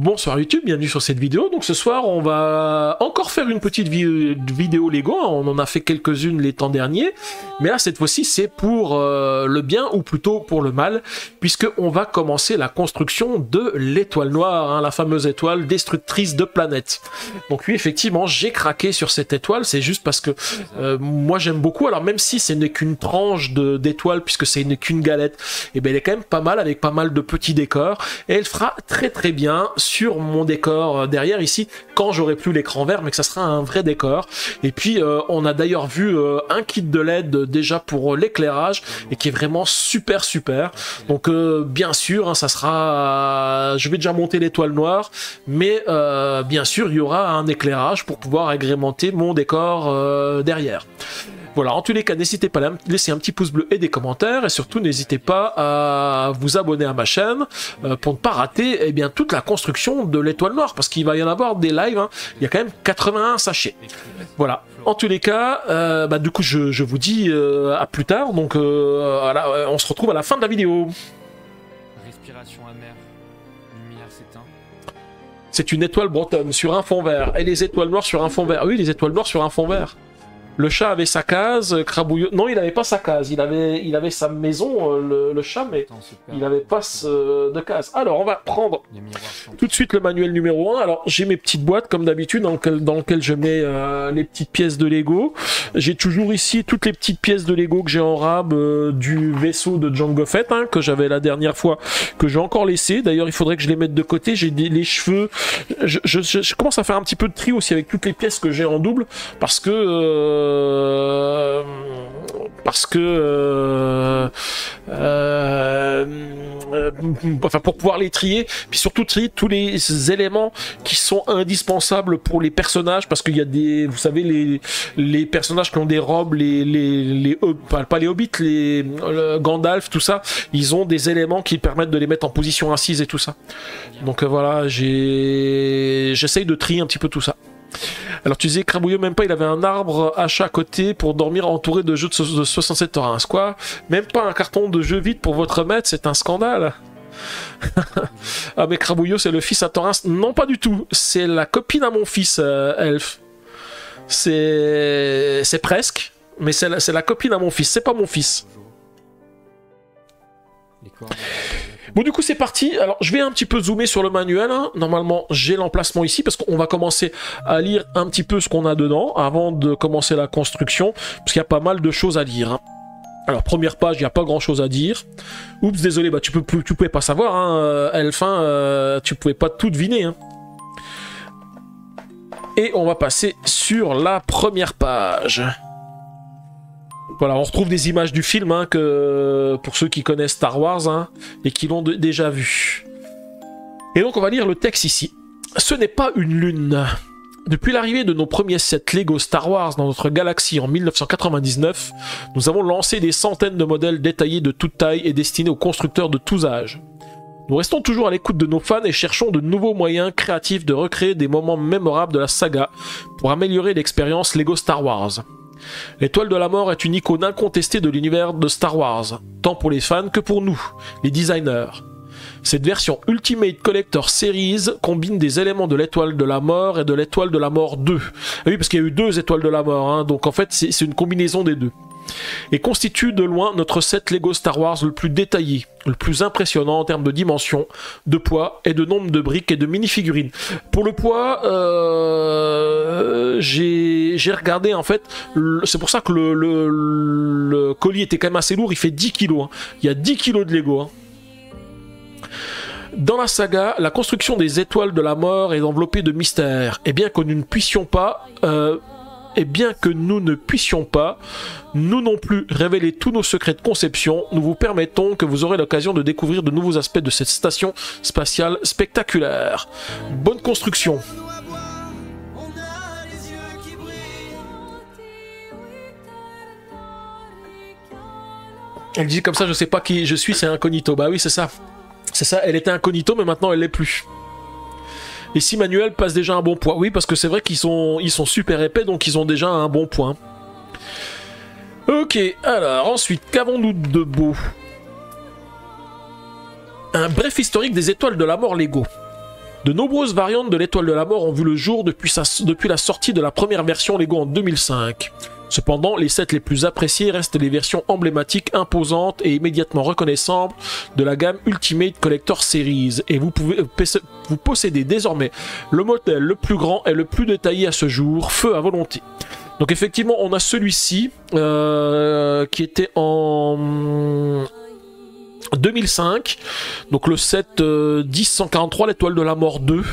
Bonsoir YouTube, bienvenue sur cette vidéo. Donc ce soir on va encore faire une petite vidéo Lego, on en a fait quelques-unes les temps derniers, mais là cette fois-ci c'est pour le bien ou plutôt pour le mal, puisque on va commencer la construction de l'étoile noire, hein, la fameuse étoile destructrice de planètes. Donc oui effectivement j'ai craqué sur cette étoile, c'est juste parce que moi j'aime beaucoup, alors même si ce n'est qu'une tranche d'étoile puisque ce n'est qu'une galette, et bien elle est quand même pas mal avec pas mal de petits décors, et elle fera très bien sur mon décor derrière ici quand j'aurai plus l'écran vert, mais que ça sera un vrai décor. Et puis on a d'ailleurs vu un kit de LED déjà pour l'éclairage et qui est vraiment super. Donc bien sûr hein, ça sera, je vais déjà monter l'étoile noire, mais bien sûr il y aura un éclairage pour pouvoir agrémenter mon décor derrière. Voilà, en tous les cas, n'hésitez pas à laisser un petit pouce bleu et des commentaires, et surtout n'hésitez pas à vous abonner à ma chaîne pour ne pas rater eh bien, toute la construction de l'étoile noire, parce qu'il va y en avoir des lives, hein. Il y a quand même 81 sachets. Voilà, en tous les cas, du coup je vous dis à plus tard, donc voilà, on se retrouve à la fin de la vidéo. Respiration amère, lumière s'éteint. C'est une étoile bretonne sur un fond vert, et les étoiles noires sur un fond vert. Oui, les étoiles noires sur un fond vert. Le chat avait sa case, Crabouillot... Non, il n'avait pas sa case, il avait sa maison, le chat, mais il n'avait pas de case. Alors, on va prendre tout de suite le manuel numéro 1. Alors, j'ai mes petites boîtes, comme d'habitude, dans lesquelles je mets les petites pièces de Lego. J'ai toujours ici toutes les petites pièces de Lego que j'ai en rab du vaisseau de Jango Fett, hein, que j'avais la dernière fois, que j'ai encore laissé. D'ailleurs, il faudrait que je les mette de côté. J'ai les cheveux... Je commence à faire un petit peu de tri aussi avec toutes les pièces que j'ai en double, parce que enfin pour pouvoir les trier, puis surtout trier tous les éléments qui sont indispensables pour les personnages, parce qu'il y a des, vous savez, les personnages qui ont des robes, pas les hobbits, les Gandalf, tout ça, ils ont des éléments qui permettent de les mettre en position assise et tout ça. Donc voilà, j'essaye de trier un petit peu tout ça. Alors tu disais, Crabouillot, même pas, il avait un arbre à chat à côté pour dormir entouré de jeux de 67 Torrens, quoi. Même pas un carton de jeu vide pour votre maître, c'est un scandale. Ah mais Crabouillot, c'est le fils à Torrens. Non, pas du tout, c'est la copine à mon fils, Elf. C'est presque, mais c'est la copine à mon fils, c'est pas mon fils. Bon du coup c'est parti, alors je vais un petit peu zoomer sur le manuel, hein. Normalement j'ai l'emplacement ici parce qu'on va commencer à lire un petit peu ce qu'on a dedans avant de commencer la construction, parce qu'il y a pas mal de choses à lire, hein. Alors première page, il n'y a pas grand chose à dire. Oups, désolé, bah tu pouvais pas savoir, hein, Elfin, tu pouvais pas tout deviner, hein. Et on va passer sur la première page. Voilà, on retrouve des images du film, hein, que pour ceux qui connaissent Star Wars, hein, et qui l'ont déjà vu. Et donc on va lire le texte ici. Ce n'est pas une lune. Depuis l'arrivée de nos premiers sets Lego Star Wars dans notre galaxie en 1999, nous avons lancé des centaines de modèles détaillés de toute taille et destinés aux constructeurs de tous âges. Nous restons toujours à l'écoute de nos fans et cherchons de nouveaux moyens créatifs de recréer des moments mémorables de la saga pour améliorer l'expérience Lego Star Wars. L'étoile de la mort est une icône incontestée de l'univers de Star Wars, tant pour les fans que pour nous, les designers. Cette version Ultimate Collector Series combine des éléments de l'étoile de la mort et de l'étoile de la mort 2. Ah oui, parce qu'il y a eu 2 étoiles de la mort, hein, donc en fait c'est une combinaison des deux. Et constitue de loin notre set Lego Star Wars le plus détaillé, le plus impressionnant en termes de dimension, de poids et de nombre de briques et de mini-figurines. Pour le poids, j'ai regardé en fait, c'est pour ça que le colis était quand même assez lourd, il fait 10 kg, hein. Il y a 10 kg de Lego, hein. Dans la saga, la construction des étoiles de la mort est enveloppée de mystères, et bien que nous ne puissions pas... nous non plus, révéler tous nos secrets de conception, nous vous permettons que vous aurez l'occasion de découvrir de nouveaux aspects de cette station spatiale spectaculaire. Bonne construction. Elle dit comme ça, je sais pas qui je suis, c'est incognito. Bah oui, c'est ça. C'est ça, elle était incognito, mais maintenant elle l'est plus. Et si Manuel passe déjà un bon point. Oui, parce que c'est vrai qu'ils sont super épais, donc ils ont déjà un bon point. Ok, alors ensuite, qu'avons-nous de beau? Un bref historique des étoiles de la mort Lego. De nombreuses variantes de l'étoile de la mort ont vu le jour depuis la sortie de la première version Lego en 2005. Cependant, les sets les plus appréciés restent les versions emblématiques, imposantes et immédiatement reconnaissables de la gamme Ultimate Collector Series. Et vous possédez désormais le modèle le plus grand et le plus détaillé à ce jour, feu à volonté. Donc effectivement, on a celui-ci qui était en 2005, donc le set 10-143, l'étoile de la mort 2,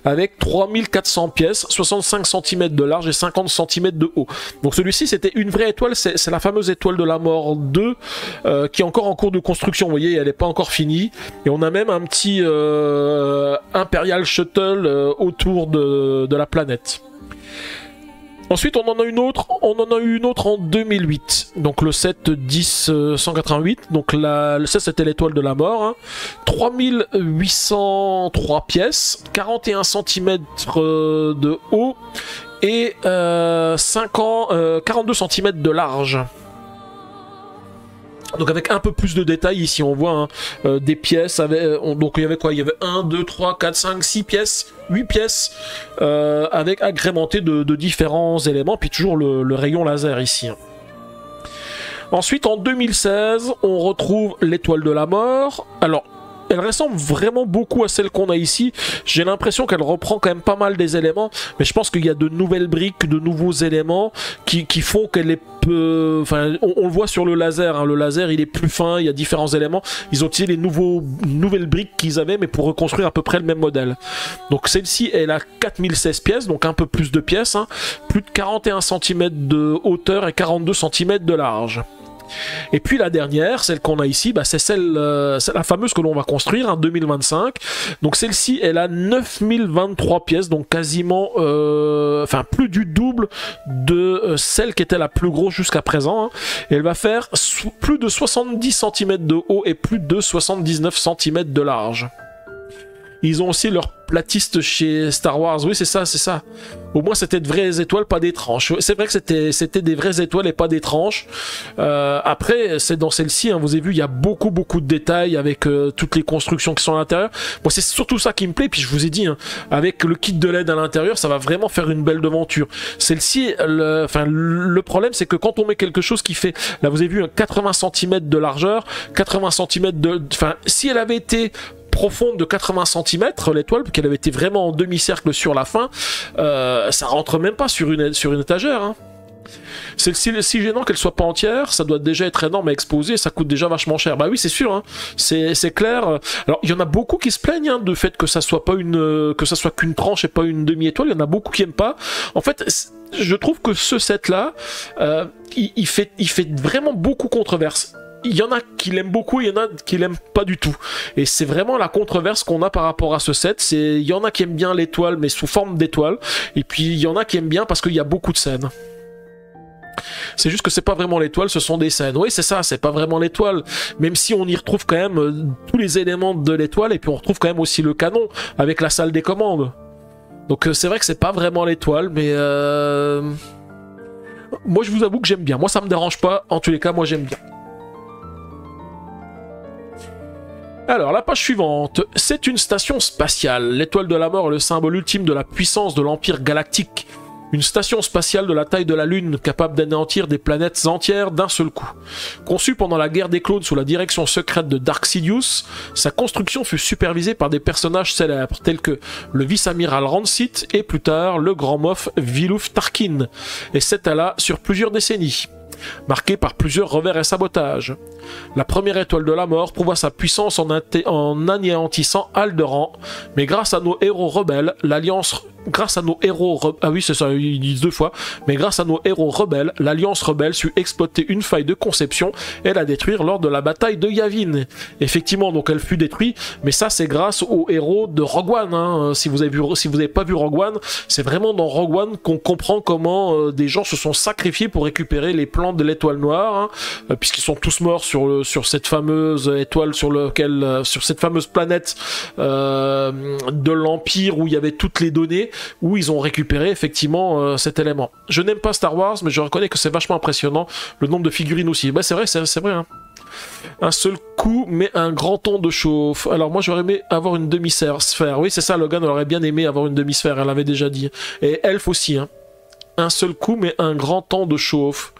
avec 3400 pièces, 65 cm de large et 50 cm de haut. Donc celui-ci c'était une vraie étoile, c'est la fameuse étoile de la mort 2 qui est encore en cours de construction, vous voyez, elle n'est pas encore finie. Et on a même un petit Imperial Shuttle autour de la planète. Ensuite, on en a eu une autre en 2008. Donc le set 10-188. Donc ça, c'était l'étoile de la mort. Hein. 3803 pièces, 41 cm de haut et 42 cm de large. Donc avec un peu plus de détails, ici on voit des pièces, donc il y avait quoi? Il y avait 1, 2, 3, 4, 5, 6 pièces, 8 pièces, avec agrémenté de différents éléments, puis toujours le rayon laser ici. Ensuite en 2016, on retrouve l'étoile de la mort. Alors, elle ressemble vraiment beaucoup à celle qu'on a ici. J'ai l'impression qu'elle reprend quand même pas mal des éléments, mais je pense qu'il y a de nouvelles briques, de nouveaux éléments qui font qu'elle est peu... Enfin, on le voit sur le laser, hein. Le laser il est plus fin, il y a différents éléments. Ils ont utilisé les nouvelles briques qu'ils avaient, mais pour reconstruire à peu près le même modèle. Donc celle-ci, elle a 4016 pièces, donc un peu plus de pièces, hein. Plus de 41 cm de hauteur et 42 cm de large. Et puis la dernière, celle qu'on a ici, bah, c'est la fameuse que l'on va construire en 2025. Donc celle-ci, elle a 9023 pièces, donc quasiment, enfin plus du double de celle qui était la plus grosse jusqu'à présent. Hein. Et elle va faire plus de 70 cm de haut et plus de 79 cm de large. Ils ont aussi leur platiste chez Star Wars. Oui, c'est ça, c'est ça. Au moins, c'était de vraies étoiles, pas des tranches. C'est vrai que c'était des vraies étoiles et pas des tranches. Après, c'est dans celle-ci, hein, vous avez vu, il y a beaucoup de détails avec toutes les constructions qui sont à l'intérieur. Moi, c'est surtout ça qui me plaît. Puis je vous ai dit, hein, avec le kit de LED à l'intérieur, ça va vraiment faire une belle devanture. Celle-ci, le problème, c'est que quand on met quelque chose qui fait, là, vous avez vu, 80 cm de largeur, 80 cm de... Enfin, si elle avait été profonde de 80 cm, l'étoile, qu'elle avait été vraiment en demi-cercle sur la fin, ça rentre même pas sur une étagère. Hein. C'est si gênant qu'elle soit pas entière, ça doit déjà être énorme à exposer, ça coûte déjà vachement cher. Bah oui, c'est sûr, hein. C'est clair. Alors, il y en a beaucoup qui se plaignent hein, du fait que ça soit pas que ça soit qu'une tranche et pas une demi-étoile. Il y en a beaucoup qui aiment pas. En fait, je trouve que ce set-là, il fait vraiment beaucoup controverse. Il y en a qui l'aiment beaucoup, il y en a qui l'aiment pas du tout. Et c'est vraiment la controverse qu'on a par rapport à ce set. Il y en a qui aiment bien l'étoile, mais sous forme d'étoile. Et puis il y en a qui aiment bien parce qu'il y a beaucoup de scènes. C'est juste que c'est pas vraiment l'étoile, ce sont des scènes. Oui, c'est ça, c'est pas vraiment l'étoile. Même si on y retrouve quand même tous les éléments de l'étoile, et puis on retrouve quand même aussi le canon avec la salle des commandes. Donc c'est vrai que c'est pas vraiment l'étoile, mais moi je vous avoue que j'aime bien. Moi ça me dérange pas, en tous les cas, moi j'aime bien. Alors, la page suivante, c'est une station spatiale. L'étoile de la mort est le symbole ultime de la puissance de l'Empire galactique. Une station spatiale de la taille de la Lune, capable d'anéantir des planètes entières d'un seul coup. Conçue pendant la guerre des clones sous la direction secrète de Dark Sidious, sa construction fut supervisée par des personnages célèbres, tels que le vice-amiral Rancid et plus tard le grand Moff Viluf Tarkin, et s'étala sur plusieurs décennies, marqué par plusieurs revers et sabotages. La première étoile de la mort prouva sa puissance en anéantissant Alderaan, mais grâce à nos héros rebelles, l'Alliance... Ah oui, c'est ça, ils disent deux fois. Mais grâce à nos héros rebelles, l'Alliance rebelle sut exploiter une faille de conception et la détruire lors de la bataille de Yavin. Effectivement, donc elle fut détruite, mais ça c'est grâce aux héros de Rogue One. Hein. Si vous avez pas vu Rogue One, c'est vraiment dans Rogue One qu'on comprend comment des gens se sont sacrifiés pour récupérer les plans de l'étoile noire, hein, puisqu'ils sont tous morts sur cette fameuse étoile sur cette fameuse planète de l'Empire où il y avait toutes les données, où ils ont récupéré effectivement cet élément. Je n'aime pas Star Wars, mais je reconnais que c'est vachement impressionnant, le nombre de figurines aussi. Bah c'est vrai, c'est vrai. Hein. Un seul coup, mais un grand ton de chauffe. Alors moi j'aurais aimé avoir une demi-sphère. Oui c'est ça, Logan aurait bien aimé avoir une demi-sphère, elle l'avait déjà dit. Et Elf aussi, hein. Un seul coup, mais un grand temps de chauffe.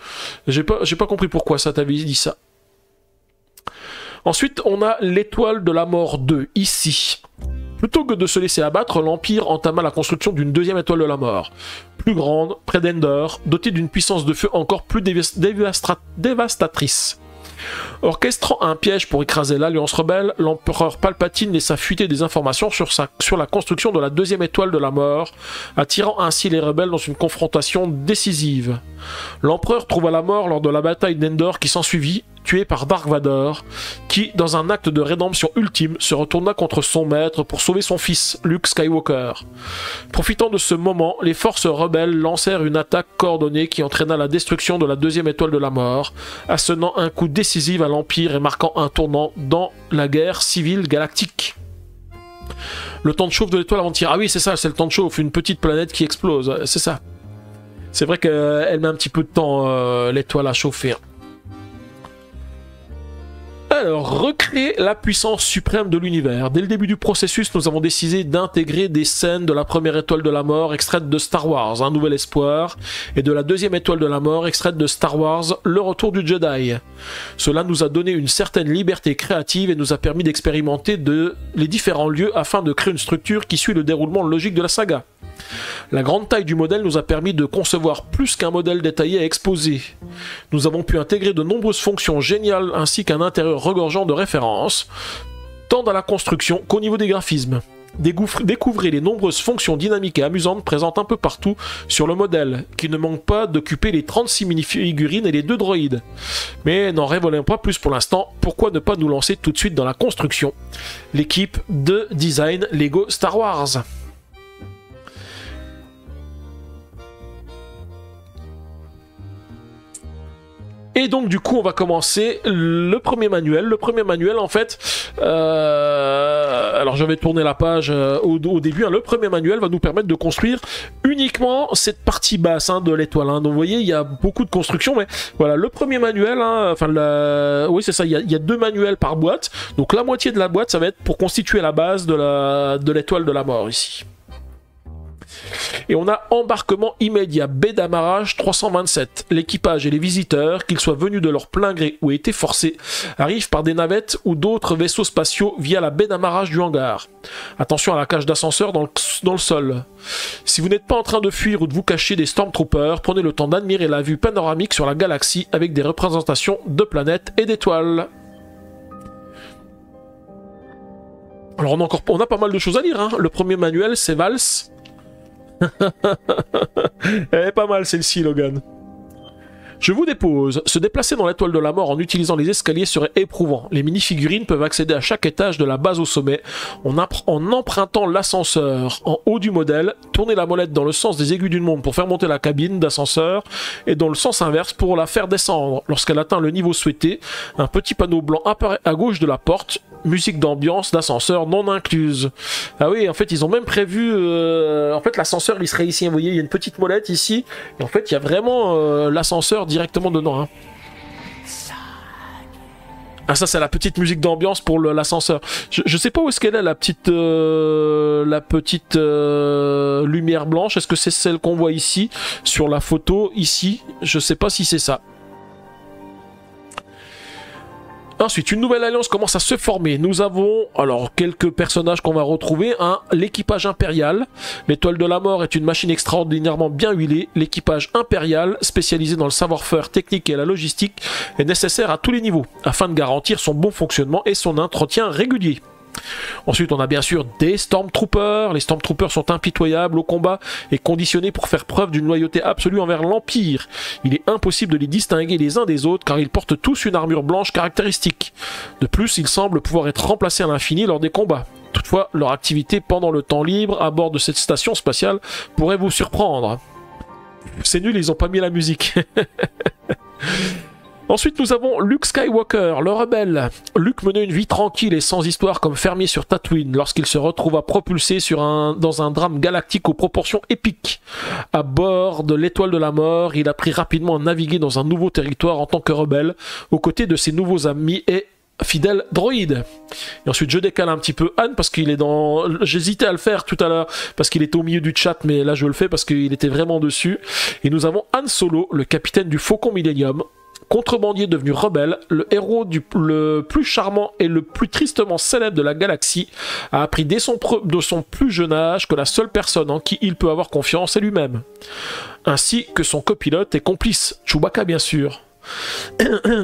J'ai pas compris pourquoi ça t'avait dit ça. Ensuite, on a l'étoile de la mort 2, ici. Plutôt que de se laisser abattre, l'Empire entama la construction d'une deuxième étoile de la mort. Plus grande, près d'Endor, dotée d'une puissance de feu encore plus dévastatrice. Orchestrant un piège pour écraser l'Alliance rebelle, l'empereur Palpatine laissa fuiter des informations sur la construction de la deuxième étoile de la mort, attirant ainsi les rebelles dans une confrontation décisive. L'empereur trouva la mort lors de la bataille d'Endor qui s'ensuivit, tué par Dark Vador, qui, dans un acte de rédemption ultime, se retourna contre son maître pour sauver son fils, Luke Skywalker. Profitant de ce moment, les forces rebelles lancèrent une attaque coordonnée qui entraîna la destruction de la deuxième étoile de la mort, assonnant un coup décisif à l'Empire et marquant un tournant dans la guerre civile galactique. Le temps de chauffe de l'étoile avant-hier. Ah oui, c'est ça, c'est le temps de chauffe, une petite planète qui explose, c'est ça. C'est vrai qu'elle met un petit peu de temps, l'étoile, à chauffer. Alors, recréer la puissance suprême de l'univers. Dès le début du processus, nous avons décidé d'intégrer des scènes de la première étoile de la mort extraite de Star Wars, Un Nouvel Espoir, et de la deuxième étoile de la mort extraite de Star Wars, Le Retour du Jedi. Cela nous a donné une certaine liberté créative et nous a permis d'expérimenter les différents lieux afin de créer une structure qui suit le déroulement logique de la saga. La grande taille du modèle nous a permis de concevoir plus qu'un modèle détaillé à exposer. Nous avons pu intégrer de nombreuses fonctions géniales ainsi qu'un intérieur regorgeant de références, tant dans la construction qu'au niveau des graphismes. Découvrez les nombreuses fonctions dynamiques et amusantes présentes un peu partout sur le modèle, qui ne manquent pas d'occuper les 36 mini-figurines et les 2 droïdes. Mais n'en révélons pas plus pour l'instant, pourquoi ne pas nous lancer tout de suite dans la construction? L'équipe de design Lego Star Wars. Et donc du coup on va commencer le premier manuel. Le premier manuel en fait, alors je vais tourner la page au début, hein. Le premier manuel va nous permettre de construire uniquement cette partie basse, hein, de l'étoile, hein. Donc vous voyez il y a beaucoup de construction, mais voilà le premier manuel, hein, enfin oui c'est ça, il y a 2 manuels par boîte. Donc la moitié de la boîte ça va être pour constituer la base de l'étoile de la mort ici. Et on a embarquement immédiat, baie d'amarrage 327. L'équipage et les visiteurs, qu'ils soient venus de leur plein gré ou été forcés, arrivent par des navettes ou d'autres vaisseaux spatiaux via la baie d'amarrage du hangar. Attention à la cage d'ascenseur dans le sol. Si vous n'êtes pas en train de fuir ou de vous cacher des Stormtroopers, prenez le temps d'admirer la vue panoramique sur la galaxie avec des représentations de planètes et d'étoiles. Alors on a pas mal de choses à lire, hein. Le premier manuel c'est Vals. Elle est pas mal celle-ci, Logan. Je vous dépose. Se déplacer dans l'étoile de la mort en utilisant les escaliers serait éprouvant. Les mini-figurines peuvent accéder à chaque étage de la base au sommet en empruntant l'ascenseur en haut du modèle. Tournez la molette dans le sens des aiguilles d'une montre pour faire monter la cabine d'ascenseur et dans le sens inverse pour la faire descendre. Lorsqu'elle atteint le niveau souhaité, un petit panneau blanc apparaît à gauche de la porte. Musique d'ambiance d'ascenseur non incluse. Ah oui, en fait, ils ont même prévu... en fait, l'ascenseur, il serait ici. Vous voyez, il y a une petite molette ici. Et en fait, il y a vraiment l'ascenseur directement dedans. Hein. Ah, ça, c'est la petite musique d'ambiance pour l'ascenseur. Je sais pas où est-ce qu'elle est, la petite lumière blanche. Est-ce que c'est celle qu'on voit ici, sur la photo, ici? Je sais pas si c'est ça. Ensuite, une nouvelle alliance commence à se former. Nous avons alors quelques personnages qu'on va retrouver. L'équipage impérial. L'étoile de la mort est une machine extraordinairement bien huilée. L'équipage impérial, spécialisé dans le savoir-faire technique et la logistique, est nécessaire à tous les niveaux, afin de garantir son bon fonctionnement et son entretien régulier. Ensuite, on a bien sûr des Stormtroopers. Les Stormtroopers sont impitoyables au combat et conditionnés pour faire preuve d'une loyauté absolue envers l'Empire. Il est impossible de les distinguer les uns des autres car ils portent tous une armure blanche caractéristique. De plus, ils semblent pouvoir être remplacés à l'infini lors des combats. Toutefois, leur activité pendant le temps libre à bord de cette station spatiale pourrait vous surprendre. C'est nul, ils ont pas mis la musique. Ensuite, nous avons Luke Skywalker, le rebelle. Luke menait une vie tranquille et sans histoire comme fermier sur Tatooine lorsqu'il se retrouva propulsé dans un drame galactique aux proportions épiques. À bord de l'Étoile de la Mort, il apprit rapidement à naviguer dans un nouveau territoire en tant que rebelle, aux côtés de ses nouveaux amis et fidèle droïde. Et ensuite je décale un petit peu Anne parce qu'il est dans... J'hésitais à le faire tout à l'heure parce qu'il était au milieu du chat, mais là je le fais parce qu'il était vraiment dessus. Et nous avons Han Solo, le capitaine du Faucon Millennium, contrebandier devenu rebelle, le héros le plus charmant et le plus tristement célèbre de la galaxie, a appris dès de son plus jeune âge que la seule personne en qui il peut avoir confiance est lui-même. Ainsi que son copilote et complice, Chewbacca bien sûr.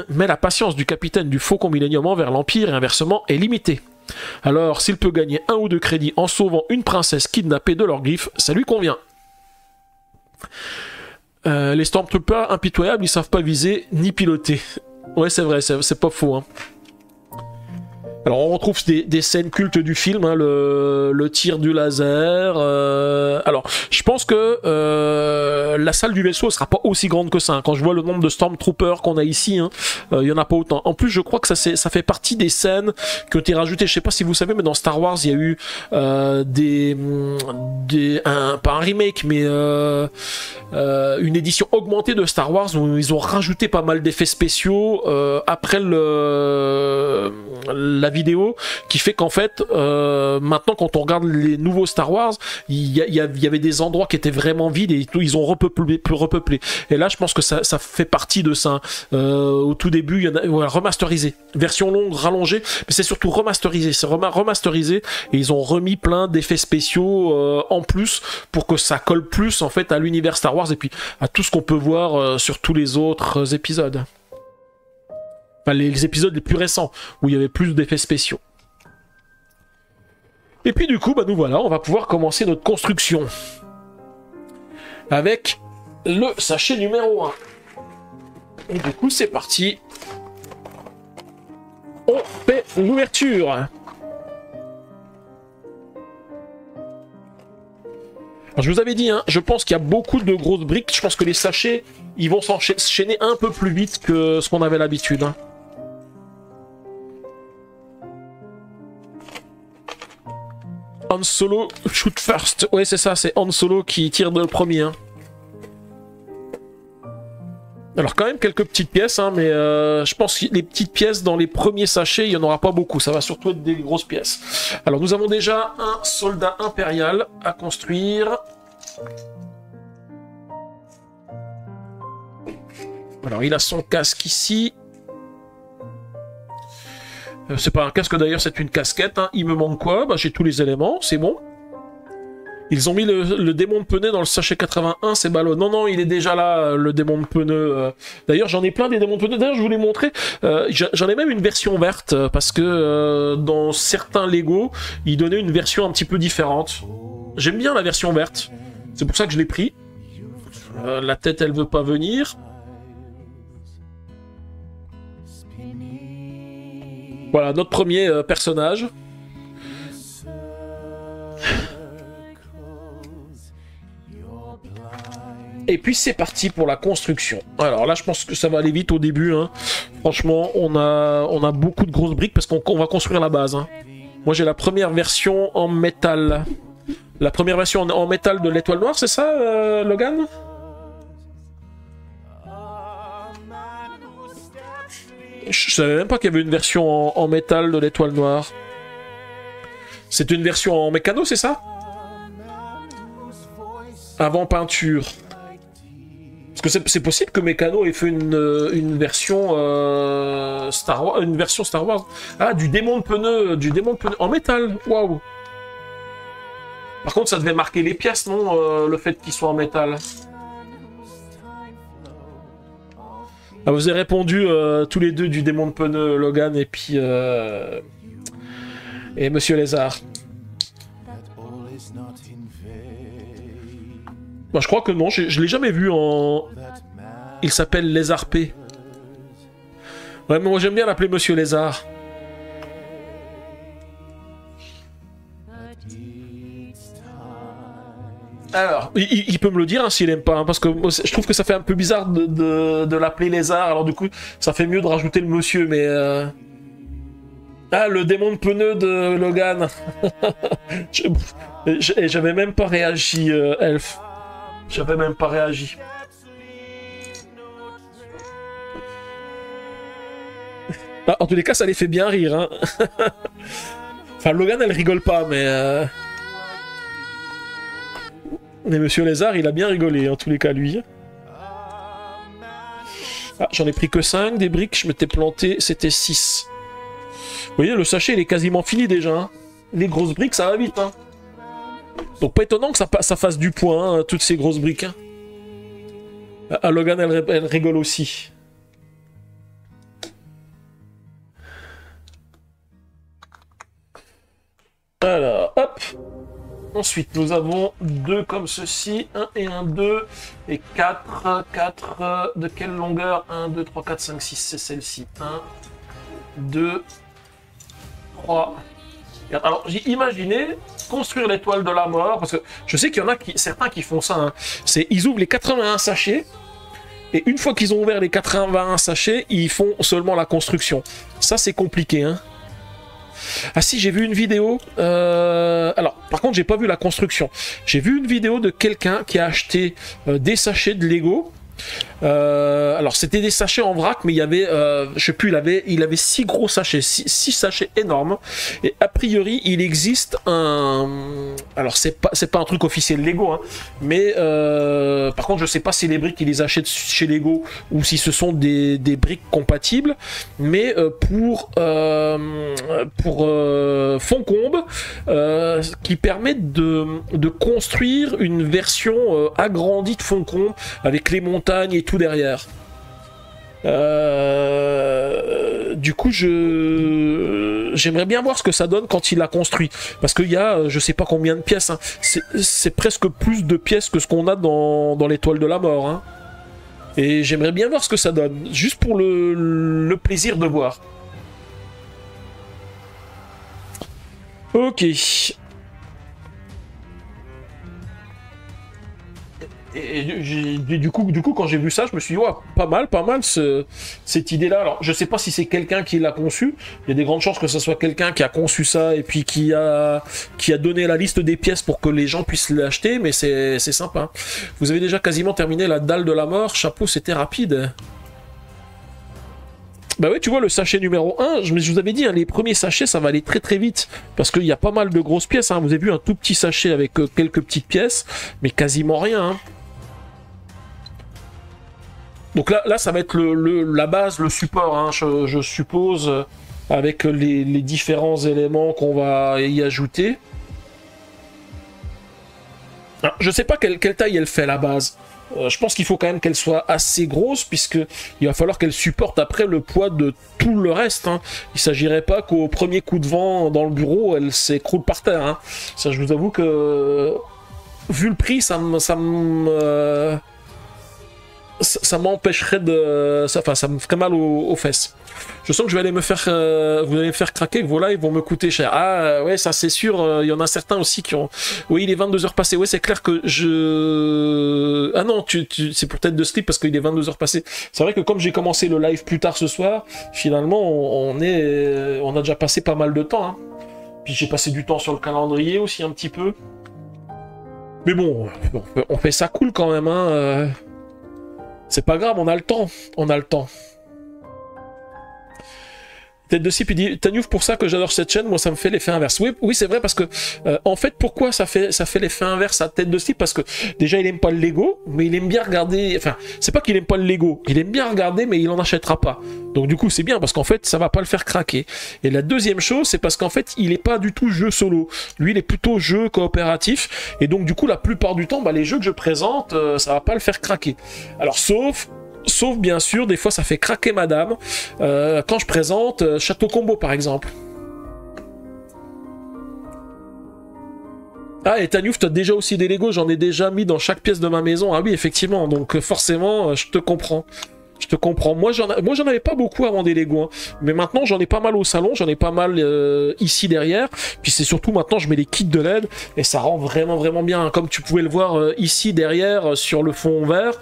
Mais la patience du capitaine du Faucon Millennium envers l'Empire et inversement est limitée. Alors, s'il peut gagner 1 ou 2 crédits en sauvant une princesse kidnappée de leur griffe, ça lui convient. Les Stormtroopers impitoyables, ils savent pas viser ni piloter. Ouais, c'est vrai, c'est pas faux, hein. Alors on retrouve des scènes cultes du film, hein, le tir du laser. Alors je pense que la salle du vaisseau ne sera pas aussi grande que ça. Hein. Quand je vois le nombre de Stormtroopers qu'on a ici, hein, il n'y en a pas autant. En plus je crois que ça fait partie des scènes qui ont été rajoutées. Je sais pas si vous savez, mais dans Star Wars il y a eu pas un remake, mais une édition augmentée de Star Wars où ils ont rajouté pas mal d'effets spéciaux après la vidéo, qui fait qu'en fait maintenant quand on regarde les nouveaux Star Wars, il y avait des endroits qui étaient vraiment vides et tout, ils ont repeuplé. Et là je pense que ça fait partie de ça. Au tout début il y en a remasterisé, version longue, rallongée, mais c'est surtout remasterisé, remasterisé, et ils ont remis plein d'effets spéciaux en plus pour que ça colle plus en fait à l'univers Star Wars et puis à tout ce qu'on peut voir sur tous les autres épisodes. Enfin, les épisodes les plus récents, où il y avait plus d'effets spéciaux. Et puis du coup, bah nous voilà, on va pouvoir commencer notre construction. Avec le sachet numéro 1. Et du coup, c'est parti. On fait l'ouverture. Alors, je vous avais dit, hein, je pense qu'il y a beaucoup de grosses briques. Je pense que les sachets, ils vont s'enchaîner un peu plus vite que ce qu'on avait l'habitude. Hein. Han Solo shoot first. Ouais, c'est ça, c'est Han Solo qui tire de le premier. Hein. Alors quand même quelques petites pièces, hein, mais je pense que les petites pièces dans les premiers sachets, il n'y en aura pas beaucoup. Ça va surtout être des grosses pièces. Alors nous avons déjà un soldat impérial à construire. Alors il a son casque ici. C'est pas un casque d'ailleurs, c'est une casquette. Hein. Il me manque quoi? Bah, j'ai tous les éléments, c'est bon. Ils ont mis le démon de pneu dans le sachet 81, c'est ballot. Non, non, il est déjà là, le démon de pneu. D'ailleurs, j'en ai plein des démons de pneu. D'ailleurs, je vous l'ai montré. J'en ai même une version verte, parce que dans certains Lego, ils donnaient une version un petit peu différente. J'aime bien la version verte. C'est pour ça que je l'ai pris. La tête, elle veut pas venir. Voilà, notre premier personnage. Et puis c'est parti pour la construction. Alors là, je pense que ça va aller vite au début. Hein. Franchement, on a beaucoup de grosses briques parce qu'on va construire la base. Hein. Moi, j'ai la première version en métal. La première version en métal de l'Étoile Noire, c'est ça, Logan ? Je savais même pas qu'il y avait une version en métal de l'Étoile Noire. C'est une version en mécano, c'est ça? Avant peinture. Parce que c'est possible que Mécano ait fait une version Star Wars. Ah, du démon de pneu en métal. Waouh. Par contre, ça devait marquer les pièces, non, le fait qu'ils soient en métal. Ah, vous avez répondu tous les deux du démon de pneu, Logan, et puis et Monsieur Lézard. Bah, je crois que non, je l'ai jamais vu en... Il s'appelle Lézard P. Ouais, mais moi j'aime bien l'appeler Monsieur Lézard. Alors, il peut me le dire hein, s'il aime pas, hein, parce que moi, je trouve que ça fait un peu bizarre de l'appeler lézard, alors du coup, ça fait mieux de rajouter le monsieur, mais... Ah, le démon de pneu de Logan. J'avais même pas réagi, Elf. J'avais même pas réagi. Ah, en tous les cas, ça les fait bien rire, hein. Enfin, Logan, elle rigole pas, mais... Mais Monsieur Lézard, il a bien rigolé, en tous les cas, lui. Ah, j'en ai pris que 5, des briques, je m'étais planté, c'était 6. Vous voyez, le sachet, il est quasiment fini, déjà. Hein. Les grosses briques, ça va vite, hein. Donc, pas étonnant que ça fasse du point, hein, toutes ces grosses briques. Hein. Ah, Logan, elle rigole aussi. Alors, hop. Ensuite, nous avons 2 comme ceci, 1 et 1, 2, et 4, 4, de quelle longueur? 1, 2, 3, 4, 5, 6, c'est celle-ci. 1, 2, 3, 4. Alors, j'ai imaginé construire l'étoile de la mort, parce que je sais qu'il y en a certains qui font ça. Hein. Ils ouvrent les 81 sachets, et une fois qu'ils ont ouvert les 81 sachets, ils font seulement la construction. Ça, c'est compliqué, hein. Ah si, j'ai vu une vidéo... Alors, par contre, j'ai pas vu la construction. J'ai vu une vidéo de quelqu'un qui a acheté des sachets de Lego. Alors, c'était des sachets en vrac, mais il y avait... je sais plus, il avait 6 gros sachets, 6 sachets énormes. Et a priori, il existe un... Alors, c'est pas un truc officiel Lego, hein, mais par contre, je sais pas si les briques, ils les achètent chez Lego ou si ce sont des briques compatibles. Mais pour Foncombe, qui permet de construire une version agrandie de Foncombe avec les montagnes et tout derrière. Du coup, j'aimerais bien voir ce que ça donne quand il l'a construit. Parce qu'il y a, je sais pas combien de pièces. Hein. C'est presque plus de pièces que ce qu'on a dans l'étoile de la mort. Hein. Et j'aimerais bien voir ce que ça donne. Juste pour le plaisir de voir. Ok. Et du coup, quand j'ai vu ça, je me suis dit, ouais, pas mal cette idée-là. Alors, je sais pas si c'est quelqu'un qui l'a conçu. Il y a des grandes chances que ce soit quelqu'un qui a conçu ça et puis qui a donné la liste des pièces pour que les gens puissent l'acheter, mais c'est sympa. Vous avez déjà quasiment terminé la dalle de la mort. Chapeau, c'était rapide. Bah oui, tu vois, le sachet numéro 1, je vous avais dit, hein, les premiers sachets, ça va aller très très vite. Parce qu'il y a pas mal de grosses pièces. Hein. Vous avez vu un tout petit sachet avec quelques petites pièces, mais quasiment rien. Hein. Donc là, ça va être la base, le support, hein, je suppose, avec les différents éléments qu'on va y ajouter. Alors, je sais pas quelle taille elle fait, la base. Je pense qu'il faut quand même qu'elle soit assez grosse, puisqu'il va falloir qu'elle supporte après le poids de tout le reste. Hein. Il ne s'agirait pas qu'au premier coup de vent dans le bureau, elle s'écroule par terre. Hein. Ça, je vous avoue que, vu le prix, ça m'empêcherait de... Enfin, ça me ferait mal aux fesses. Je sens que je vais aller me faire... vous allez me faire craquer, que voilà, ils vont me coûter cher. Ah, ouais, ça c'est sûr, il y en a certains aussi qui ont... Oui, il est 22h passé. Ouais, c'est clair que je... Ah non, c'est pour tête de slip parce qu'il est 22h passé. C'est vrai que comme j'ai commencé le live plus tard ce soir, finalement, on a déjà passé pas mal de temps. Hein. Puis j'ai passé du temps sur le calendrier aussi, un petit peu. Mais bon, on fait ça cool quand même, hein. C'est pas grave, on a le temps. On a le temps. Tête de cible, il dit Taniouf, pour ça que j'adore cette chaîne, moi ça me fait l'effet inverse. Oui, c'est vrai parce que en fait, pourquoi ça fait l'effet inverse à Tête de cible? Parce que déjà il aime pas le Lego, mais il aime bien regarder. Enfin, c'est pas qu'il aime pas le Lego, il aime bien regarder, mais il en achètera pas. Donc du coup, c'est bien parce qu'en fait, ça va pas le faire craquer. Et la deuxième chose, c'est parce qu'en fait, il est pas du tout jeu solo. Lui, il est plutôt jeu coopératif. Et donc du coup, la plupart du temps, les jeux que je présente, ça va pas le faire craquer. Alors sauf bien sûr, des fois ça fait craquer madame quand je présente Château Combo par exemple. Ah, et Taniouf, t'as déjà aussi des Lego, j'en ai déjà mis dans chaque pièce de ma maison. Ah oui, effectivement, donc forcément, je te comprends. Je te comprends. Moi, j'en avais pas beaucoup avant des Lego, hein. Mais maintenant, j'en ai pas mal au salon, j'en ai pas mal ici derrière. Puis c'est surtout maintenant, je mets les kits de LED et ça rend vraiment bien. Comme tu pouvais le voir ici derrière sur le fond vert,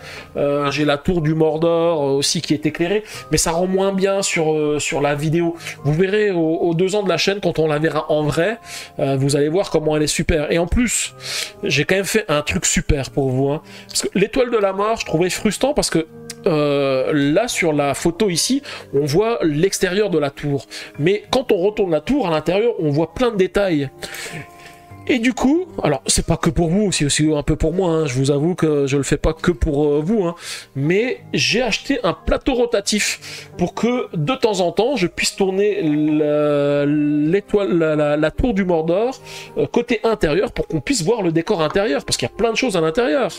j'ai la tour du Mordor aussi qui est éclairée, mais ça rend moins bien sur la vidéo. Vous verrez aux 2 ans de la chaîne, quand on la verra en vrai, vous allez voir comment elle est super. Et en plus, j'ai quand même fait un truc super pour vous, hein. Parce que l'étoile de la mort, je trouvais frustrant parce que là sur la photo ici on voit l'extérieur de la tour, mais quand on retourne la tour à l'intérieur on voit plein de détails. Et du coup, alors c'est pas que pour vous, c'est aussi un peu pour moi, hein. Je vous avoue que je le fais pas que pour vous, hein. Mais j'ai acheté un plateau rotatif pour que de temps en temps je puisse tourner l'étoile, la tour du Mordor côté intérieur pour qu'on puisse voir le décor intérieur, parce qu'il y a plein de choses à l'intérieur.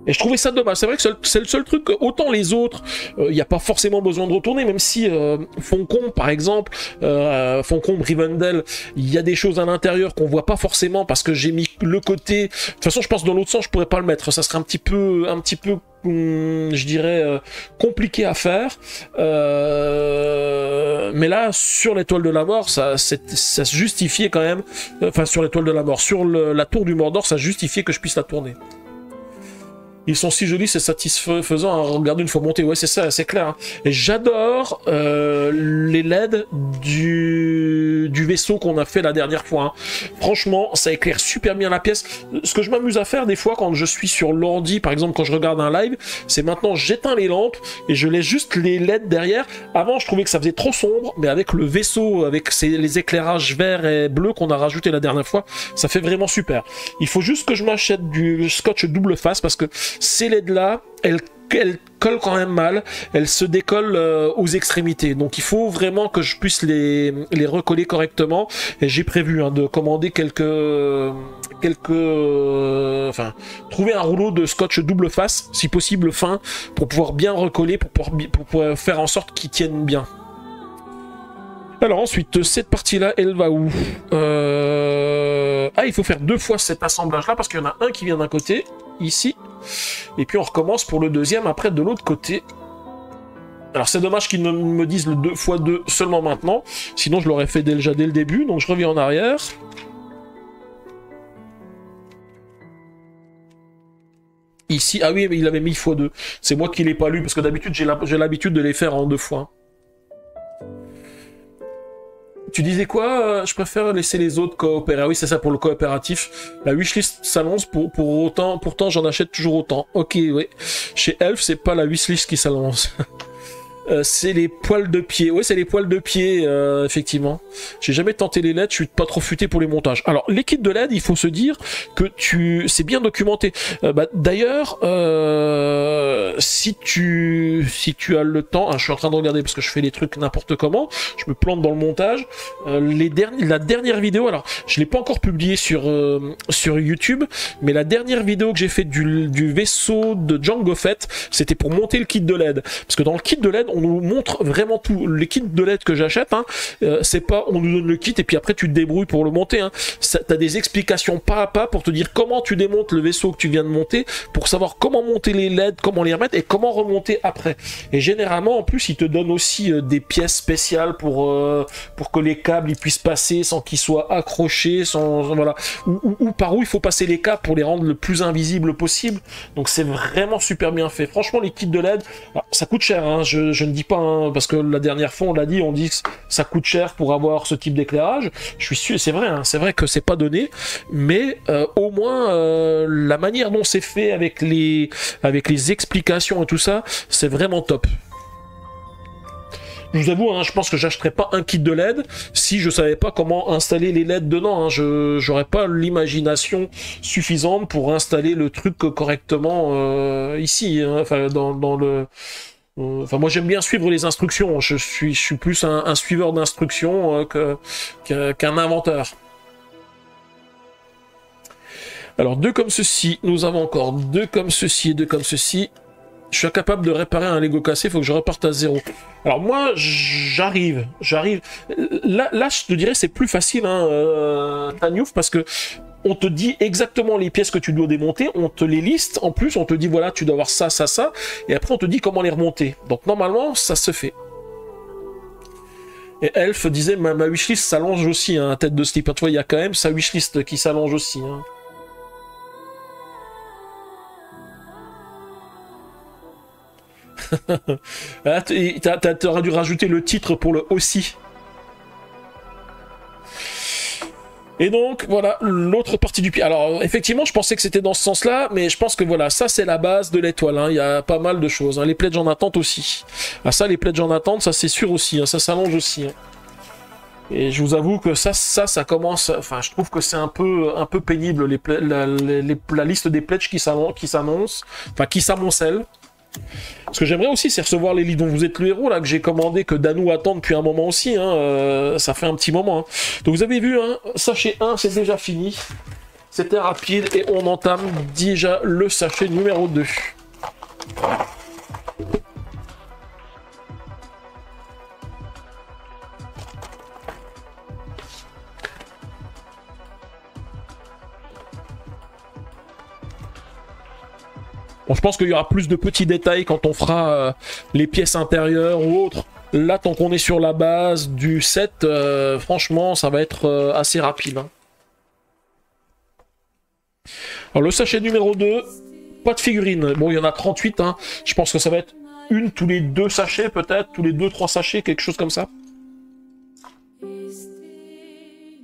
Et je trouvais ça dommage. C'est vrai que c'est le seul truc, autant les autres, il n'y a pas forcément besoin de retourner, même si Foncombe, par exemple, Foncombe, Rivendell, il y a des choses à l'intérieur qu'on voit pas forcément parce que j'ai mis le côté... De toute façon, je pense que dans l'autre sens, je pourrais pas le mettre. Ça serait un petit peu je dirais, compliqué à faire. Mais là, sur l'étoile de la mort, ça se justifiait quand même. Enfin, sur l'étoile de la mort. Sur la tour du Mordor, ça justifiait que je puisse la tourner. Ils sont si jolis, c'est satisfaisant à regarder une fois monté. Ouais, c'est ça, c'est clair, hein. Et j'adore les LED du vaisseau qu'on a fait la dernière fois, hein. Franchement, ça éclaire super bien la pièce. Ce que je m'amuse à faire des fois quand je suis sur l'ordi, par exemple quand je regarde un live, c'est maintenant j'éteins les lampes et je laisse juste les LED derrière. Avant, je trouvais que ça faisait trop sombre, mais avec le vaisseau, avec les éclairages verts et bleus qu'on a rajouté la dernière fois, ça fait vraiment super. Il faut juste que je m'achète du scotch double face parce que ces LED là, elles collent quand même mal, elles se décollent aux extrémités, donc il faut vraiment que je puisse les recoller correctement, et j'ai prévu, hein, de commander enfin, trouver un rouleau de scotch double face, si possible fin, pour pouvoir bien recoller, pour pouvoir faire en sorte qu'ils tiennent bien. Alors ensuite, cette partie-là, elle va où? Ah, il faut faire 2 fois cet assemblage-là, parce qu'il y en a un qui vient d'un côté, ici, et puis on recommence pour le deuxième après de l'autre côté. Alors c'est dommage qu'ils ne me disent le 2x2 seulement maintenant, sinon je l'aurais fait déjà dès le début, donc je reviens en arrière. Ici, ah oui, mais il avait mis x2, c'est moi qui l'ai pas lu, parce que d'habitude j'ai l'habitude de les faire en 2 fois. Tu disais quoi? Je préfère laisser les autres coopérer. Ah oui, c'est ça, pour le coopératif. La wishlist s'allonge pour autant. Pourtant, j'en achète toujours autant. Ok, oui. Chez Elf, c'est pas la wishlist qui s'allonge. C'est les poils de pied. Ouais, c'est les poils de pied, effectivement. J'ai jamais tenté les LED, je suis pas trop futé pour les montages. Alors, les kits de LED, il faut se dire que c'est bien documenté. D'ailleurs, si tu as le temps, je suis en train de regarder parce que je fais les trucs n'importe comment, je me plante dans le montage. La dernière vidéo, alors, je l'ai pas encore publiée sur YouTube, mais la dernière vidéo que j'ai faite du vaisseau de Jango Fett, c'était pour monter le kit de LED. Parce que dans le kit de LED, on nous montre vraiment tout. Les kits de LED que j'achète, hein, c'est pas on nous donne le kit et puis après tu te débrouilles pour le monter, hein. T'as des explications pas à pas pour te dire comment tu démontes le vaisseau que tu viens de monter, pour savoir comment monter les LED, comment les remettre et comment remonter après. Et généralement, en plus, ils te donnent aussi des pièces spéciales pour que les câbles ils puissent passer sans qu'ils soient accrochés, voilà, ou par où il faut passer les câbles pour les rendre le plus invisibles possible. Donc c'est vraiment super bien fait. Franchement, les kits de LED, alors, ça coûte cher, hein. Je ne dis pas, hein, parce que la dernière fois on l'a dit, on dit que ça coûte cher pour avoir ce type d'éclairage. Je suis sûr, c'est vrai, hein, c'est vrai que c'est pas donné, mais au moins la manière dont c'est fait avec les explications et tout ça, c'est vraiment top. Je vous avoue, hein, je pense que j'achèterais pas un kit de LED si je savais pas comment installer les LED dedans, hein. J'aurais pas l'imagination suffisante pour installer le truc correctement ici, hein, enfin dans le... Enfin, moi j'aime bien suivre les instructions, je suis plus un suiveur d'instructions qu'un inventeur. Alors 2 comme ceci, nous avons encore 2 comme ceci et 2 comme ceci. Je suis incapable de réparer un Lego cassé, il faut que je reparte à 0. Alors moi, j'arrive. Là, je te dirais, c'est plus facile, hein, Taniouf, parce que on te dit exactement les pièces que tu dois démonter, on te les liste, en plus on te dit voilà tu dois avoir ça, ça, ça, et après on te dit comment les remonter. Donc normalement ça se fait. Et Elf disait ma wishlist s'allonge aussi, hein, tête de slip. Tu vois, il y a quand même sa wishlist qui s'allonge aussi. Hein. Ah, t'aurais dû rajouter le titre pour le aussi. Et donc, voilà, l'autre partie du pied. Alors, effectivement, je pensais que c'était dans ce sens-là, mais je pense que voilà, ça, c'est la base de l'étoile. Hein. Il y a pas mal de choses. Hein. Les pledges en attente aussi. Ah, ça, les pledges en attente, ça, c'est sûr aussi. Hein. Ça s'allonge aussi. Hein. Et je vous avoue que ça commence... Enfin, je trouve que c'est un peu pénible, la liste des pledges qui s'annoncent. Enfin, qui s'amoncellent. Ce que j'aimerais aussi, c'est recevoir les livres dont vous êtes le héros, là, que j'ai commandé, que Danou attend depuis un moment aussi, hein, ça fait un petit moment. Hein. Donc vous avez vu, hein, sachet 1, c'est déjà fini. C'était rapide, et on entame déjà le sachet numéro 2. Bon, je pense qu'il y aura plus de petits détails quand on fera les pièces intérieures ou autres. Là, tant qu'on est sur la base du set, franchement, ça va être assez rapide. Hein. Alors, le sachet numéro 2, pas de figurines. Bon, il y en a 38. Hein. Je pense que ça va être une tous les 2 sachets, peut-être. Tous les 2-3 sachets, quelque chose comme ça.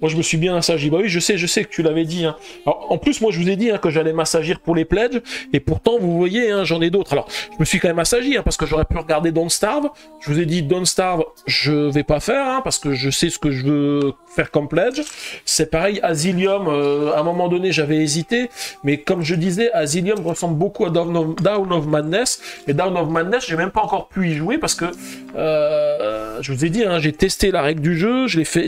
Moi, je me suis bien assagi. Bah oui, je sais que tu l'avais dit. Hein. Alors, en plus, moi, je vous ai dit hein, que j'allais m'assagir pour les pledges. Et pourtant, vous voyez, hein, j'en ai d'autres. Alors, je me suis quand même assagi, hein, parce que j'aurais pu regarder Don't Starve. Je vous ai dit, Don't Starve, je vais pas faire, hein, parce que je sais ce que je veux faire comme pledge. C'est pareil, Asylum, à un moment donné, j'avais hésité. Mais comme je disais, Asylum ressemble beaucoup à Down of Madness. Et Down of Madness, j'ai même pas encore pu y jouer, parce que, je vous ai dit, hein, j'ai testé la règle du jeu. J'ai fait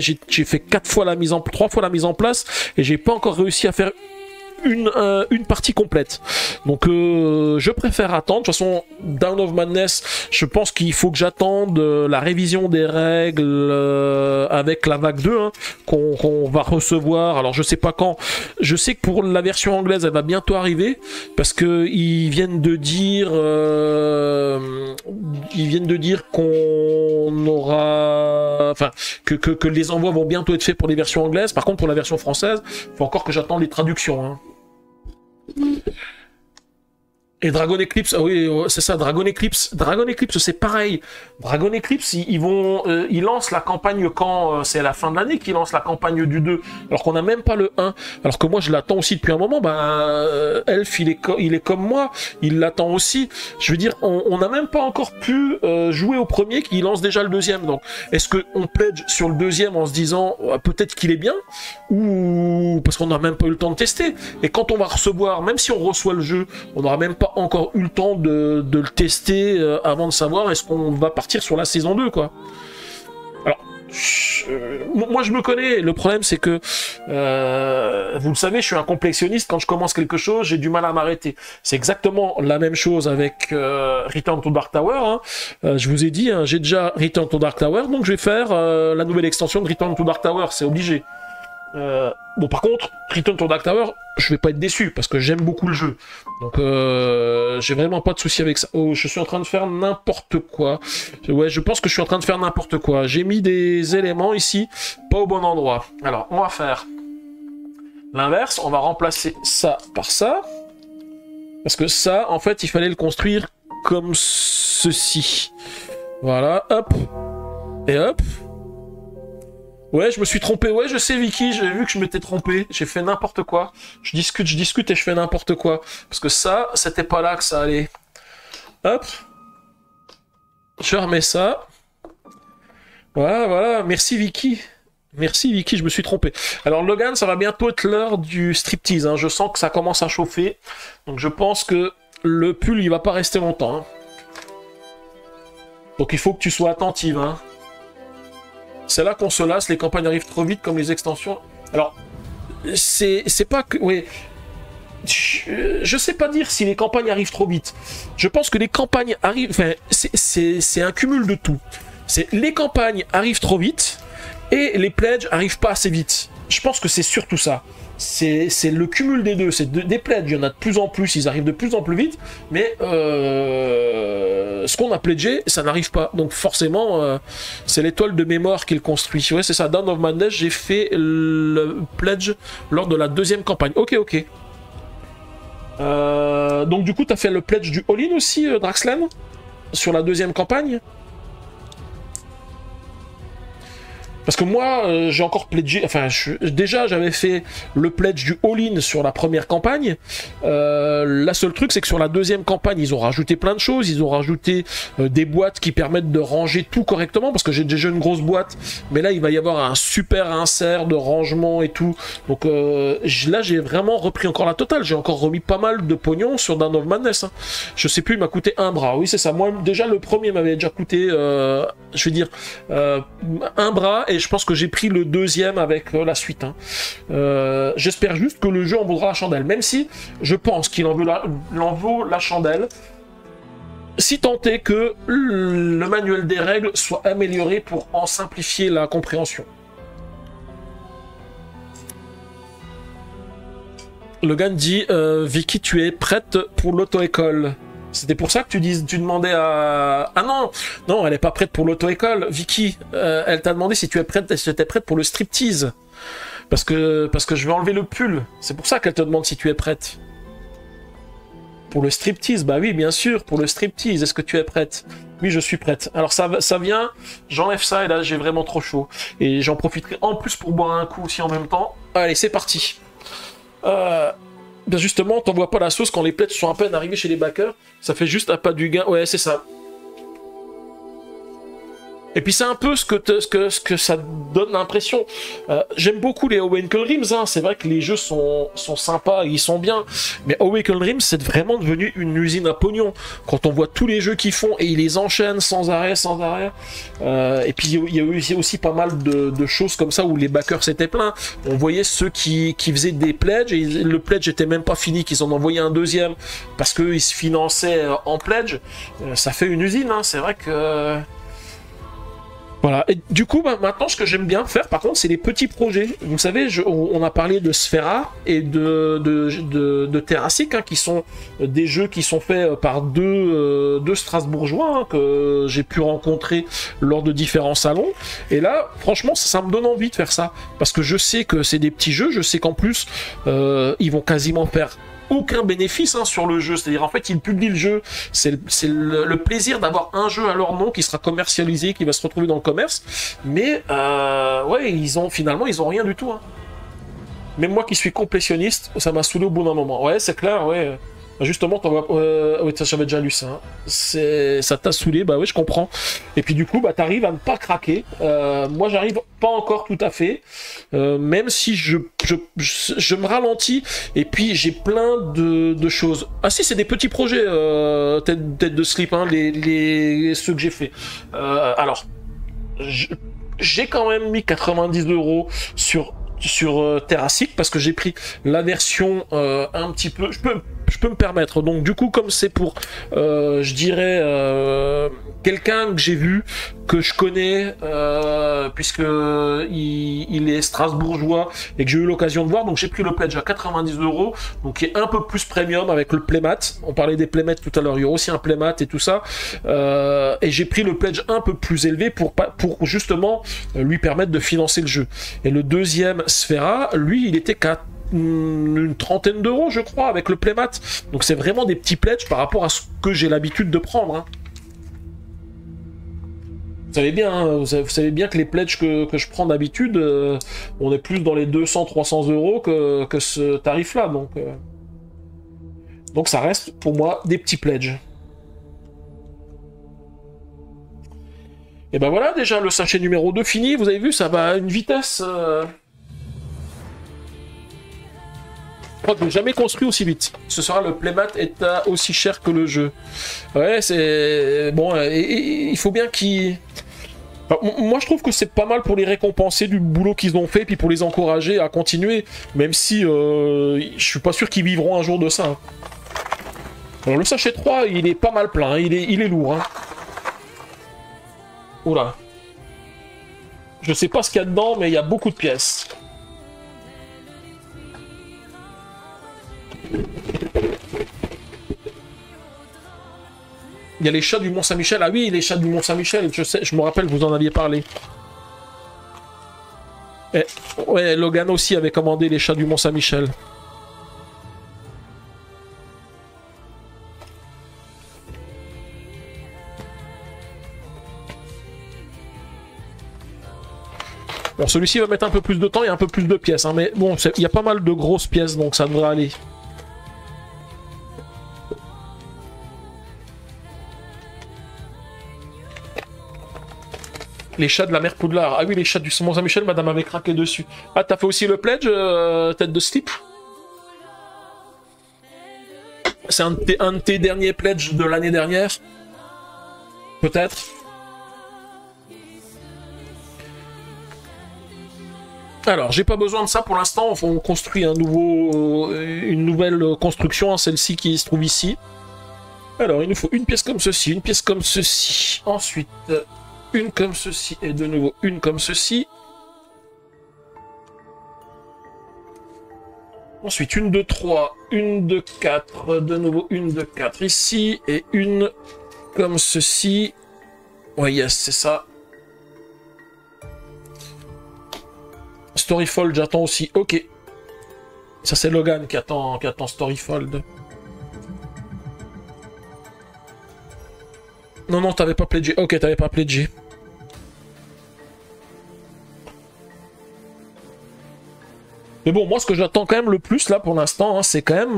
3 fois la mise en place et j'ai pas encore réussi à faire une partie complète. Donc je préfère attendre. De toute façon, Down of Madness, je pense qu'il faut que j'attende la révision des règles avec la vague 2 hein, qu'on va recevoir. Alors je sais pas quand. Je sais que pour la version anglaise, elle va bientôt arriver parce que ils viennent de dire qu'on aura, enfin que les envois vont bientôt être faits pour les versions anglaises. Par contre, pour la version française, il faut encore que j'attende les traductions. Hein. Et Dragon Eclipse, ah oui, c'est ça, Dragon Eclipse, c'est pareil. Dragon Eclipse, ils lancent la campagne quand c'est à la fin de l'année qu'ils lancent la campagne du 2, alors qu'on n'a même pas le 1. Alors que moi, je l'attends aussi depuis un moment. Elf, il est comme moi, il l'attend aussi. Je veux dire, on n'a même pas encore pu jouer au premier, qui lance déjà le deuxième. Donc, est-ce qu'on pledge sur le deuxième en se disant peut-être qu'il est bien, ou parce qu'on n'a même pas eu le temps de tester. Et quand on va recevoir, même si on reçoit le jeu, on n'aura même pas encore eu le temps de le tester avant de savoir est-ce qu'on va partir sur la saison 2 quoi. Alors moi je me connais, le problème c'est que vous le savez, je suis un complexionniste. Quand je commence quelque chose, j'ai du mal à m'arrêter. C'est exactement la même chose avec Return to Dark Tower hein. Je vous ai dit hein, j'ai déjà Return to Dark Tower, donc je vais faire la nouvelle extension de Return to Dark Tower, c'est obligé. Bon par contre, Return to Dark Tower, je vais pas être déçu parce que j'aime beaucoup le jeu. Donc j'ai vraiment pas de souci avec ça. Oh, je suis en train de faire n'importe quoi. Ouais, je pense que je suis en train de faire n'importe quoi. J'ai mis des éléments ici, pas au bon endroit. Alors, on va faire l'inverse. On va remplacer ça par ça. Parce que ça, en fait, il fallait le construire comme ceci. Voilà, hop. Et hop. Ouais, je me suis trompé. Ouais, je sais, Vicky, j'ai vu que je m'étais trompé. J'ai fait n'importe quoi. Je discute et je fais n'importe quoi. Parce que ça, c'était pas là que ça allait. Hop. Je remets ça. Voilà, voilà. Merci, Vicky. Merci, Vicky, je me suis trompé. Alors, Logan, ça va bientôt être l'heure du striptease. Hein. Je sens que ça commence à chauffer. Donc, je pense que le pull, il va pas rester longtemps. Hein. Donc, il faut que tu sois attentive, hein. C'est là qu'on se lasse, les campagnes arrivent trop vite comme les extensions. Alors, c'est pas que... Oui. Je sais pas dire si les campagnes arrivent trop vite. Je pense que les campagnes arrivent... Enfin, c'est un cumul de tout. Les campagnes arrivent trop vite et les pledges arrivent pas assez vite. Je pense que c'est surtout ça. C'est le cumul des deux. C'est des pledges, il y en a de plus en plus, ils arrivent de plus en plus vite, mais ce qu'on a pledgé, ça n'arrive pas. Donc forcément, c'est l'étoile de mémoire qui le construit. Ouais, c'est ça, Dawn of Madness, j'ai fait le pledge lors de la deuxième campagne. Ok, ok. Donc du coup, tu as fait le pledge du all-in aussi, Draxlan, sur la deuxième campagne? Parce que moi, j'ai encore pledgé, enfin, déjà j'avais fait le pledge du all-in sur la première campagne. La seule truc, c'est que sur la deuxième campagne, ils ont rajouté plein de choses. Ils ont rajouté des boîtes qui permettent de ranger tout correctement, parce que j'ai déjà une grosse boîte, mais là, il va y avoir un super insert de rangement et tout. Donc là, j'ai vraiment repris encore la totale. J'ai encore remis pas mal de pognon sur Dawn of Madness. Hein. Je sais plus, il m'a coûté un bras. Oui, c'est ça. Moi, déjà, le premier m'avait déjà coûté, je vais dire, un bras. Et je pense que j'ai pris le deuxième avec la suite. Hein. J'espère juste que le jeu en vaudra la chandelle, même si je pense qu'il en vaut la chandelle, si tant est que le manuel des règles soit amélioré pour en simplifier la compréhension. Logan dit Vicky, tu es prête pour l'auto-école? C'était pour ça que tu demandais à... Ah non, non, elle est pas prête pour l'auto-école. Vicky, elle t'a demandé si tu étais prête pour le striptease. Parce que je vais enlever le pull. C'est pour ça qu'elle te demande si tu es prête. Pour le striptease, bah oui, bien sûr, pour le striptease. Est-ce que tu es prête? Oui, je suis prête. Alors ça vient, j'enlève ça et là j'ai vraiment trop chaud. Et j'en profiterai en plus pour boire un coup aussi en même temps. Allez, c'est parti. Ben justement, t'envoies pas la sauce quand les pledges sont à peine arrivés chez les backers. Ça fait juste un pas du gain. Ouais, c'est ça. Et puis c'est un peu ce que ça donne l'impression. J'aime beaucoup les Awaken Realms, hein. C'est vrai que les jeux sont sympas, ils sont bien. Mais Awaken Realms, c'est vraiment devenu une usine à pognon. Quand on voit tous les jeux qu'ils font et ils les enchaînent sans arrêt, sans arrêt. Et puis il y a eu aussi pas mal de choses comme ça où les backers s'étaient pleins. On voyait ceux qui faisaient des pledges et le pledge était même pas fini, qu'ils en envoyaient un deuxième parce qu'ils se finançaient en pledge. Ça fait une usine, hein. C'est vrai que... Voilà, et du coup, bah, maintenant, ce que j'aime bien faire, par contre, c'est les petits projets. Vous savez, on a parlé de Sphera et de Terrassic, hein, qui sont des jeux qui sont faits par deux Strasbourgeois, hein, que j'ai pu rencontrer lors de différents salons. Et là, franchement, ça me donne envie de faire ça. Parce que je sais que c'est des petits jeux, je sais qu'en plus, ils vont quasiment faire aucun bénéfice, hein, sur le jeu, c'est-à-dire en fait ils publient le jeu, c'est le plaisir d'avoir un jeu à leur nom qui sera commercialisé, qui va se retrouver dans le commerce, mais ouais, finalement ils ont rien du tout, hein. Même moi qui suis complétionniste, ça m'a saoulé au bout d'un moment. Ouais, c'est clair, ouais. Justement, oui, ça j'avais déjà lu ça. Hein. Ça t'a saoulé, bah oui, je comprends. Et puis du coup, bah t'arrives à ne pas craquer. Moi, j'arrive pas encore tout à fait, même si je me ralentis. Et puis j'ai plein de choses. Ah si, c'est des petits projets, tête de slip, hein, ceux que j'ai fait. Alors, j'ai quand même mis 90 € sur Terrassic parce que j'ai pris la version un petit peu, je peux me permettre. Donc du coup, comme c'est pour je dirais quelqu'un que j'ai vu, que je connais, puisque il est strasbourgeois et que j'ai eu l'occasion de voir, donc j'ai pris le pledge à 90 €, donc qui est un peu plus premium avec le playmat. On parlait des playmats tout à l'heure, il y aura aussi un playmat et tout ça, et j'ai pris le pledge un peu plus élevé pour justement lui permettre de financer le jeu. Et le deuxième Sphera, lui, il était qu'à une trentaine d'euros, je crois, avec le playmat. Donc c'est vraiment des petits pledges par rapport à ce que j'ai l'habitude de prendre, hein. Vous savez bien, hein, vous savez bien que les pledges que je prends d'habitude, on est plus dans les 200-300 € que ce tarif-là. Donc ça reste pour moi des petits pledges. Et ben voilà, déjà le sachet numéro 2 fini. Vous avez vu, ça va à une vitesse... Je crois que je n'ai jamais construit aussi vite. Ce sera le playmat est aussi cher que le jeu. Ouais, c'est... Bon, il faut bien qu'ils... Enfin, moi, je trouve que c'est pas mal pour les récompenser du boulot qu'ils ont fait, puis pour les encourager à continuer, même si je suis pas sûr qu'ils vivront un jour de ça. Hein. Alors, le sachet 3, il est pas mal plein, hein. Il est lourd. Hein. Oula. Je sais pas ce qu'il y a dedans, mais il y a beaucoup de pièces. Il y a les chats du Mont-Saint-Michel. Ah oui, les chats du Mont-Saint-Michel, je sais, je me rappelle, vous en aviez parlé. Et, ouais, Logan aussi avait commandé les chats du Mont-Saint-Michel. Bon, celui-ci va mettre un peu plus de temps et un peu plus de pièces, hein, mais bon, il y a pas mal de grosses pièces, donc ça devrait aller. Les chats de la mer Poudlard. Ah oui, les chats du Mont-Saint-Michel, madame avait craqué dessus. Ah, t'as fait aussi le pledge, tête de slip? C'est un de tes derniers pledges de l'année dernière? Peut-être. Alors, j'ai pas besoin de ça pour l'instant. On construit une nouvelle construction, hein, celle-ci qui se trouve ici. Alors, il nous faut une pièce comme ceci, une pièce comme ceci. Ensuite, une comme ceci et de nouveau une comme ceci. Ensuite, une de 3, une de 4, de nouveau une de 4 ici et une comme ceci. Ouais, yes, c'est ça. Storyfold, j'attends aussi. Ok. Ça, c'est Logan qui attend Storyfold. Non, non, t'avais pas pledgé. Ok, t'avais pas pledgé. Mais bon, moi, ce que j'attends quand même le plus, là, pour l'instant, hein, c'est quand même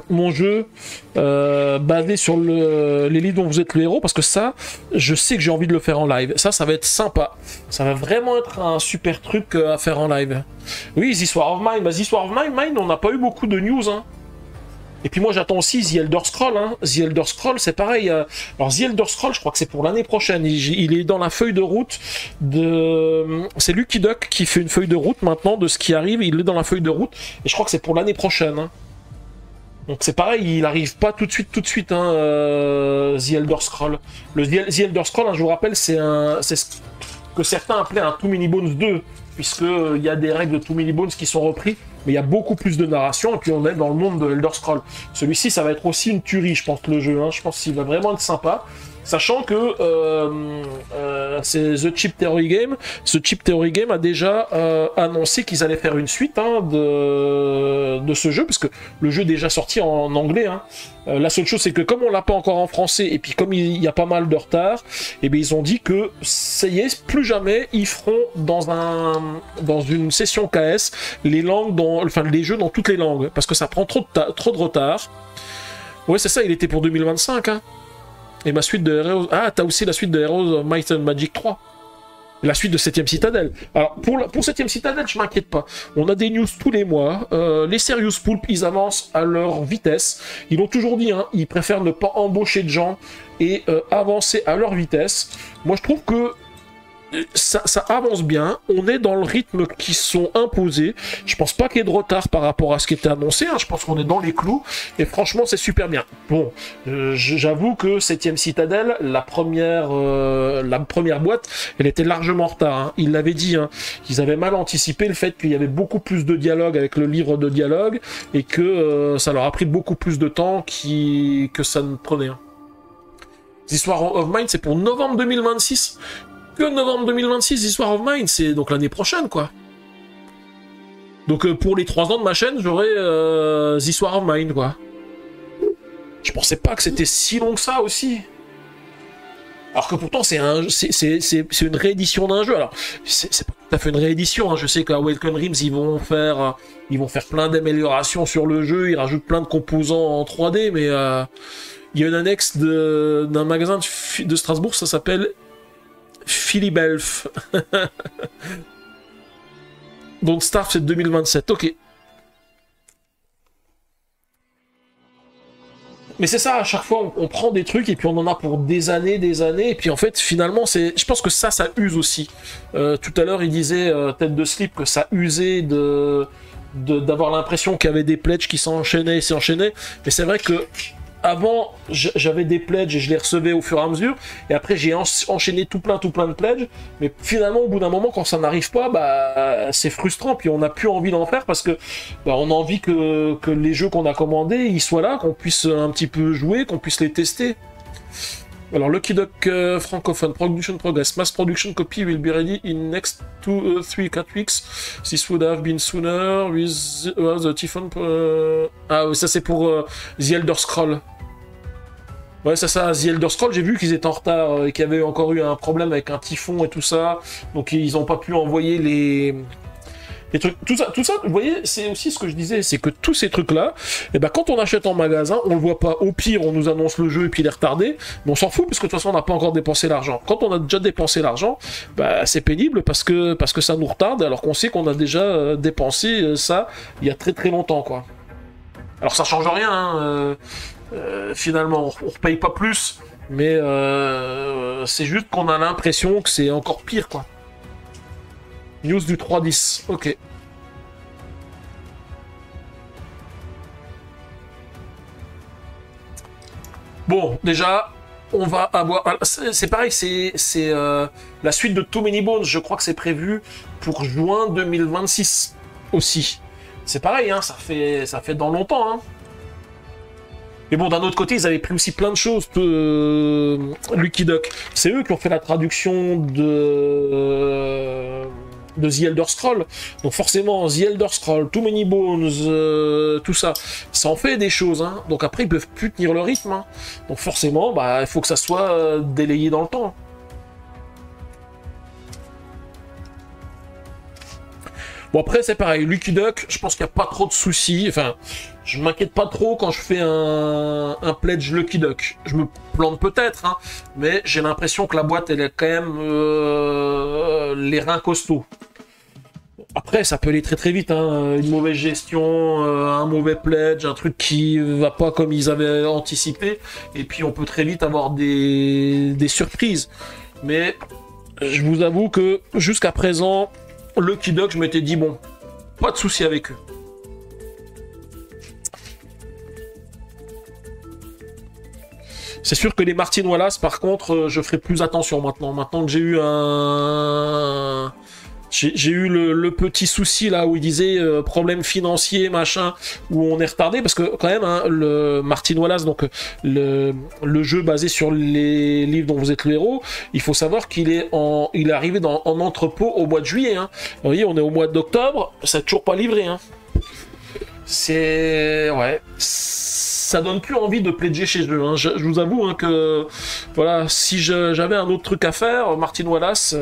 mon jeu basé sur les livres dont vous êtes le héros, parce que ça, je sais que j'ai envie de le faire en live. Ça va être sympa. Ça va vraiment être un super truc à faire en live. Oui, The War of Mine. Bah, The War of Mine, on n'a pas eu beaucoup de news, hein. Et puis moi j'attends aussi The Elder Scroll, hein. The Elder Scroll c'est pareil. Alors The Elder Scroll je crois que c'est pour l'année prochaine. Il est dans la feuille de route de... C'est Lucky Duck qui fait une feuille de route maintenant de ce qui arrive. Il est dans la feuille de route. Et je crois que c'est pour l'année prochaine. Hein. Donc c'est pareil, il n'arrive pas tout de suite, hein, The Elder Scroll. The Elder Scroll, hein, je vous rappelle, c'est ce que certains appelaient un Too Many Bones 2. Puisqu'il y a des règles de Too Many Bones qui sont reprises. Mais il y a beaucoup plus de narration, et puis on est dans le monde de Elder Scroll. Celui-ci, ça va être aussi une tuerie, je pense, le jeu. Hein. Je pense qu'il va vraiment être sympa. Sachant que c'est The Cheap Theory Game. Ce Cheap Theory Game a déjà annoncé qu'ils allaient faire une suite hein, de ce jeu, parce que le jeu est déjà sorti en anglais. Hein. La seule chose, c'est que comme on l'a pas encore en français, et puis comme il y a pas mal de retard, et bien ils ont dit que ça y est, plus jamais ils feront dans une session KS les langues, les jeux dans toutes les langues, parce que ça prend trop de retard. Ouais, c'est ça, il était pour 2025. Hein. Et ma suite de Heroes... Ah, t'as aussi la suite de Heroes of Might and Magic 3. La suite de 7ème Citadel. Alors, pour 7ème Citadel, je m'inquiète pas. On a des news tous les mois. Les Serious Poulp, ils avancent à leur vitesse. Ils l'ont toujours dit, hein, ils préfèrent ne pas embaucher de gens et avancer à leur vitesse. Moi, je trouve que ça avance bien, on est dans le rythme qui sont imposés. Je pense pas qu'il y ait de retard par rapport à ce qui était annoncé, hein. Je pense qu'on est dans les clous, et franchement c'est super bien. Bon, j'avoue que 7ème Citadel, la première boîte, elle était largement en retard, hein. Ils l'avaient dit, hein. Ils avaient mal anticipé le fait qu'il y avait beaucoup plus de dialogue avec le livre de dialogue, et que ça leur a pris beaucoup plus de temps que ça ne prenait. Hein. The War of Mine, c'est pour novembre 2026. Que novembre 2026, The War of Mine, c'est donc l'année prochaine, quoi. Donc pour les 3 ans de ma chaîne, j'aurai The War of Mine, quoi. Je pensais pas que c'était si long que ça aussi. Alors que pourtant c'est une réédition d'un jeu. Alors c'est pas tout à fait une réédition. Hein. Je sais qu'à Awaken Realms ils vont faire plein d'améliorations sur le jeu. Ils rajoutent plein de composants en 3D, mais il y a une annexe d'un magasin de Strasbourg, ça s'appelle Philibelf. Donc Start c'est 2027, ok. Mais c'est ça, à chaque fois on prend des trucs et puis on en a pour des années, et puis en fait finalement je pense que ça use aussi. Tout à l'heure il disait Tête de Slip que ça usait d'avoir l'impression qu'il y avait des pledges qui s'enchaînaient, mais c'est vrai que avant, j'avais des pledges et je les recevais au fur et à mesure. Et après, j'ai enchaîné tout plein de pledges. Mais finalement, au bout d'un moment, quand ça n'arrive pas, bah, c'est frustrant. Puis on n'a plus envie d'en faire parce que bah, on a envie que les jeux qu'on a commandés, ils soient là, qu'on puisse un petit peu jouer, qu'on puisse les tester. Alors, Lucky Duck francophone, production progress, mass production copy will be ready in next 3-4 weeks. This would have been sooner with the Typhon. Ah, ça c'est pour The Elder Scroll. Ouais, ça, The Elder Scroll, j'ai vu qu'ils étaient en retard et qu'il y avait encore eu un problème avec un typhon et tout ça. Donc, ils n'ont pas pu envoyer les trucs. Tout ça, vous voyez, c'est aussi ce que je disais, c'est que tous ces trucs-là, eh ben, quand on achète en magasin, on le voit pas. Au pire, on nous annonce le jeu et puis il est retardé, mais on s'en fout parce que de toute façon, on n'a pas encore dépensé l'argent. Quand on a déjà dépensé l'argent, bah, c'est pénible parce que ça nous retarde alors qu'on sait qu'on a déjà dépensé ça il y a très longtemps, quoi. Alors ça change rien, hein, finalement, on repaye pas plus, mais c'est juste qu'on a l'impression que c'est encore pire, quoi. News du 3-10, ok. Bon, déjà, on va avoir... C'est pareil, c'est la suite de Too Many Bones, je crois que c'est prévu pour juin 2026 aussi. C'est pareil, hein, ça fait dans longtemps, hein. Mais bon, d'un autre côté, ils avaient pris aussi plein de choses. Lucky Duck, c'est eux qui ont fait la traduction de The Elder Scroll. Donc forcément, The Elder Scroll, Too Many Bones, tout ça, ça en fait des choses. Hein. Donc après, ils peuvent plus tenir le rythme. Hein. Donc forcément, bah, il faut que ça soit délayé dans le temps. Bon, après, c'est pareil. Lucky Duck, je pense qu'il n'y a pas trop de soucis. Enfin, je m'inquiète pas trop quand je fais un pledge Lucky Duck. Je me plante peut-être, hein, mais j'ai l'impression que la boîte, elle est quand même les reins costauds. Après, ça peut aller très vite, hein. Une mauvaise gestion, un mauvais pledge, un truc qui va pas comme ils avaient anticipé, et puis on peut très vite avoir des surprises. Mais je vous avoue que jusqu'à présent, Lucky Duck, je m'étais dit, bon, pas de souci avec eux. C'est sûr que les Martin Wallace, par contre, je ferai plus attention maintenant. Maintenant que j'ai eu J'ai eu le petit souci là où il disait problème financier, machin, où on est retardé, parce que quand même, hein, le Martin Wallace, donc le jeu basé sur les livres dont vous êtes le héros, il faut savoir qu'il est arrivé en entrepôt au mois de juillet. Hein. Vous voyez, on est au mois d'octobre, ça n'a toujours pas livré. Hein. C'est... ouais... ça donne plus envie de pledger chez eux. Hein. Je vous avoue hein, que voilà, si j'avais un autre truc à faire, Martin Wallace...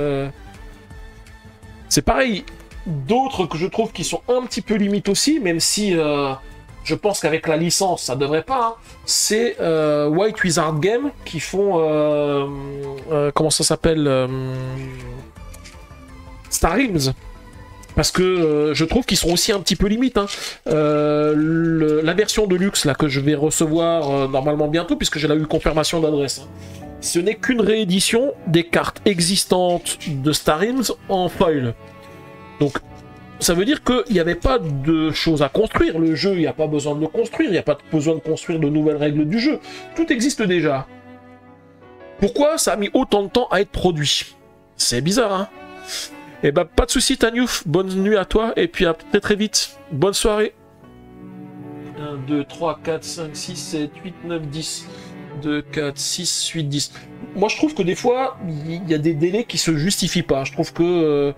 C'est pareil, d'autres que je trouve qui sont un petit peu limites aussi, même si je pense qu'avec la licence, ça devrait pas, hein, c'est White Wizard Game qui font... comment ça s'appelle Star Realms. Parce que je trouve qu'ils sont aussi un petit peu limites. Hein. La version de luxe là, que je vais recevoir normalement bientôt, puisque j'ai eu confirmation d'adresse, hein. Ce n'est qu'une réédition des cartes existantes de Star Realms en foil. Donc, ça veut dire qu'il n'y avait pas de choses à construire. Le jeu, il n'y a pas besoin de le construire. Il n'y a pas besoin de construire de nouvelles règles du jeu. Tout existe déjà. Pourquoi ça a mis autant de temps à être produit? C'est bizarre, hein? Eh ben, pas de soucis, Tanyouf. Bonne nuit à toi. Et puis à très vite. Bonne soirée. 1, 2, 3, 4, 5, 6, 7, 8, 9, 10. 2, 4, 6, 8, 10. Moi, je trouve que des fois, il y a des délais qui se justifient pas. Je trouve que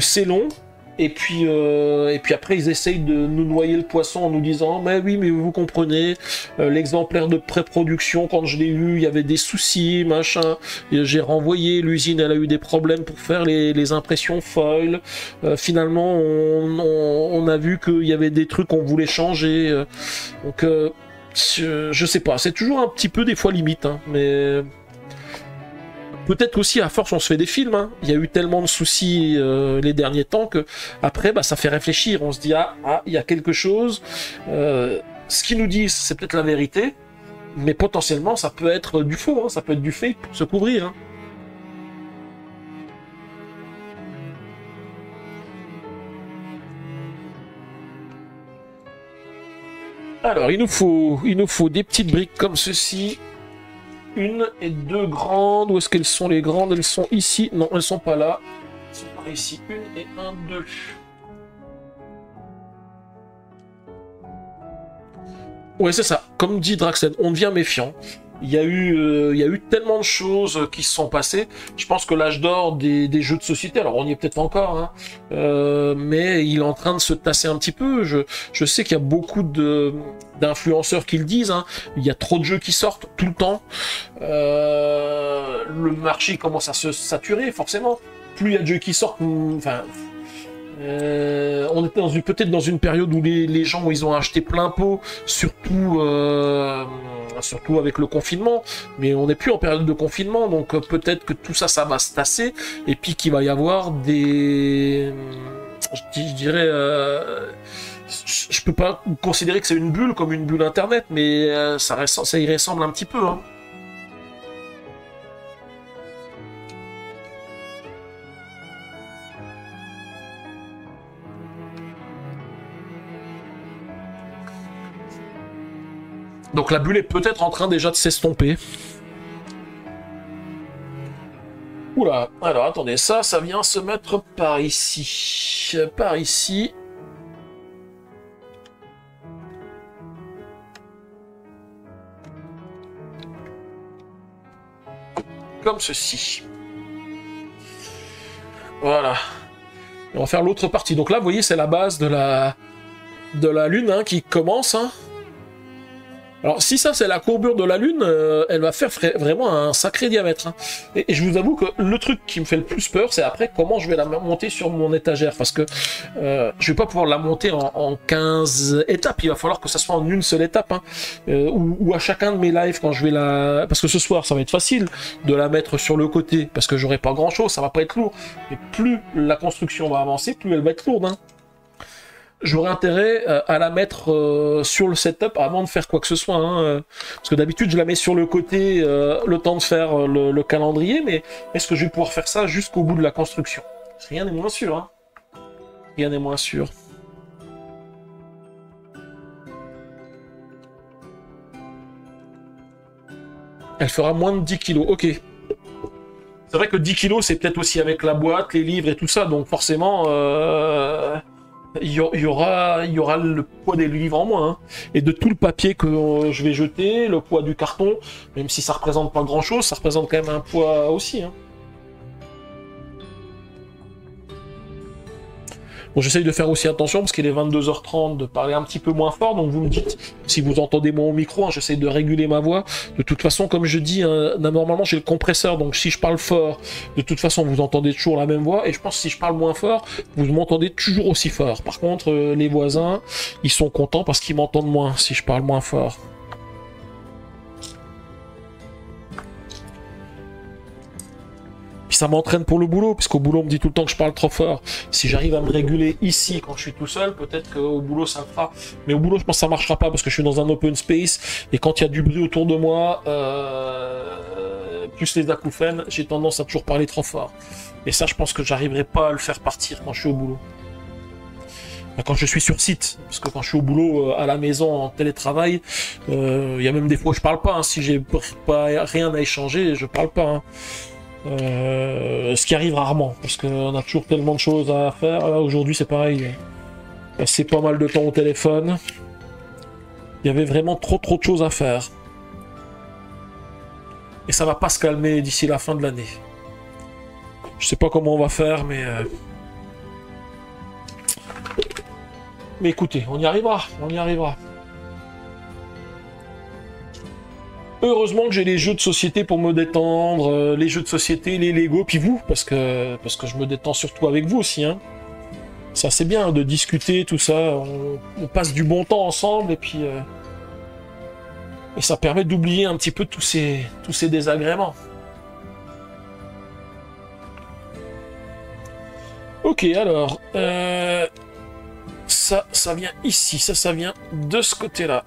c'est long. Et puis après, ils essayent de nous noyer le poisson en nous disant « Mais oui, mais vous comprenez, l'exemplaire de pré-production, quand je l'ai eu, il y avait des soucis, machin. J'ai renvoyé, l'usine, elle a eu des problèmes pour faire les impressions foil. Finalement, on a vu qu'il y avait des trucs qu'on voulait changer. Donc... je sais pas, c'est toujours un petit peu des fois limite, hein, mais peut-être aussi à force on se fait des films. Hein. Il y a eu tellement de soucis les derniers temps que après bah, ça fait réfléchir. On se dit ah il y a quelque chose. Ce qu'ils nous disent c'est peut-être la vérité, mais potentiellement ça peut être du faux, hein, ça peut être du fake pour se couvrir. Hein. Alors, il nous faut des petites briques comme ceci. Une et deux grandes. Où est-ce qu'elles sont les grandes? Elles sont ici. Non, elles sont pas là. Elles sont par ici. Une et un, deux. Ouais, c'est ça. Comme dit Draxen, on devient méfiant. Il y a eu tellement de choses qui se sont passées. Je pense que l'âge d'or des jeux de société, alors on y est peut-être encore, hein, mais il est en train de se tasser un petit peu. Je sais qu'il y a beaucoup d'influenceurs qui le disent. Hein. Il y a trop de jeux qui sortent tout le temps. Le marché commence à se saturer, forcément. Plus il y a de jeux qui sortent, enfin... on était peut-être dans une période où les gens ils ont acheté plein pot, surtout avec le confinement, mais on n'est plus en période de confinement, donc peut-être que tout ça va se tasser, et puis qu'il va y avoir je dirais, je peux pas considérer que c'est une bulle comme une bulle internet, mais ça y ressemble un petit peu, hein. Donc la bulle est peut-être en train déjà de s'estomper. Oula, alors attendez, ça vient se mettre par ici. Par ici. Comme ceci. Voilà. Et on va faire l'autre partie. Donc là, vous voyez, c'est la base de la lune hein, qui commence. Hein. Alors, si ça, c'est la courbure de la Lune, elle va faire vraiment un sacré diamètre. Hein. Et je vous avoue que le truc qui me fait le plus peur, c'est après comment je vais la monter sur mon étagère. Parce que je vais pas pouvoir la monter en 15 étapes. Il va falloir que ça soit en une seule étape. Hein. Ou à chacun de mes lives, quand je vais la... Parce que ce soir, ça va être facile de la mettre sur le côté. Parce que j'aurai pas grand-chose, ça va pas être lourd. Mais plus la construction va avancer, plus elle va être lourde. Hein. J'aurais intérêt à la mettre sur le setup avant de faire quoi que ce soit. Hein, parce que d'habitude, je la mets sur le côté le temps de faire le calendrier, mais est-ce que je vais pouvoir faire ça jusqu'au bout de la construction? Rien n'est moins sûr. Hein. Rien n'est moins sûr. Elle fera moins de 10 kilos. Ok. C'est vrai que 10 kilos, c'est peut-être aussi avec la boîte, les livres et tout ça, donc forcément... il y aura le poids des livres en moins, hein. Et de tout le papier que je vais jeter, le poids du carton, même si ça représente pas grand chose, ça représente quand même un poids aussi, hein. Bon, j'essaye de faire aussi attention parce qu'il est 22h30 de parler un petit peu moins fort, donc vous me dites si vous entendez mon micro, hein, j'essaye de réguler ma voix. De toute façon, comme je dis, hein, normalement j'ai le compresseur, donc si je parle fort, de toute façon vous entendez toujours la même voix, et je pense que si je parle moins fort, vous m'entendez toujours aussi fort. Par contre, les voisins, ils sont contents parce qu'ils m'entendent moins si je parle moins fort. Puis ça m'entraîne pour le boulot, parce qu'au boulot on me dit tout le temps que je parle trop fort. Si j'arrive à me réguler ici quand je suis tout seul, peut-être qu'au boulot ça le fera. Mais au boulot je pense que ça marchera pas parce que je suis dans un open space et quand il y a du bruit autour de moi, plus les acouphènes, j'ai tendance à toujours parler trop fort. Et ça je pense que j'arriverai pas à le faire partir quand je suis au boulot. Quand je suis sur site, parce que quand je suis au boulot, à la maison, en télétravail, il y a même des fois où je parle pas. Hein. Si j'ai pas rien à échanger, je parle pas. Hein. Ce qui arrive rarement, parce qu'on a toujours tellement de choses à faire. Aujourd'hui, c'est pareil. C'est pas mal de temps au téléphone. Il y avait vraiment trop de choses à faire. Et ça va pas se calmer d'ici la fin de l'année. Je sais pas comment on va faire, mais écoutez, on y arrivera. On y arrivera. Heureusement que j'ai les jeux de société pour me détendre, les jeux de société, les Lego, puis vous, parce que je me détends surtout avec vous aussi. Hein. Ça c'est bien de discuter, tout ça, on passe du bon temps ensemble, et puis et ça permet d'oublier un petit peu tous ces désagréments. Ok, alors, ça vient ici, ça vient de ce côté-là.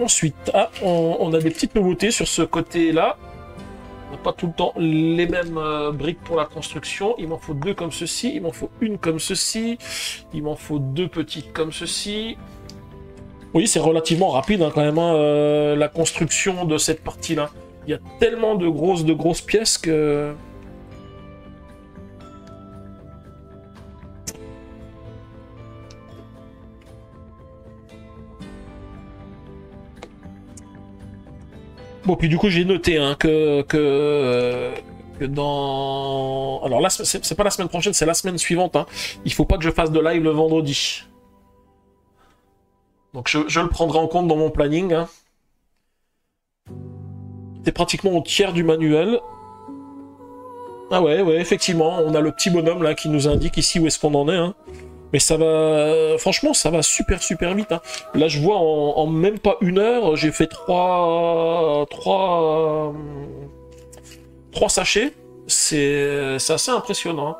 Ensuite, on a des petites nouveautés sur ce côté-là. On n'a pas tout le temps les mêmes briques pour la construction. Il m'en faut deux comme ceci, il m'en faut une comme ceci, il m'en faut deux petites comme ceci. Oui, c'est relativement rapide hein, quand même, hein, la construction de cette partie-là. Il y a tellement de grosses pièces que... Bon, puis du coup, j'ai noté hein, que dans... Alors là, c'est pas la semaine prochaine, c'est la semaine suivante. Hein. Il faut pas que je fasse de live le vendredi. Donc je le prendrai en compte dans mon planning. Hein. C'est pratiquement au tiers du manuel. Ah ouais, effectivement, on a le petit bonhomme là qui nous indique ici où est-ce qu'on en est. Hein. Mais ça va... Franchement, ça va super vite. Hein. Là, je vois en même pas une heure, j'ai fait trois sachets. C'est assez impressionnant. Hein.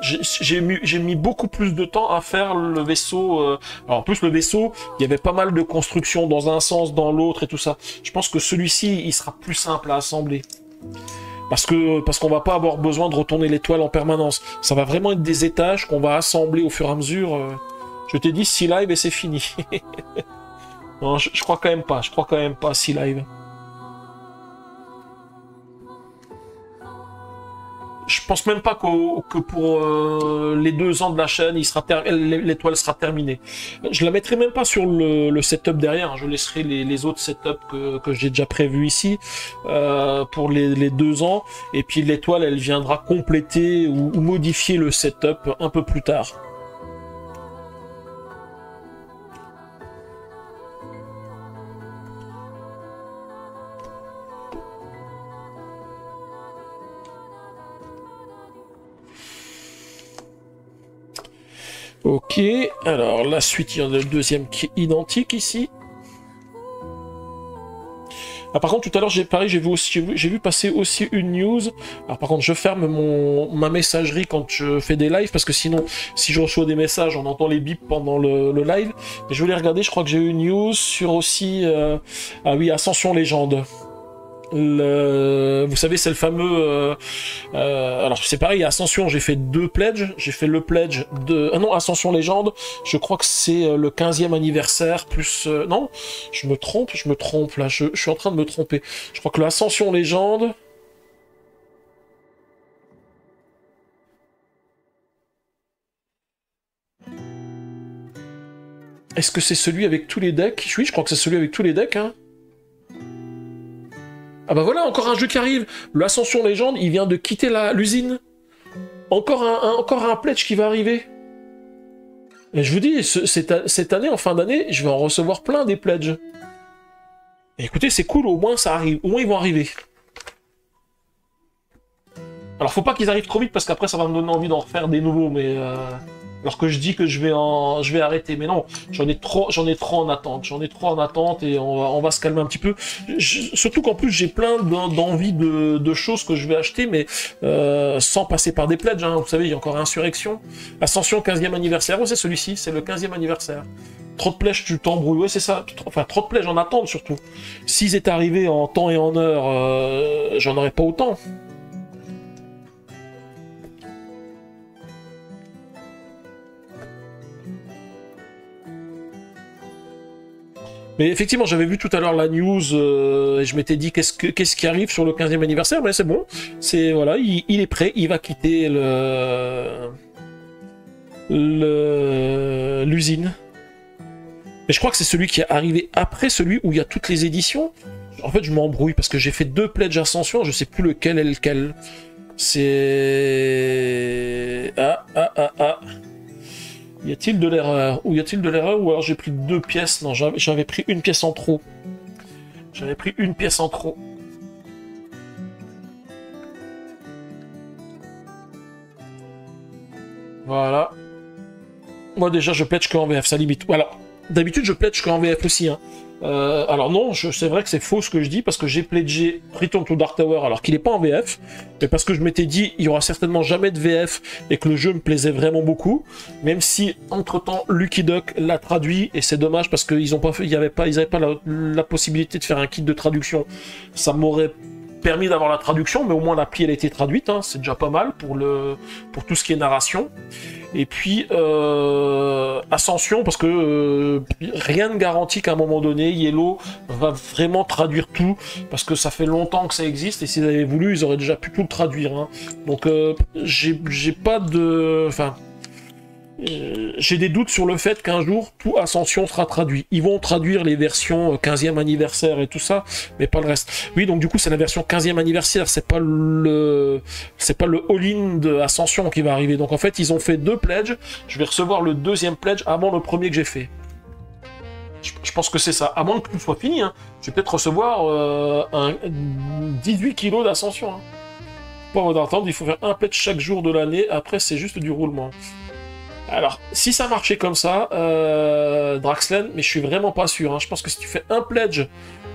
J'ai mis beaucoup plus de temps à faire le vaisseau. Alors en plus, le vaisseau, il y avait pas mal de constructions dans un sens, dans l'autre et tout ça. Je pense que celui-ci, il sera plus simple à assembler. Parce qu'on va pas avoir besoin de retourner l'étoile en permanence. Ça va vraiment être des étages qu'on va assembler au fur et à mesure. Je t'ai dit 6 lives et c'est fini. Non, je crois quand même pas. Je crois quand même pas 6 lives. Je pense même pas que pour les 2 ans de la chaîne, l'étoile sera terminée. Je la mettrai même pas sur le setup derrière. Hein. Je laisserai les autres setups que j'ai déjà prévus ici pour les 2 ans. Et puis l'étoile, elle viendra compléter ou modifier le setup un peu plus tard. Ok, alors la suite, il y en a le deuxième qui est identique ici. Ah, par contre, tout à l'heure, j'ai vu passer aussi une news. Alors par contre, je ferme ma messagerie quand je fais des lives, parce que sinon, si je reçois des messages, on entend les bips pendant le live. Mais je voulais regarder, je crois que j'ai eu une news sur aussi... Ah oui, Ascension Légende. Vous savez, c'est le fameux... alors c'est pareil, Ascension, j'ai fait 2 pledges. J'ai fait le pledge de... Ah non, Ascension Légende, je crois que c'est le 15e anniversaire, plus... non, je me trompe, là, je suis en train de me tromper. Je crois que l'Ascension Légende... Est-ce que c'est celui avec tous les decks? Oui, je crois que c'est celui avec tous les decks, hein. Ah bah voilà, encore un jeu qui arrive. L'Ascension Légende, il vient de quitter l'usine. Encore un pledge qui va arriver. Et je vous dis, cette année, en fin d'année, je vais en recevoir plein des pledges. Et écoutez, c'est cool, au moins ça arrive. Au moins ils vont arriver. Alors faut pas qu'ils arrivent trop vite parce qu'après ça va me donner envie d'en refaire des nouveaux, mais... Alors que je dis que je vais arrêter, mais non, j'en ai trop en attente, et on va se calmer un petit peu. Surtout qu'en plus j'ai plein d'envie de choses que je vais acheter, mais sans passer par des pledges. Hein. Vous savez, il y a encore Insurrection, Ascension 15e anniversaire, ouais, c'est celui-ci, c'est le 15e anniversaire. Trop de pledges, tu t'embrouilles, ouais c'est ça. Enfin, trop de pledges en attente surtout. S'ils étaient arrivés en temps et en heure, j'en aurais pas autant. Mais effectivement, j'avais vu tout à l'heure la news et je m'étais dit qu'est-ce qui arrive sur le 15e anniversaire, mais c'est bon, c'est voilà, il est prêt, il va quitter l'usine. Mais je crois que c'est celui qui est arrivé après celui où il y a toutes les éditions. En fait, je m'embrouille parce que j'ai fait 2 pledges Ascension, je sais plus lequel est lequel. C'est... Ah. Y a-t-il de l'erreur? Ou y a-t-il de l'erreur? Ou alors j'ai pris 2 pièces? Non, j'avais pris une pièce en trop. Voilà. Moi déjà, je pledge qu'en VF, ça limite. Voilà. D'habitude, je pledge qu'en VF aussi. Hein. Alors non, c'est vrai que c'est faux ce que je dis, parce que j'ai pledgé Return to Dark Tower alors qu'il n'est pas en VF, mais parce que je m'étais dit il y aura certainement jamais de VF et que le jeu me plaisait vraiment beaucoup, même si entre-temps Lucky Duck l'a traduit, et c'est dommage parce qu'ils n'avaient pas la possibilité de faire un kit de traduction. Ça m'aurait permis d'avoir la traduction, mais au moins l'appli elle a été traduite, hein, c'est déjà pas mal pour tout ce qui est narration. Et puis Ascension, parce que rien ne garantit qu'à un moment donné, Yellow va vraiment traduire tout, parce que ça fait longtemps que ça existe, et s'ils avaient voulu, ils auraient déjà pu tout le traduire. Hein. Donc, j'ai pas de... Enfin... j'ai des doutes sur le fait qu'un jour, tout Ascension sera traduit. Ils vont traduire les versions 15e anniversaire et tout ça, mais pas le reste. Oui, donc du coup, c'est la version 15e anniversaire, c'est pas le all-in de Ascension qui va arriver. Donc en fait, ils ont fait 2 pledges. Je vais recevoir le 2e pledge avant le premier que j'ai fait. Je pense que c'est ça. À moins que tout soit fini, hein. Je vais peut-être recevoir 18 kilos d'Ascension. Hein. Pour d'entendre, il faut faire un pledge chaque jour de l'année. Après, c'est juste du roulement. Alors, si ça marchait comme ça, Draxlen, mais je suis vraiment pas sûr. Hein. Je pense que si tu fais un pledge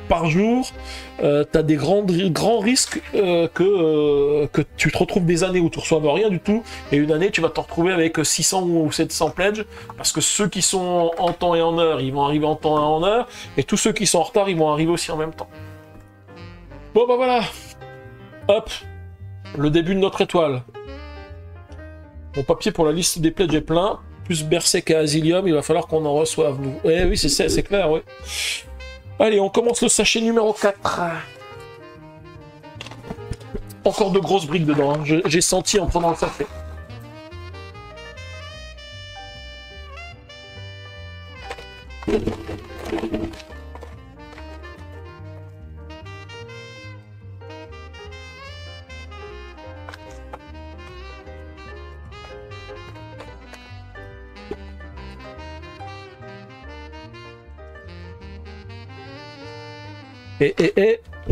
par jour, t'as des grands risques que tu te retrouves des années où tu reçois rien du tout, et une année tu vas te retrouver avec 600 ou 700 pledges, parce que ceux qui sont en temps et en heure, ils vont arriver en temps et en heure, et tous ceux qui sont en retard, ils vont arriver aussi en même temps. Bon bah voilà, hop, le début de notre étoile. Mon papier pour la liste des pledges est plein, plus Berserk et Asilium, il va falloir qu'on en reçoive, nous. Eh oui, c'est clair, oui. Allez, on commence le sachet numéro 4. Encore de grosses briques dedans, hein. J'ai senti en prenant le sachet.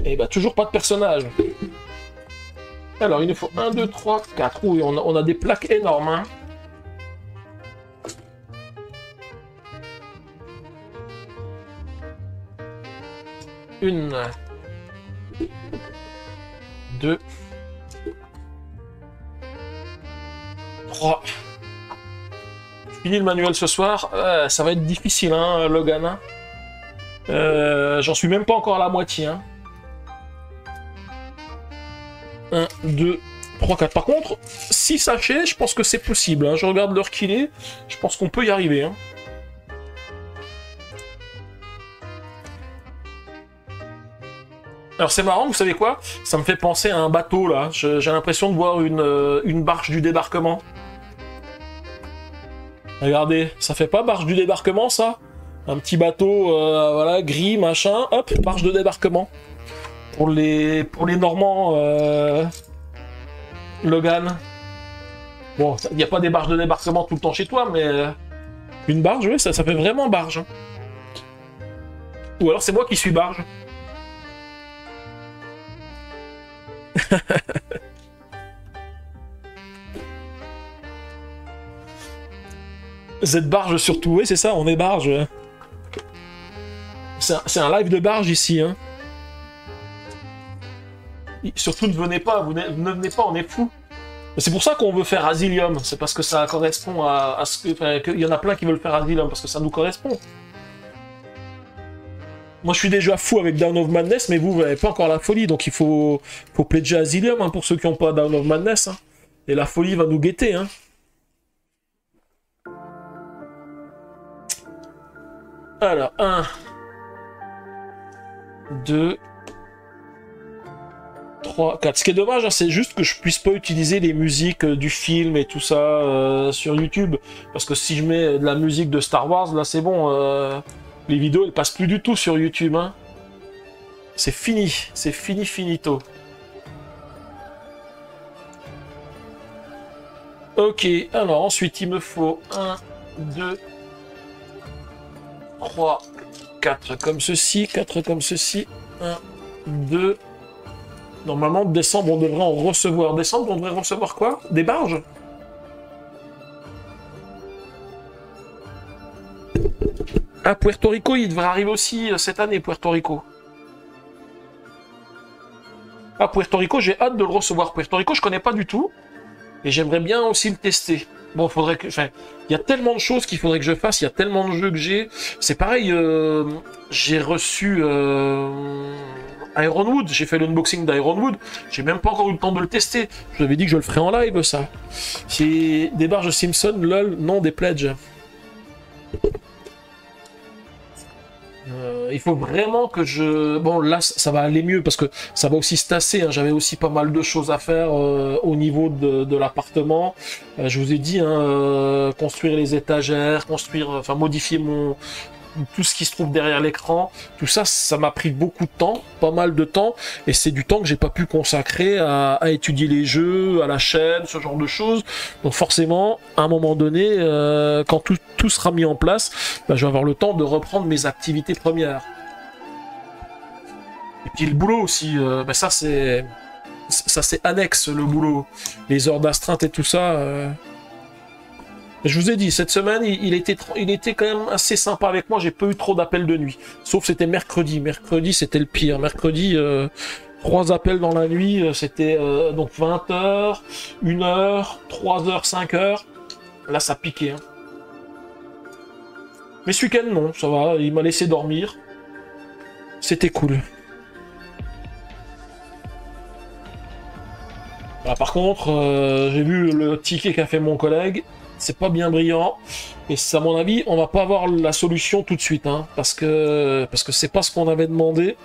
Et bah toujours pas de personnage. Alors il nous faut 1, 2, 3, 4. Oui, on a des plaques énormes. Hein. Une. 2. 3. Je finis le manuel ce soir. Ça va être difficile, hein, Logan. Hein. J'en suis même pas encore à la moitié. Hein. 1, 2, 3, 4. Par contre, 6 sachets, je pense que c'est possible. Hein. Je regarde l'heure qu'il est. Je pense qu'on peut y arriver. Hein. Alors c'est marrant, vous savez quoi? Ça me fait penser à un bateau, là. J'ai l'impression de voir une barge du débarquement. Regardez, ça fait pas barge du débarquement, ça? Un petit bateau, voilà, gris, machin, hop, barge de débarquement. Pour les Normands, Logan. Bon, il n'y a pas des barges de débarquement tout le temps chez toi, mais une barge, oui, ça fait vraiment barge. Ou alors c'est moi qui suis barge. Z-barge surtout, oui, c'est ça, on est barge. C'est un live de barge ici, hein. Surtout ne venez pas, vous ne venez pas, on est fous. C'est pour ça qu'on veut faire Asilium, c'est parce que ça correspond à ce que... Enfin, il y en a plein qui veulent faire Asilium, parce que ça nous correspond. Moi je suis déjà fou avec Down of Madness, mais vous n'avez pas encore la folie, donc il faut pledger Asilium, hein, pour ceux qui n'ont pas Down of Madness. Hein. Et la folie va nous guetter, hein. Alors, 1, 2, 3, 4. Ce qui est dommage, hein, c'est juste que je puisse pas utiliser les musiques du film et tout ça sur YouTube. Parce que si je mets de la musique de Star Wars, là c'est bon, les vidéos elles passent plus du tout sur YouTube. Hein. C'est finito. Ok, alors ensuite il me faut 1, 2, 3, 4 comme ceci, 4 comme ceci, 1, 2. Normalement, décembre, on devrait en recevoir. Décembre, on devrait recevoir quoi? Des barges? Ah, Puerto Rico, il devrait arriver aussi cette année, Puerto Rico. Ah, Puerto Rico, j'ai hâte de le recevoir. Puerto Rico, je connais pas du tout. Et j'aimerais bien aussi le tester. Bon, faudrait que... Enfin, il y a tellement de choses qu'il faudrait que je fasse, il y a tellement de jeux que j'ai. C'est pareil, j'ai reçu Ironwood, j'ai fait l'unboxing d'Ironwood, j'ai même pas encore eu le temps de le tester. Je vous avais dit que je le ferais en live, ça. C'est des barges Simpson, lol, non, des pledges. Il faut vraiment que je... Bon, là, ça va aller mieux parce que ça va aussi se tasser. Hein. J'avais aussi pas mal de choses à faire au niveau de l'appartement. Je vous ai dit, hein, construire les étagères, enfin modifier tout ce qui se trouve derrière l'écran. Tout ça, ça m'a pris beaucoup de temps, pas mal de temps. Et c'est du temps que j'ai pas pu consacrer à étudier les jeux, à la chaîne, ce genre de choses. Donc forcément, à un moment donné, quand tout sera mis en place, bah, je vais avoir le temps de reprendre mes activités premières. Et puis le boulot aussi, bah, ça c'est annexe, le boulot. Les heures d'astreinte et tout ça. Je vous ai dit, cette semaine, il était quand même assez sympa avec moi. J'ai pas eu trop d'appels de nuit. Sauf c'était mercredi. Mercredi, c'était le pire. Mercredi, 3 appels dans la nuit. C'était donc 20h, 1h, 3h, 5h. Là, ça piquait. Hein. Mais ce week-end, non, ça va. Il m'a laissé dormir. C'était cool. Ah, par contre, j'ai vu le ticket qu'a fait mon collègue. C'est pas bien brillant. Et à mon avis, on va pas avoir la solution tout de suite. Hein, parce que c'est pas ce qu'on avait demandé.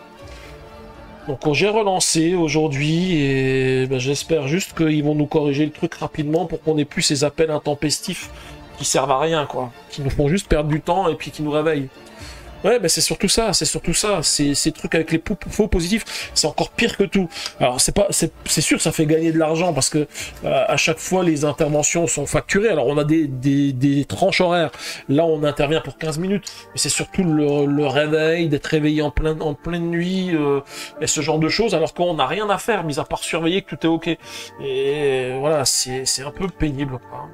Donc j'ai relancé aujourd'hui. Et ben, j'espère juste qu'ils vont nous corriger le truc rapidement pour qu'on ait plus ces appels intempestifs qui servent à rien, quoi. Qui nous font juste perdre du temps et puis qui nous réveillent. Ouais, mais c'est surtout ça. Ces trucs avec les faux positifs, c'est encore pire que tout. Alors c'est sûr, ça fait gagner de l'argent parce que à chaque fois les interventions sont facturées. Alors on a des tranches horaires. Là, on intervient pour 15 minutes, mais c'est surtout le réveil, d'être réveillé en pleine nuit et ce genre de choses. Alors qu'on n'a rien à faire, mis à part surveiller que tout est ok. Et voilà, c'est un peu pénible, quoi.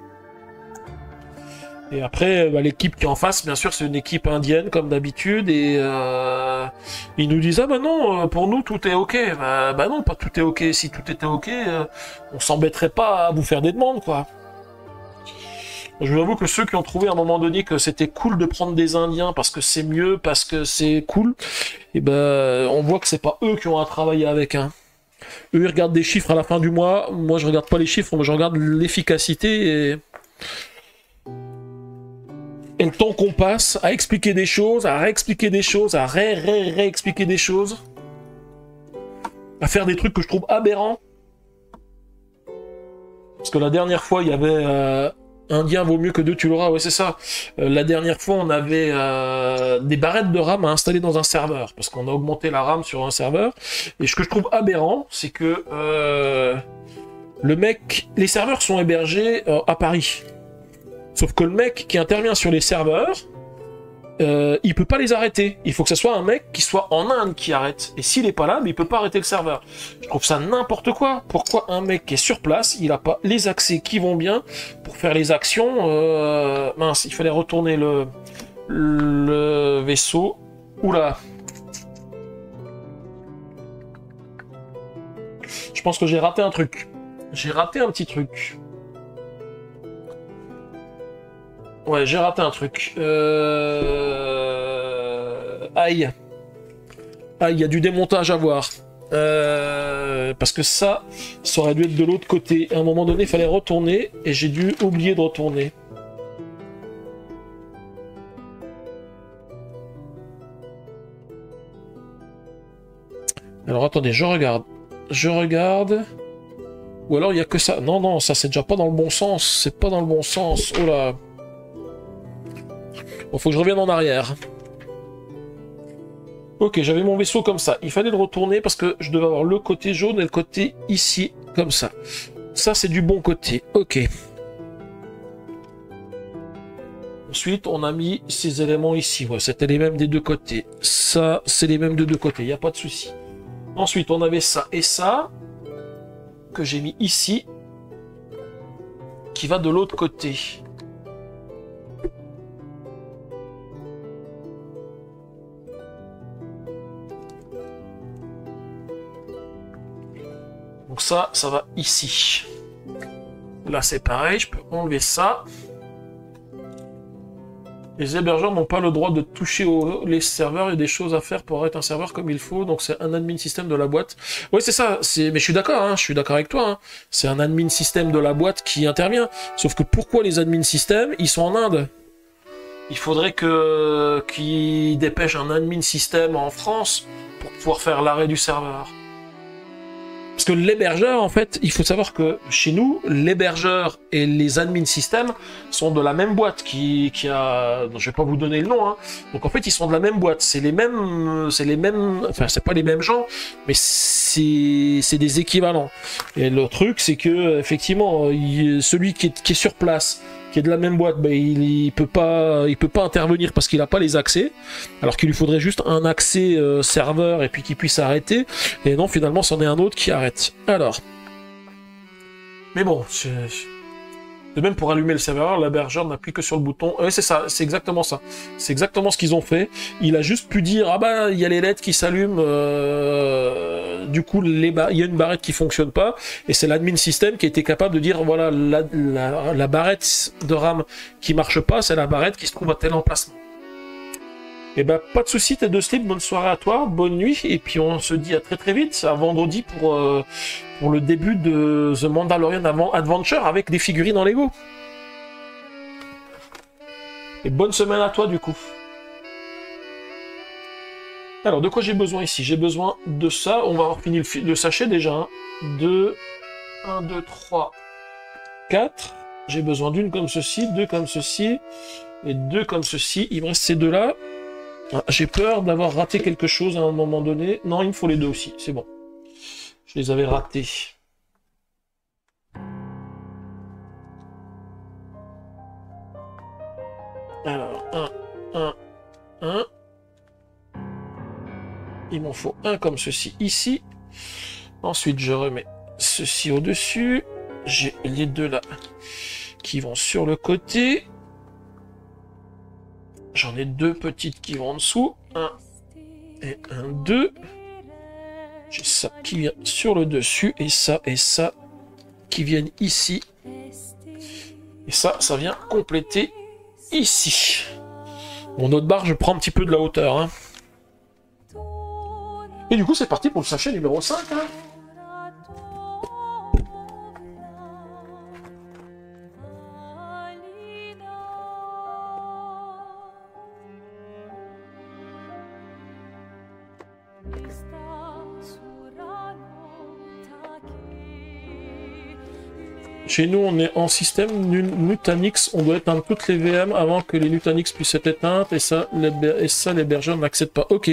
Et après, bah, l'équipe qui est en face, bien sûr, c'est une équipe indienne, comme d'habitude, et ils nous disent « Ah bah non, pour nous, tout est ok. » Bah non, pas tout est ok. Si tout était ok, on s'embêterait pas à vous faire des demandes, quoi. Je vous avoue que ceux qui ont trouvé à un moment donné que c'était cool de prendre des Indiens parce que c'est mieux, parce que c'est cool, et ben on voit que c'est pas eux qui ont à travailler avec, hein. Eux, ils regardent des chiffres à la fin du mois. Moi, je regarde pas les chiffres, moi, je regarde l'efficacité et le temps qu'on passe à expliquer des choses, à réexpliquer des choses, à réexpliquer des choses, à faire des trucs que je trouve aberrants. Parce que la dernière fois, il y avait Indien vaut mieux que 2, tu l'auras, ouais c'est ça. La dernière fois, on avait des barrettes de RAM à installer dans un serveur, parce qu'on a augmenté la RAM sur un serveur. Et ce que je trouve aberrant, c'est que les serveurs sont hébergés à Paris. Sauf que le mec qui intervient sur les serveurs, il peut pas les arrêter. Il faut que ce soit un mec qui soit en Inde qui arrête. Et s'il est pas là, mais il peut pas arrêter le serveur. Je trouve ça n'importe quoi. Pourquoi un mec qui est sur place, il a pas les accès qui vont bien pour faire les actions mince, il fallait retourner le vaisseau. Oula. Je pense que j'ai raté un truc. J'ai raté un petit truc. Ouais, j'ai raté un truc. Aïe. Aïe, il y a du démontage à voir. Parce que ça aurait dû être de l'autre côté. À un moment donné, il fallait retourner et j'ai dû oublier de retourner. Alors attendez, je regarde. Je regarde. Ou alors il n'y a que ça. Non, non, ça c'est déjà pas dans le bon sens. C'est pas dans le bon sens. Oh là. Bon, faut que je revienne en arrière. Ok, j'avais mon vaisseau comme ça. Il fallait le retourner parce que je devais avoir le côté jaune et le côté ici, comme ça. Ça, c'est du bon côté. Ok. Ensuite, on a mis ces éléments ici. Ouais, c'était les mêmes des deux côtés. Ça, c'est les mêmes des deux côtés. Il n'y a pas de souci. Ensuite, on avait ça et ça, que j'ai mis ici, qui va de l'autre côté. Donc ça va ici. Là, c'est pareil, je peux enlever ça. Les hébergeurs n'ont pas le droit de toucher les serveurs, il y a des choses à faire pour être un serveur comme il faut, donc c'est un admin système de la boîte. Oui, c'est ça, mais je suis d'accord, hein, je suis d'accord avec toi. Hein. C'est un admin système de la boîte qui intervient. Sauf que pourquoi les admin systèmes, ils sont en Inde? Il faudrait qu'ils dépêchent un admin système en France pour pouvoir faire l'arrêt du serveur. Parce que l'hébergeur, en fait, il faut savoir que chez nous, l'hébergeur et les admin systèmes sont de la même boîte je vais pas vous donner le nom, hein. Donc en fait, ils sont de la même boîte. C'est les mêmes, enfin, c'est pas les mêmes gens, mais c'est des équivalents. Et le truc, c'est que, effectivement, celui qui est sur place, qui est de la même boîte, ben, il peut pas intervenir parce qu'il n'a pas les accès, alors qu'il lui faudrait juste un accès serveur et puis qu'il puisse arrêter. Et non, finalement, c'en est un autre qui arrête. Alors, mais bon, de même pour allumer le serveur, l'hébergeur n'appuie que sur le bouton. C'est ça, c'est exactement ça. C'est exactement ce qu'ils ont fait. Il a juste pu dire, ah bah, il y a les LED qui s'allument, du coup, il y a une barrette qui fonctionne pas, et c'est l'admin système qui a été capable de dire, voilà, la barrette de RAM qui marche pas, c'est la barrette qui se trouve à tel emplacement. Et ben, pas de soucis, t'es de slip, bonne soirée à toi, bonne nuit, et puis on se dit à très très vite, à vendredi pour le début de The Mandalorian Adventure avec des figurines en Lego. Et bonne semaine à toi du coup. Alors, de quoi j'ai besoin ici? J'ai besoin de ça, on va avoir fini le sachet déjà. 1, 2, 3, 4. J'ai besoin d'une comme ceci, deux comme ceci, et deux comme ceci. Il me reste ces deux-là. Ah, j'ai peur d'avoir raté quelque chose à un moment donné. Non, il me faut les deux aussi, c'est bon. Je les avais ratés. Alors, 1. Il m'en faut un comme ceci ici. Ensuite, je remets ceci au-dessus. J'ai les deux là qui vont sur le côté. J'en ai deux petites qui vont en dessous. 1 et 2. J'ai ça qui vient sur le dessus et ça qui viennent ici. Et ça vient compléter ici. Mon autre barre, je prends un petit peu de la hauteur. Hein. Et du coup, c'est parti pour le sachet numéro 5. Hein. Chez nous, on est en système Nutanix. On doit éteindre toutes les VM avant que les Nutanix puissent être éteintes. Et ça, l'hébergeur n'accepte pas. Ok.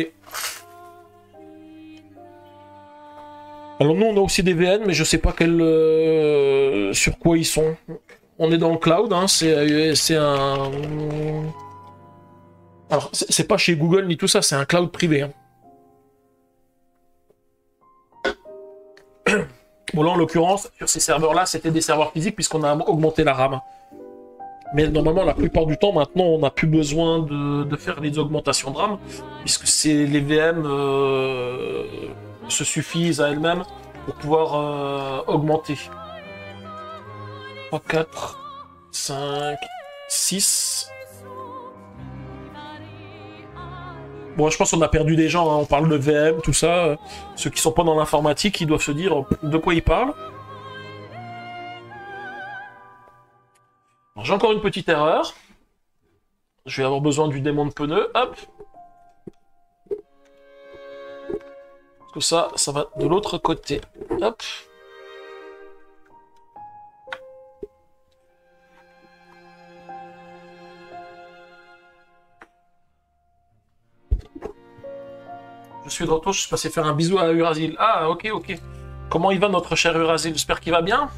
Alors nous, on a aussi des VN, mais je sais pas sur quoi ils sont. On est dans le cloud. Hein, c'est un... Alors, c'est pas chez Google ni tout ça. C'est un cloud privé. Hein. Bon là en l'occurrence, sur ces serveurs-là, c'était des serveurs physiques puisqu'on a augmenté la RAM. Mais normalement, la plupart du temps, maintenant, on n'a plus besoin de faire les augmentations de RAM, puisque les VM se suffisent à elles-mêmes pour pouvoir augmenter. 3, 4, 5, 6... Bon, je pense qu'on a perdu des gens, hein. On parle de VM, tout ça. Ceux qui sont pas dans l'informatique, ils doivent se dire de quoi ils parlent. J'ai encore une petite erreur. Je vais avoir besoin du démon de pneu. Hop. Parce que ça va de l'autre côté. Hop. Je suis de retour, je suis passé faire un bisou à Urasil. Ah, ok. Comment il va notre cher Urasil? J'espère qu'il va bien.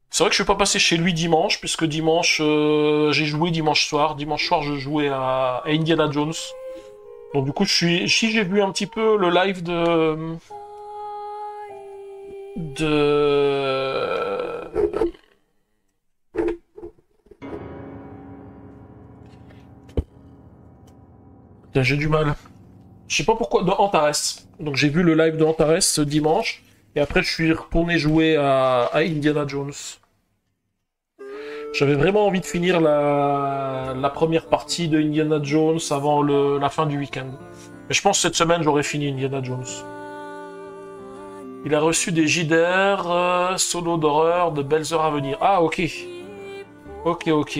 C'est vrai que je suis pas passé chez lui dimanche, puisque dimanche, j'ai joué dimanche soir. Dimanche soir, je jouais à Indiana Jones. Donc du coup, j'ai vu un petit peu le live J'ai du mal. Je sais pas pourquoi, de Antares. Donc j'ai vu le live de Antares ce dimanche, et après je suis retourné jouer à Indiana Jones. J'avais vraiment envie de finir la première partie de Indiana Jones avant la fin du week-end. Mais je pense que cette semaine j'aurai fini Indiana Jones. Il a reçu des JDR, solo d'horreur, de belles heures à venir. Ah ok. Ok.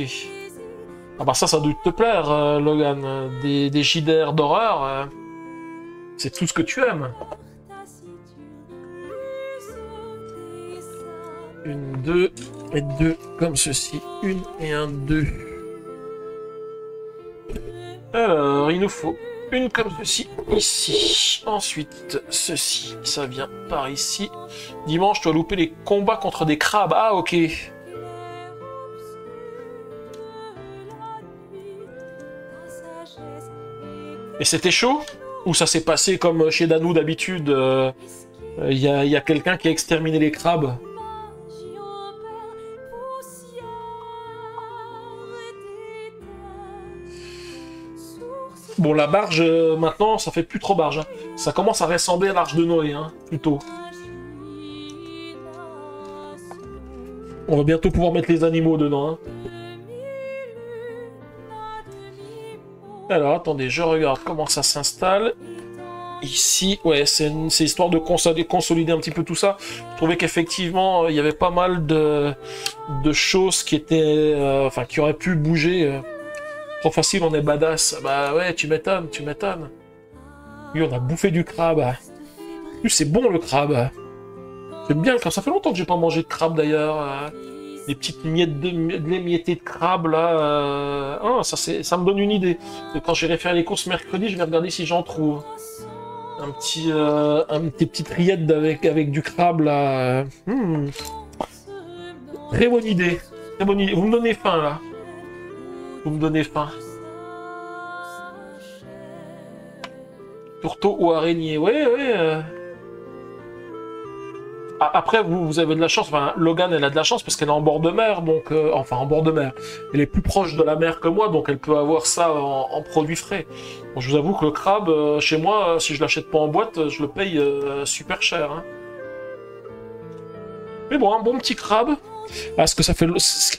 Ah bah ça doit te plaire, Logan. Des JDR d'horreur, c'est tout ce que tu aimes. Une, deux, et deux, comme ceci. Une et un, deux. Alors, il nous faut une comme ceci, ici. Ensuite, ceci, ça vient par ici. Dimanche, tu as loupé les combats contre des crabes. Ah, ok. Et c'était chaud? Ou ça s'est passé comme chez Danou d'habitude? Il y a quelqu'un qui a exterminé les crabes. Bon, la barge, maintenant, ça fait plus trop barge. Hein. Ça commence à ressembler à l'arche de Noé, hein, plutôt. On va bientôt pouvoir mettre les animaux dedans. Hein. Alors, attendez, je regarde comment ça s'installe. Ici, ouais, c'est histoire de consolider un petit peu tout ça. Je trouvais qu'effectivement, il y avait pas mal de choses qui étaient... enfin, qui auraient pu bouger... Trop facile, on est badass. Bah ouais, tu m'étonnes, tu m'étonnes. Oui, on a bouffé du crabe. Oui, c'est bon le crabe. J'aime bien le crabe. Ça fait longtemps que j'ai pas mangé de crabe d'ailleurs. Des petites miettes de l'émietté de crabe là. Ah, ça me donne une idée. Et quand j'irai faire les courses mercredi, je vais regarder si j'en trouve. Des petites rillettes avec du crabe là. Très bonne idée. Très bonne idée. Vous me donnez faim là. Vous me donnez faim. Tourteau ou araignée, ouais. Après, vous avez de la chance. Enfin, Logan, elle a de la chance parce qu'elle est en bord de mer, donc enfin en bord de mer. Elle est plus proche de la mer que moi, donc elle peut avoir ça en produits frais. Bon, je vous avoue que le crabe, chez moi, si je l'achète pas en boîte, je le paye super cher. Hein. Mais bon, un bon petit crabe. Parce que ça fait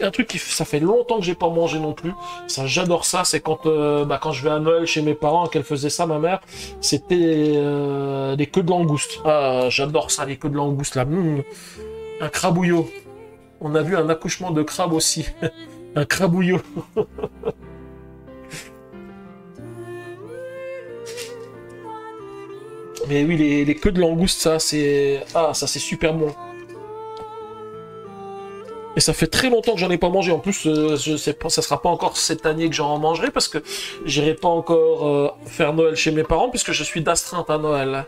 un truc ça fait longtemps que j'ai pas mangé non plus. Ça, j'adore ça. C'est quand je vais à Noël chez mes parents, qu'elle faisait ça, ma mère. C'était des queues de langouste. Ah, j'adore ça, les queues de langouste là. Un crabouillot. On a vu un accouchement de crabe aussi. Un crabouillot. Mais oui, les queues de langouste, ça c'est super bon. Et ça fait très longtemps que j'en ai pas mangé. En plus, je sais pas, ça sera pas encore cette année que j'en mangerai parce que j'irai pas encore faire Noël chez mes parents puisque je suis d'astreinte à Noël.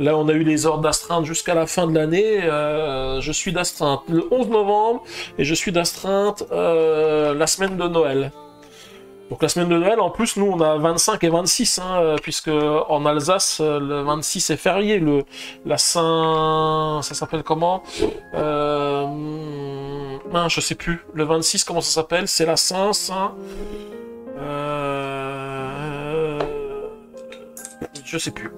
Là, on a eu les ordres d'astreinte jusqu'à la fin de l'année. Je suis d'astreinte le 11 novembre et je suis d'astreinte la semaine de Noël. Donc la semaine de Noël, en plus, nous, on a 25 et 26, hein, puisque en Alsace, le 26 est férié. La Saint... Ça s'appelle comment je sais plus. Le 26, comment ça s'appelle? C'est la Saint... Je sais plus.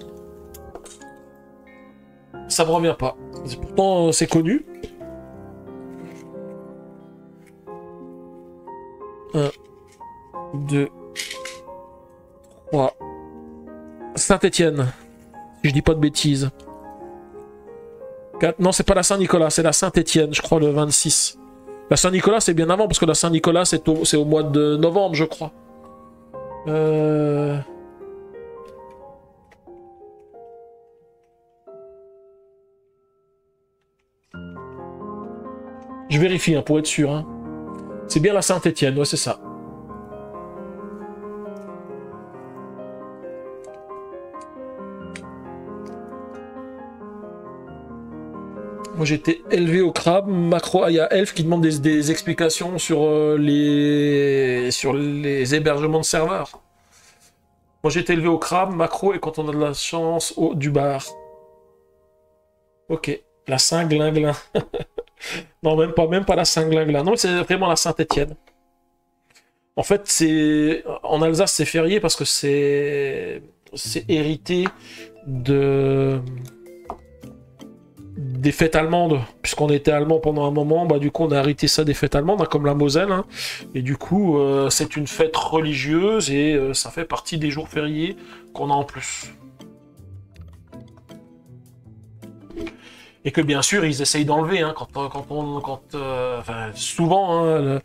Ça me revient pas. Pourtant, c'est connu. 1, 2, 3. Saint-Étienne. Si je dis pas de bêtises. 4. Non, c'est pas la Saint-Nicolas, c'est la Saint-Étienne, je crois, le 26. La Saint-Nicolas, c'est bien avant, parce que la Saint-Nicolas, c'est au mois de novembre, je crois. Je vérifie, hein, pour être sûr. Hein. C'est bien la Saint-Étienne, ouais, c'est ça. Moi, j'ai été élevé au crabe. Macro, il y a Elf qui demande des explications sur les hébergements de serveurs. Moi, j'ai été élevé au crabe, macro, et quand on a de la chance, du bar. Ok. La Saint-Glinglin. Non, même pas la Saint-Glinglin. Non, c'est vraiment la Saint-Étienne. En fait, en Alsace, c'est férié parce que c'est hérité des fêtes allemandes, puisqu'on était allemand pendant un moment, bah du coup on a hérité ça des fêtes allemandes, hein, comme la Moselle, hein, et du coup c'est une fête religieuse et ça fait partie des jours fériés qu'on a en plus. Et que bien sûr ils essayent d'enlever, hein, souvent, hein,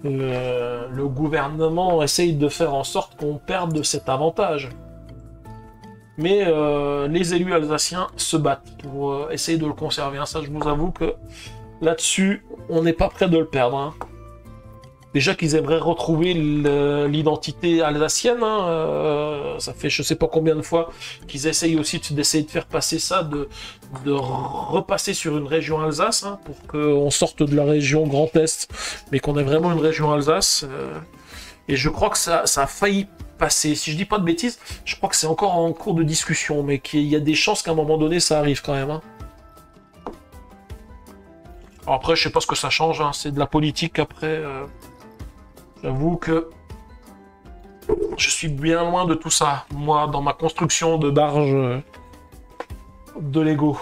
le gouvernement essaye de faire en sorte qu'on perde cet avantage. Mais les élus alsaciens se battent pour essayer de le conserver. Hein. Ça, je vous avoue que là-dessus, on n'est pas prêt de le perdre. Hein. Déjà qu'ils aimeraient retrouver l'identité alsacienne. Hein. Ça fait je sais pas combien de fois qu'ils essayent aussi d'essayer de faire passer ça, de repasser sur une région Alsace, hein, pour qu'on sorte de la région Grand Est, mais qu'on ait vraiment une région Alsace. Et je crois que ça a failli passer. Si je dis pas de bêtises, je crois que c'est encore en cours de discussion, mais qu'il y a des chances qu'à un moment donné, ça arrive quand même. Hein. Alors après, je sais pas ce que ça change, hein. C'est de la politique après. J'avoue que je suis bien loin de tout ça, moi, dans ma construction de barge de Lego.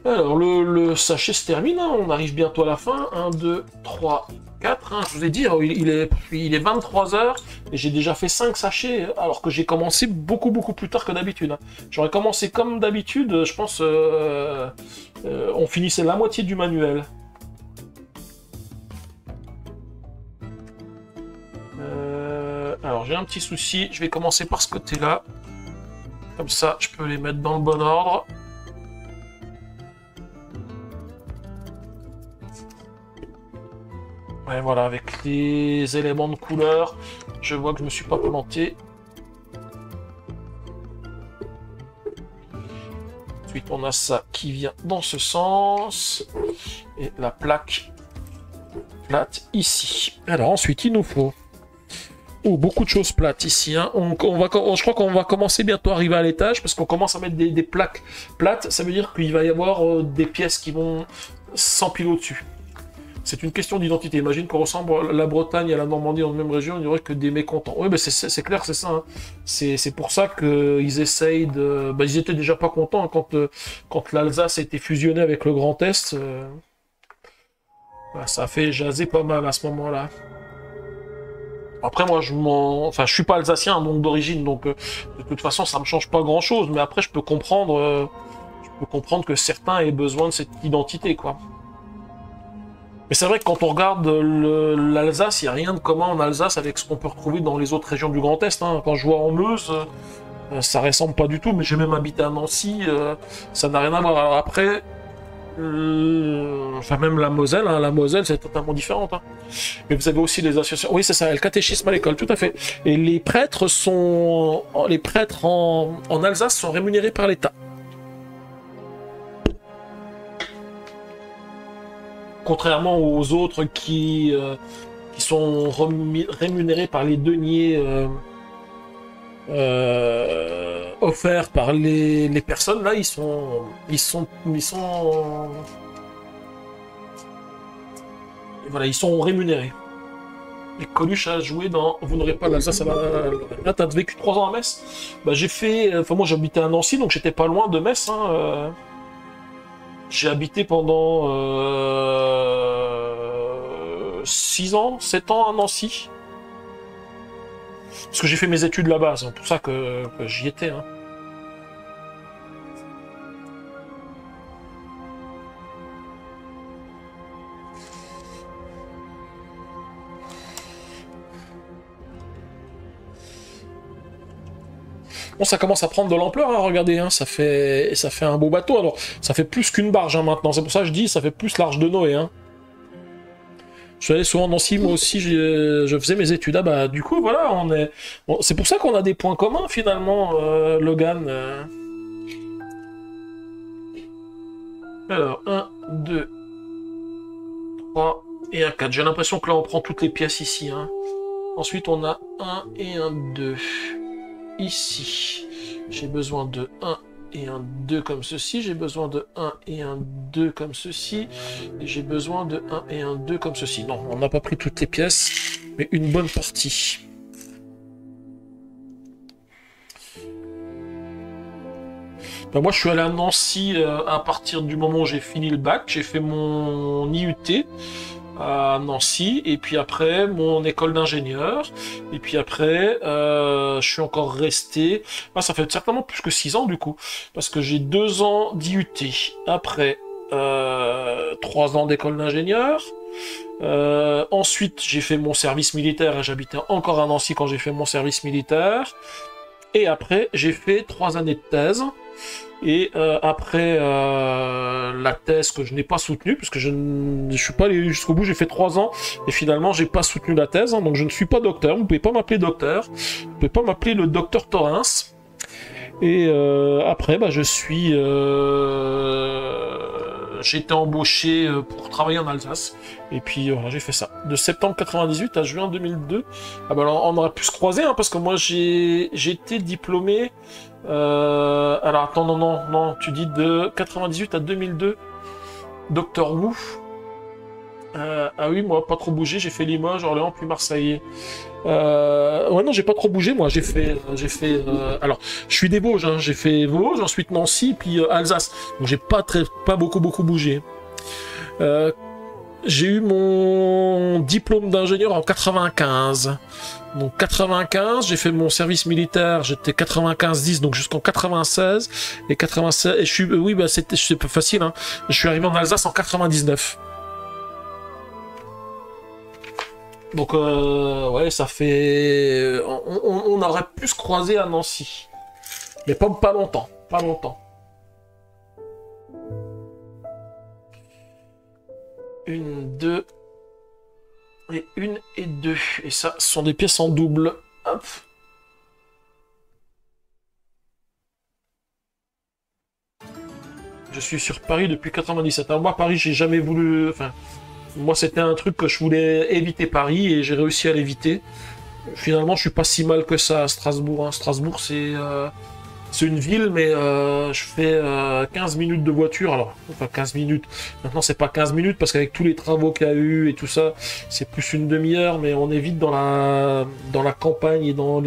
Alors, le sachet se termine, hein. On arrive bientôt à la fin. 1, 2, 3, 4. Hein. Je vous ai dit, il est 23 h et j'ai déjà fait 5 sachets, alors que j'ai commencé beaucoup plus tard que d'habitude. Hein. J'aurais commencé comme d'habitude, je pense, on finissait la moitié du manuel. Alors j'ai un petit souci, je vais commencer par ce côté-là. Comme ça, je peux les mettre dans le bon ordre. Ouais, voilà, avec les éléments de couleur, je vois que je me suis pas planté. Ensuite, on a ça qui vient dans ce sens. Et la plaque plate ici. Alors ensuite, il nous faut... Oh, beaucoup de choses plates ici. Hein. Je crois qu'on va commencer bientôt à arriver à l'étage parce qu'on commence à mettre des plaques plates. Ça veut dire qu'il va y avoir des pièces qui vont s'empiler au-dessus. C'est une question d'identité. Imagine qu'on ressemble à la Bretagne et à la Normandie dans la même région, il n'y aurait que des mécontents. Oui, mais c'est clair, c'est ça. Hein. C'est pour ça qu'ils essayent de... Bah, ils étaient déjà pas contents hein, quand l'Alsace a été fusionnée avec le Grand Est. Bah, ça a fait jaser pas mal à ce moment-là. Après, moi, je suis pas alsacien, donc d'origine, donc de toute façon, ça me change pas grand-chose. Mais après, je peux comprendre que certains aient besoin de cette identité, quoi. Mais c'est vrai que quand on regarde l'Alsace, il n'y a rien de commun en Alsace avec ce qu'on peut retrouver dans les autres régions du Grand Est. Hein. Quand je vois en Meuse, ça ressemble pas du tout, mais j'ai même habité à Nancy, ça n'a rien à voir. Alors après, enfin même la Moselle, hein, la Moselle c'est totalement différente. Hein. Mais vous avez aussi les associations, oui c'est ça, le catéchisme à l'école, tout à fait. Et les prêtres en Alsace sont rémunérés par l'État. Contrairement aux autres qui sont rémunérés par les deniers offerts par les personnes, là ils sont voilà, ils sont rémunérés. Et Coluche a joué dans Vous n'aurez pas l'Alsace à la... Là t'as vécu 3 ans à Metz. Bah j'ai fait, enfin moi j'habitais à Nancy donc j'étais pas loin de Metz. Hein, J'ai habité pendant 6 ans, 7 ans à Nancy. Parce que j'ai fait mes études là-bas, c'est pour ça que j'y étais. Hein. Bon, ça commence à prendre de l'ampleur, hein, regardez, hein, ça fait un beau bateau. Alors, ça fait plus qu'une barge hein, maintenant, c'est pour ça que je dis, ça fait plus l'Arche de Noé. Hein. Je suis allé souvent à Nancy, moi aussi, je faisais mes études. Ah bah, du coup, voilà, c'est pour ça qu'on a des points communs, finalement, Logan. Alors, 1, 2, 3 et un 4. J'ai l'impression que là, on prend toutes les pièces ici. Hein. Ensuite, on a 1 et un 2. Ici, j'ai besoin de 1 et un 2 comme ceci, j'ai besoin de 1 et un 2 comme ceci, et j'ai besoin de 1 et un 2 comme ceci. Non, on n'a pas pris toutes les pièces, mais une bonne partie. Ben moi, je suis allé à Nancy à partir du moment où j'ai fini le bac, j'ai fait mon IUT, à Nancy, et puis après mon école d'ingénieur, et puis après je suis encore resté, ça fait certainement plus que 6 ans du coup, parce que j'ai 2 ans d'IUT, après 3 ans d'école d'ingénieur. Ensuite, j'ai fait mon service militaire et j'habitais encore à Nancy quand j'ai fait mon service militaire. Et après, j'ai fait 3 années de thèse. Et après la thèse que je n'ai pas soutenue, parce que je ne suis pas allé jusqu'au bout, j'ai fait 3 ans, et finalement, j'ai pas soutenu la thèse, hein, donc je ne suis pas docteur, vous pouvez pas m'appeler docteur, vous pouvez pas m'appeler le docteur Torrens. Et après, bah, j'ai été embauché pour travailler en Alsace. Et puis voilà, j'ai fait ça. De septembre 98 à juin 2002. Ah bah alors, on aurait pu se croiser, hein, parce que moi j'ai été diplômé. Alors attends, non, tu dis de 98 à 2002. Docteur Wu. Ah oui, moi, pas trop bougé, j'ai fait Limoges, Orléans, puis Marseille. Ouais, non, j'ai pas trop bougé, moi, alors, je suis des Vosges, hein, j'ai fait Vosges, ensuite Nancy, puis Alsace. Donc j'ai pas beaucoup bougé. J'ai eu mon diplôme d'ingénieur en 95. Donc 95, j'ai fait mon service militaire, j'étais 95-10, donc jusqu'en 96. Et 96, et oui, bah c'est pas facile, hein. Je suis arrivé en Alsace en 99. Donc, ouais, ça fait... On aurait pu se croiser à Nancy. Mais pas longtemps. Pas longtemps. 1, 2... Et 1 et 2. Et ça, ce sont des pièces en double. Hop. Je suis sur Paris depuis 97. Alors moi, Paris, j'ai jamais voulu... Enfin... Moi, c'était un truc que je voulais éviter Paris et j'ai réussi à l'éviter. Finalement, je suis pas si mal que ça à Strasbourg, hein. Strasbourg, c'est une ville, mais je fais 15 minutes de voiture. Alors, enfin 15 minutes. Maintenant, c'est pas 15 minutes parce qu'avec tous les travaux qu'il y a eu et tout ça, c'est plus une demi-heure, mais on est vite dans la campagne et dans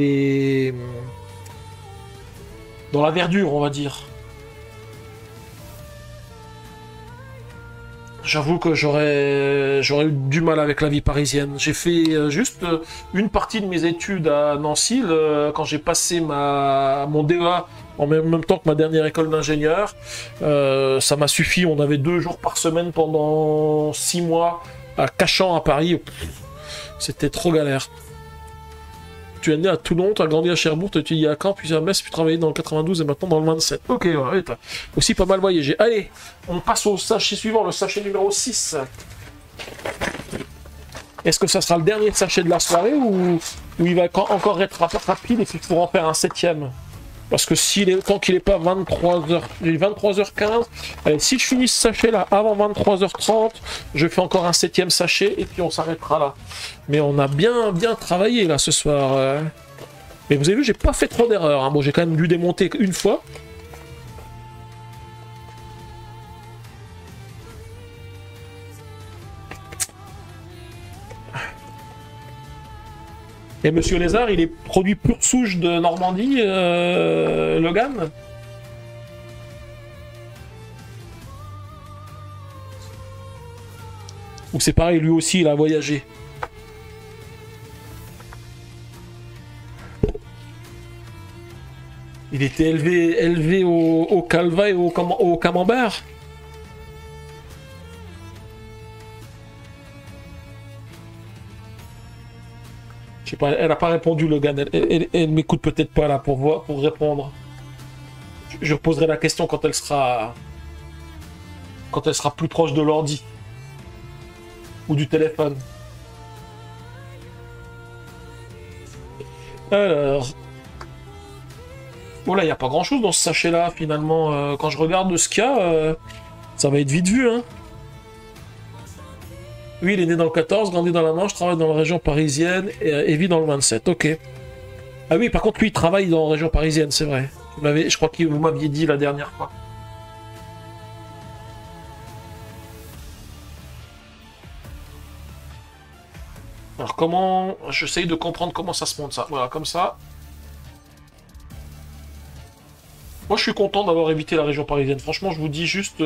la verdure, on va dire. J'avoue que j'aurais eu du mal avec la vie parisienne. J'ai fait juste une partie de mes études à Nancy quand j'ai passé mon DEA en même temps que ma dernière école d'ingénieur. Ça m'a suffi. On avait 2 jours par semaine pendant 6 mois à Cachan à Paris. C'était trop galère. Tu es né à Toulon, tu as grandi à Cherbourg, tu as étudié à Caen, puis à Metz, puis travaillé dans le 92 et maintenant dans le 27. Ok, ouais, t'as aussi pas mal voyagé. Allez, on passe au sachet suivant, le sachet numéro 6. Est-ce que ça sera le dernier sachet de la soirée ou il va encore être rapide et qu'il faut en faire un 7ème? Parce que tant qu'il n'est pas 23h15, allez, si je finis ce sachet là avant 23h30, je fais encore un 7ème sachet et puis on s'arrêtera là. Mais on a bien travaillé là ce soir. Mais vous avez vu, j'ai pas fait trop d'erreurs, hein. Bon, j'ai quand même dû démonter une fois. Et Monsieur Lézard, il est produit pur souche de Normandie, Logan? Ou c'est pareil, lui aussi, il a voyagé? Il était élevé au calva et au camembert? Je sais pas, elle n'a pas répondu, Logan. Elle m'écoute peut-être pas là pour répondre. Je poserai la question quand elle sera plus proche de l'ordi ou du téléphone. Alors, voilà, il n'y a pas grand-chose dans ce sachet-là finalement. Quand je regarde ce qu'il y a, ça va être vite vu, hein. Oui, il est né dans le 14, grandi dans la Manche, travaille dans la région parisienne et vit dans le 27. Ok. Ah oui, par contre, lui, il travaille dans la région parisienne, c'est vrai. Je crois que vous m'aviez dit la dernière fois. Alors, comment... J'essaye de comprendre comment ça se monte, ça. Voilà, comme ça. Moi, je suis content d'avoir évité la région parisienne. Franchement, je vous dis juste...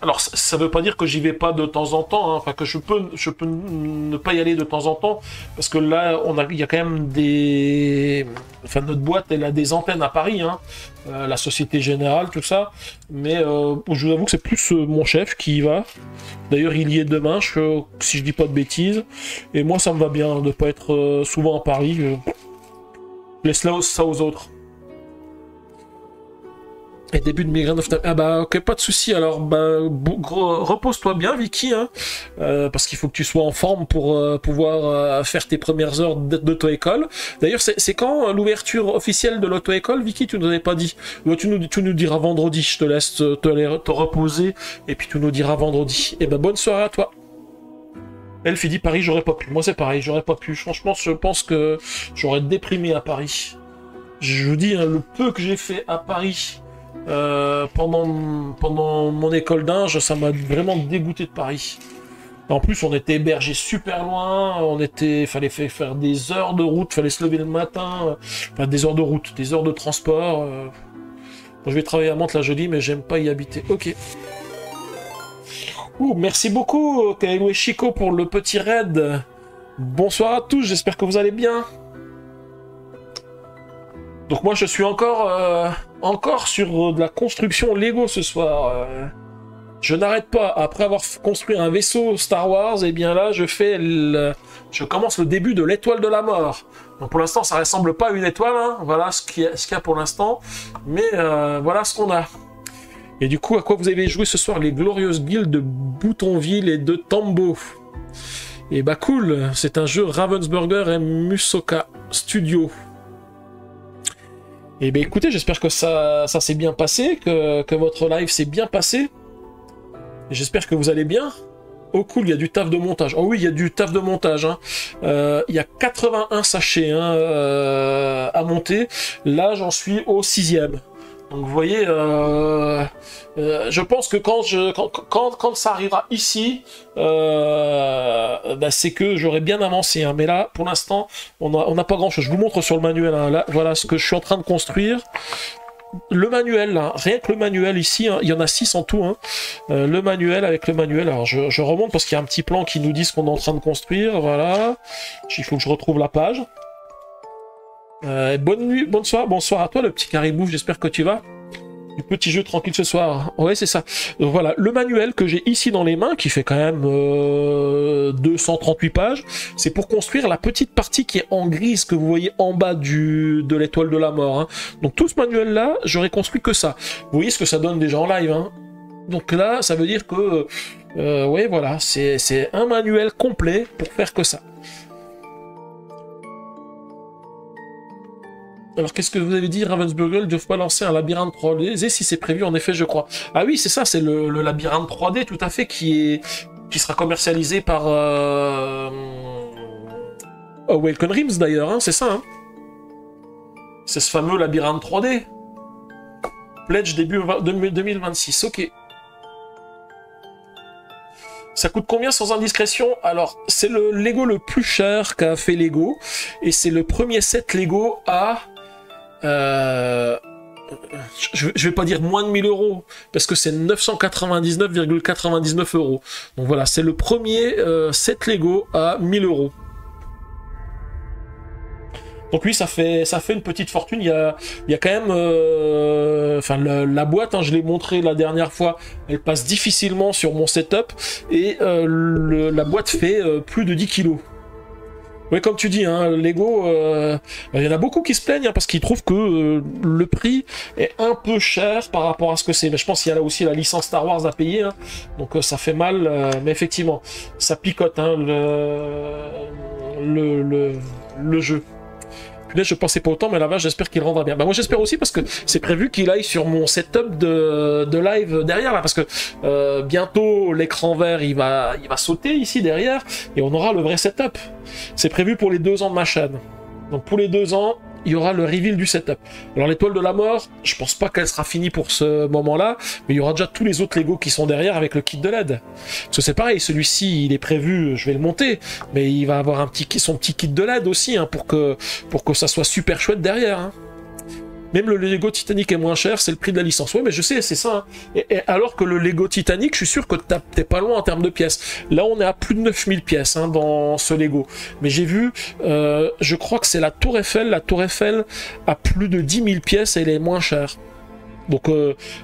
Alors, ça veut pas dire que j'y vais pas de temps en temps, hein. Enfin que je peux ne pas y aller de temps en temps, parce que là, il y a quand même des... Enfin, notre boîte, elle a des antennes à Paris, hein. La Société Générale, tout ça, mais je vous avoue que c'est plus mon chef qui y va. D'ailleurs, il y est demain, si je dis pas de bêtises, et moi, ça me va bien de pas être souvent à Paris. Je laisse ça aux autres. Et début de migraine of time. Ah bah ok, pas de souci. Alors bah repose-toi bien, Vicky, hein, parce qu'il faut que tu sois en forme pour pouvoir faire tes premières heures d'auto-école. D'ailleurs, c'est quand l'ouverture officielle de l'auto-école, Vicky? Tu nous avais pas dit. Tu nous diras vendredi. Je te laisse te reposer et puis tu nous diras vendredi. Et ben bonne soirée à toi. Elfie dit Paris, j'aurais pas pu. Moi c'est pareil, j'aurais pas pu. Franchement, je pense que j'aurais déprimé à Paris. Je vous dis, hein, le peu que j'ai fait à Paris. Pendant mon école d'Inge, ça m'a vraiment dégoûté de Paris. En plus, on était hébergé super loin, fallait faire des heures de route, fallait se lever le matin, enfin des heures de route, des heures de transport. Bon, je vais travailler à Mantes-la-Jolie, mais j'aime pas y habiter. Ok. Merci beaucoup, Kaewe Chico, pour le petit raid. Bonsoir à tous, j'espère que vous allez bien. Donc moi je suis encore sur de la construction Lego ce soir. Je n'arrête pas. Après avoir construit un vaisseau Star Wars, et bien là je commence le début de l'étoile de la mort. Donc pour l'instant ça ressemble pas à une étoile, hein. Voilà ce qu'il y a pour l'instant. Mais voilà ce qu'on a. Et du coup, à quoi vous avez joué ce soir? Les glorieuses guildes de Boutonville et de Tambo. Et bah cool, c'est un jeu Ravensburger et Musoka Studio. Et bien écoutez, j'espère que ça s'est bien passé, que votre live s'est bien passé. J'espère que vous allez bien. Oh cool, il y a du taf de montage. Oh oui, il y a du taf de montage. Hein. Il y a 81 sachets hein, à monter. Là, j'en suis au 6e. Donc vous voyez, je pense que quand ça arrivera ici, bah, c'est que j'aurais bien avancé. Hein. Mais là, pour l'instant, on n'a pas grand-chose. Je vous montre sur le manuel. Hein. Là, voilà ce que je suis en train de construire. Le manuel, là, rien que le manuel ici, hein, il y en a 6 en tout. Hein. Le manuel avec le manuel. Alors je remonte parce qu'il y a un petit plan qui nous dit ce qu'on est en train de construire. Voilà. Il faut que je retrouve la page. Bonne nuit, bonsoir à toi le petit caribou, j'espère que tu vas. Du petit jeu tranquille ce soir. Ouais, c'est ça. Donc voilà, le manuel que j'ai ici dans les mains, qui fait quand même 238 pages, c'est pour construire la petite partie qui est en grise que vous voyez en bas de l'étoile de la mort. Hein. Donc tout ce manuel-là, j'aurais construit que ça. Vous voyez ce que ça donne déjà en live. Hein. Donc là, ça veut dire que... ouais, voilà, c'est un manuel complet pour faire que ça. Alors, qu'est-ce que vous avez dit? Ravensburger ne doivent pas lancer un labyrinthe 3D si c'est prévu, en effet, je crois. Ah oui, c'est ça, c'est le labyrinthe 3D, tout à fait, qui sera commercialisé par... Welcome Rims, d'ailleurs, hein, c'est ça. Hein. C'est ce fameux labyrinthe 3D. Pledge début 2026, ok. Ça coûte combien sans indiscrétion? Alors, c'est le Lego le plus cher qu'a fait Lego, et c'est le premier set Lego à... je vais pas dire moins de 1000 euros, parce que c'est 999,99 €. Donc voilà, c'est le premier set Lego à 1000 euros. Donc oui, ça fait une petite fortune. Il y a quand même... Enfin, la boîte, hein, je l'ai montré la dernière fois, elle passe difficilement sur mon setup, et la boîte fait plus de 10 kilos. Oui, comme tu dis, hein, Lego, il y en a beaucoup qui se plaignent hein, parce qu'ils trouvent que le prix est un peu cher par rapport à ce que c'est. Mais je pense qu'il y a là aussi la licence Star Wars à payer, hein, donc ça fait mal. Mais effectivement, ça picote hein, le jeu. Là, je pensais pas autant, mais là-bas, j'espère qu'il rendra bien. Bah, moi, j'espère aussi parce que c'est prévu qu'il aille sur mon setup de live derrière, là, parce que bientôt, l'écran vert, il va sauter ici derrière, et on aura le vrai setup. C'est prévu pour les 2 ans de ma chaîne. Donc, pour les 2 ans, il y aura le reveal du setup. Alors, l'étoile de la mort, je pense pas qu'elle sera finie pour ce moment-là, mais il y aura déjà tous les autres Lego qui sont derrière avec le kit de LED. Parce que c'est pareil, celui-ci, il est prévu, je vais le monter, mais il va avoir son petit kit de LED aussi, hein, pour que ça soit super chouette derrière. Hein. Même le Lego Titanic est moins cher, c'est le prix de la licence. Ouais, mais je sais, c'est ça. Hein. Et alors que le Lego Titanic, je suis sûr que t'es pas loin en termes de pièces. Là, on est à plus de 9000 pièces hein, dans ce Lego. Mais j'ai vu, je crois que c'est la Tour Eiffel. La Tour Eiffel a plus de 10 000 pièces et elle est moins chère. Donc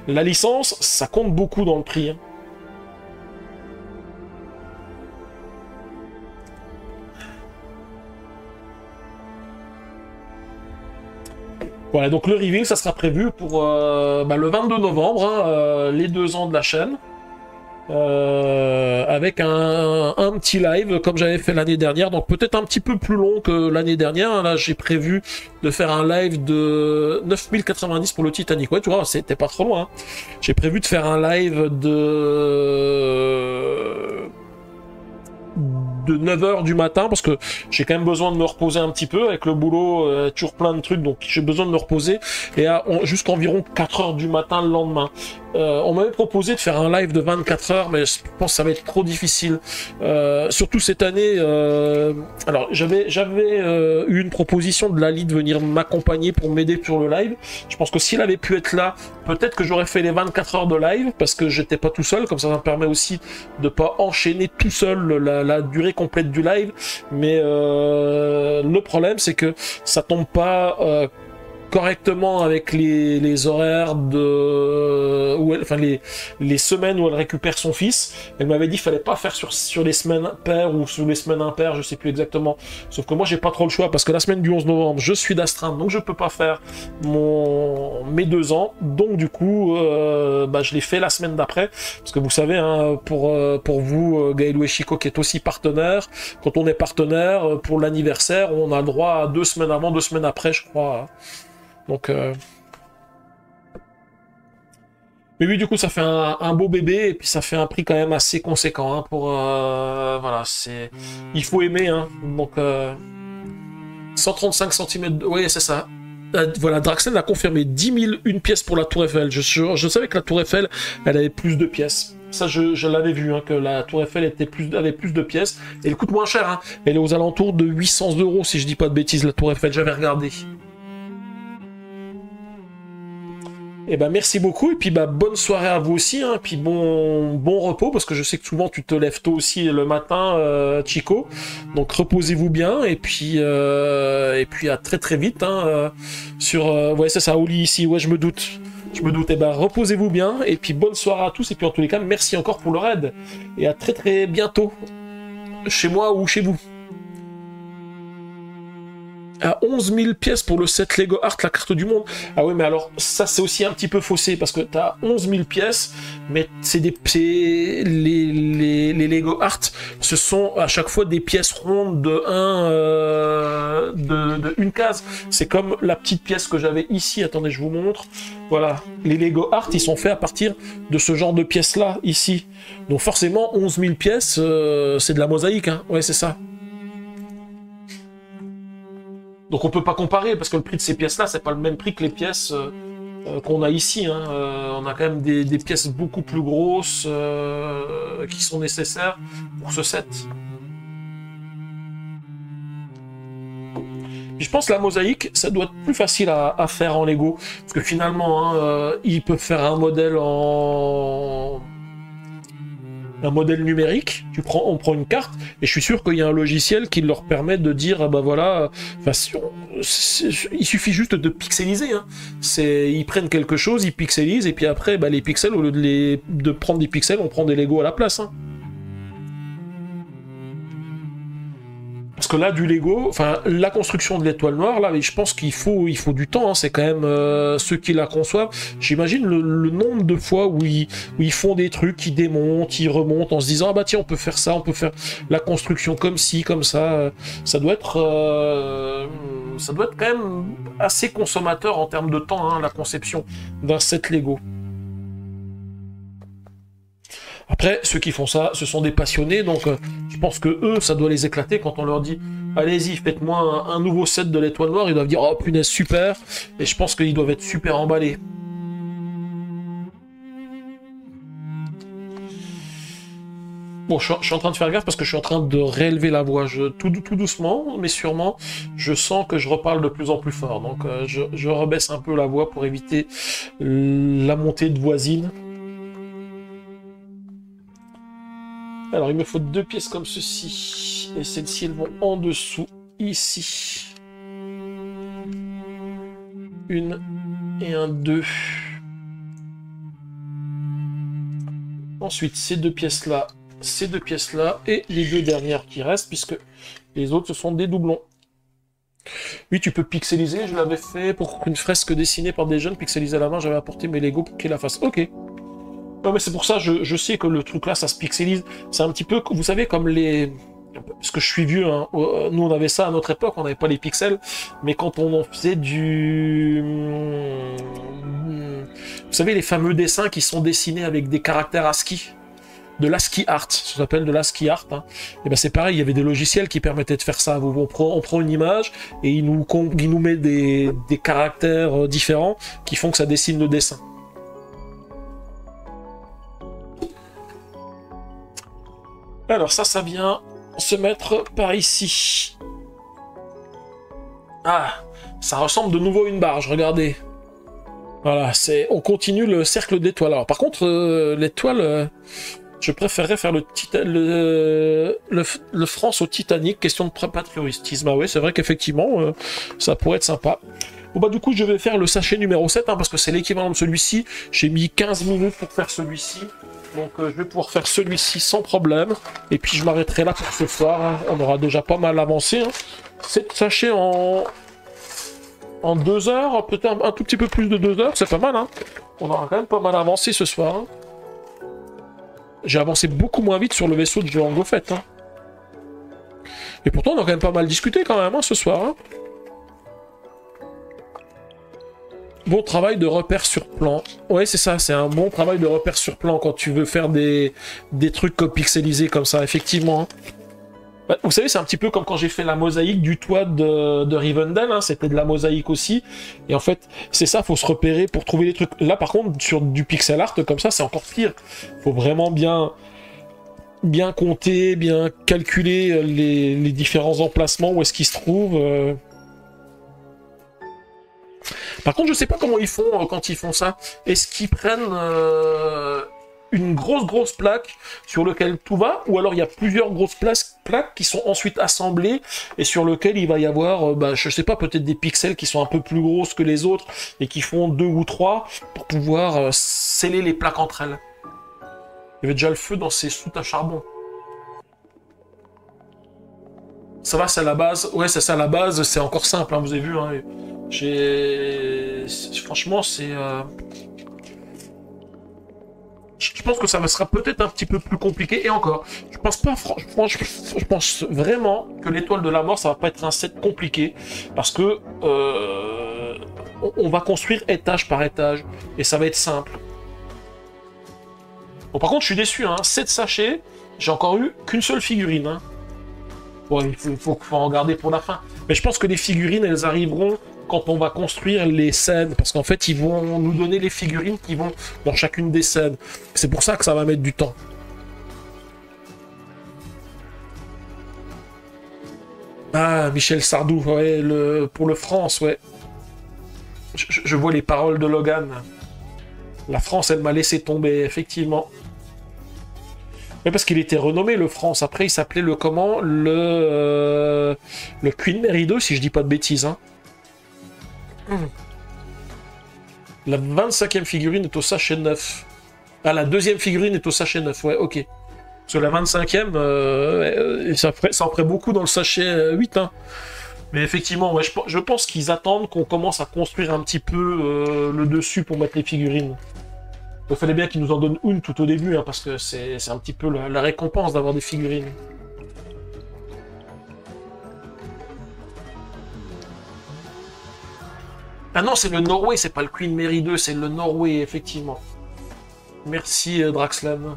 la licence, ça compte beaucoup dans le prix. Hein. Voilà, donc le reveal, ça sera prévu pour le 22 novembre, hein, les 2 ans de la chaîne. Avec un petit live comme j'avais fait l'année dernière, donc peut-être un petit peu plus long que l'année dernière. Là, j'ai prévu de faire un live de 9090 pour le Titanic. Ouais, tu vois, c'était pas trop loin. Hein. J'ai prévu de faire un live de 9h du matin parce que j'ai quand même besoin de me reposer un petit peu avec le boulot, toujours plein de trucs, donc j'ai besoin de me reposer et jusqu'environ 4h du matin le lendemain. On m'avait proposé de faire un live de 24 heures, mais je pense que ça va être trop difficile. Surtout cette année. Alors, j'avais eu une proposition de Lali de venir m'accompagner pour m'aider sur le live. Je pense que s'il avait pu être là, peut-être que j'aurais fait les 24 heures de live, parce que j'étais pas tout seul, comme ça me permet aussi de pas enchaîner tout seul la durée complète du live. Mais le problème, c'est que ça tombe pas... correctement avec les horaires enfin les semaines où elle récupère son fils. Elle m'avait dit qu'il fallait pas faire sur les semaines paires ou sur les semaines impaires, je sais plus exactement. Sauf que moi j'ai pas trop le choix parce que la semaine du 11 novembre je suis d'astreinte, donc je peux pas faire mes 2 ans. Donc du coup je l'ai fait la semaine d'après parce que vous savez hein, pour vous Gaëlou et Chico qui est aussi partenaire, quand on est partenaire pour l'anniversaire on a le droit à 2 semaines avant, 2 semaines après je crois. Donc, mais oui, du coup, ça fait un beau bébé et puis ça fait un prix quand même assez conséquent hein, pour voilà, c'est il faut aimer hein. Donc 135 cm. Oui, c'est ça. Voilà, Draxler a confirmé 10 000 une pièce pour la Tour Eiffel. Je savais que la Tour Eiffel, elle avait plus de pièces. Ça, je l'avais vu, hein, que la Tour Eiffel avait plus de pièces. Et elle coûte moins cher. Hein. Elle est aux alentours de 800 €, si je dis pas de bêtises, la Tour Eiffel. J'avais regardé. Et ben merci beaucoup et puis bonne soirée à vous aussi hein, puis bon repos parce que je sais que souvent tu te lèves tôt aussi le matin Chico, donc reposez-vous bien et puis à très très vite hein, sur ouais c'est ça au lit ici, ouais je me doute et ben reposez-vous bien et puis bonne soirée à tous et puis en tous les cas merci encore pour le raid et à très très bientôt chez moi ou chez vous. À 11 000 pièces pour le set Lego Art, la carte du monde. Ah oui, mais alors, ça, c'est aussi un petit peu faussé, parce que t'as 11 000 pièces, mais les Lego Art, ce sont à chaque fois des pièces rondes de une case. C'est comme la petite pièce que j'avais ici, attendez, je vous montre. Voilà, les Lego Art, ils sont faits à partir de ce genre de pièces-là, ici. Donc forcément, 11 000 pièces, c'est de la mosaïque, hein. Ouais, c'est ça. Donc on peut pas comparer parce que le prix de ces pièces-là, c'est pas le même prix que les pièces qu'on a ici. Hein. On a quand même des pièces beaucoup plus grosses qui sont nécessaires pour ce set. Puis je pense que la mosaïque, ça doit être plus facile à faire en Lego parce que finalement, hein, ils peuvent faire un modèle numérique, on prend une carte, et je suis sûr qu'il y a un logiciel qui leur permet de dire, bah voilà, il suffit juste de pixeliser. Hein. Ils prennent quelque chose, ils pixelisent, et puis après, les pixels, au lieu de prendre des pixels, on prend des Lego à la place. Hein. Parce que là, du Lego, enfin, la construction de l'étoile noire, là, je pense qu'il faut du temps. Hein, c'est quand même ceux qui la conçoivent. J'imagine le nombre de fois où ils font des trucs, ils démontent, ils remontent en se disant ah bah tiens, on peut faire ça, on peut faire la construction comme ci, comme ça. Ça doit être quand même assez consommateur en termes de temps, hein, la conception d'un set Lego. Après, ceux qui font ça, ce sont des passionnés, donc je pense que eux, ça doit les éclater quand on leur dit « Allez-y, faites-moi un nouveau set de l'étoile noire », ils doivent dire « Oh punaise, super !» Et je pense qu'ils doivent être super emballés. Bon, je suis en train de faire gaffe parce que je suis en train de réélever la voix. Tout doucement, mais sûrement, je sens que je reparle de plus en plus fort. Donc, je rebaisse un peu la voix pour éviter la montée de voisine. Alors, il me faut 2 pièces comme ceci. Et celles-ci, elles vont en dessous, ici. 1 et un 2. Ensuite, ces 2 pièces-là, ces 2 pièces-là, et les 2 dernières qui restent, puisque les autres, ce sont des doublons. Oui, tu peux pixeliser, je l'avais fait pour une fresque dessinée par des jeunes, pixelisée à la main, j'avais apporté mes Lego pour qu'ils la fassent. Ok. Ouais, mais c'est pour ça, je sais que le truc là, ça se pixelise. C'est un petit peu, vous savez, comme les... Parce que je suis vieux, hein. Nous on avait ça à notre époque, on n'avait pas les pixels, mais quand on en faisait du... Vous savez, les fameux dessins qui sont dessinés avec des caractères ASCII, de l'ASCII art, ça s'appelle de l'ASCII art, hein. Et ben c'est pareil, il y avait des logiciels qui permettaient de faire ça. On prend une image et il nous met des caractères différents qui font que ça dessine le dessin. Alors ça vient se mettre par ici. Ah, ça ressemble de nouveau à une barge, regardez. Voilà, on continue le cercle d'étoiles. Alors par contre, l'étoile, je préférerais faire le France au Titanic, question de patriotisme. Ah oui, c'est vrai qu'effectivement, ça pourrait être sympa. Bon bah du coup, je vais faire le sachet numéro 7, hein, parce que c'est l'équivalent de celui-ci. J'ai mis 15 minutes pour faire celui-ci. Donc je vais pouvoir faire celui-ci sans problème. Et puis je m'arrêterai là pour ce soir. Hein. On aura déjà pas mal avancé. Hein. 7 sachets en 2 heures, peut-être un tout petit peu plus de 2 heures, c'est pas mal. Hein. On aura quand même pas mal avancé ce soir. Hein. J'ai avancé beaucoup moins vite sur le vaisseau de Jango Fett. Hein. Et pourtant on a quand même pas mal discuté quand même hein, ce soir. Hein. Bon travail de repère sur plan. Ouais, c'est ça, c'est un bon travail de repère sur plan quand tu veux faire des trucs pixelisés comme ça, effectivement. Bah, vous savez, c'est un petit peu comme quand j'ai fait la mosaïque du toit de Rivendell, hein, c'était de la mosaïque aussi. Et en fait, c'est ça, faut se repérer pour trouver les trucs. Là, par contre, sur du pixel art comme ça, c'est encore pire. Faut vraiment bien compter, bien calculer les différents emplacements, où est-ce qu'ils se trouvent. Par contre, je sais pas comment ils font quand ils font ça. Est-ce qu'ils prennent une grosse plaque sur laquelle tout va, ou alors il y a plusieurs grosses plaques qui sont ensuite assemblées et sur lesquelles il va y avoir, je sais pas, peut-être des pixels qui sont un peu plus grosses que les autres et qui font 2 ou 3 pour pouvoir sceller les plaques entre elles. Il y avait déjà le feu dans ces soutes à charbon. Ça va, c'est à la base. Ouais, c'est ça, à la base, c'est encore simple, hein, vous avez vu. Hein. Franchement, c'est... Je pense que ça sera peut-être un petit peu plus compliqué. Et encore, je pense pas, franchement, je pense vraiment que l'étoile de la mort, ça va pas être un set compliqué. Parce que on va construire étage par étage. Et ça va être simple. Bon, par contre, je suis déçu. Hein. 7 sachets, j'ai encore eu qu'une seule figurine. Hein. Bon, il faut en garder pour la fin. Mais je pense que les figurines, elles arriveront quand on va construire les scènes. Parce qu'en fait, ils vont nous donner les figurines qui vont dans chacune des scènes. C'est pour ça que ça va mettre du temps. Ah, Michel Sardou, ouais, pour le France, ouais. Je vois les paroles de Logan. La France, elle m'a laissé tomber, effectivement. Mais parce qu'il était renommé, le France. Après, il s'appelait le comment? Le Queen Mary 2, si je dis pas de bêtises. Hein. La 25e figurine est au sachet 9. Ah, la 2e figurine est au sachet 9, ouais, ok. Parce que la 25e, ça en ferait beaucoup dans le sachet 8. Hein. Mais effectivement, ouais, je pense qu'ils attendent qu'on commence à construire un petit peu le dessus pour mettre les figurines. Il fallait bien qu'ils nous en donnent une tout au début, hein, parce que c'est un petit peu la récompense d'avoir des figurines. Ah non, c'est le Norway, c'est pas le Queen Mary 2, c'est le Norway, effectivement. Merci, Draxlan.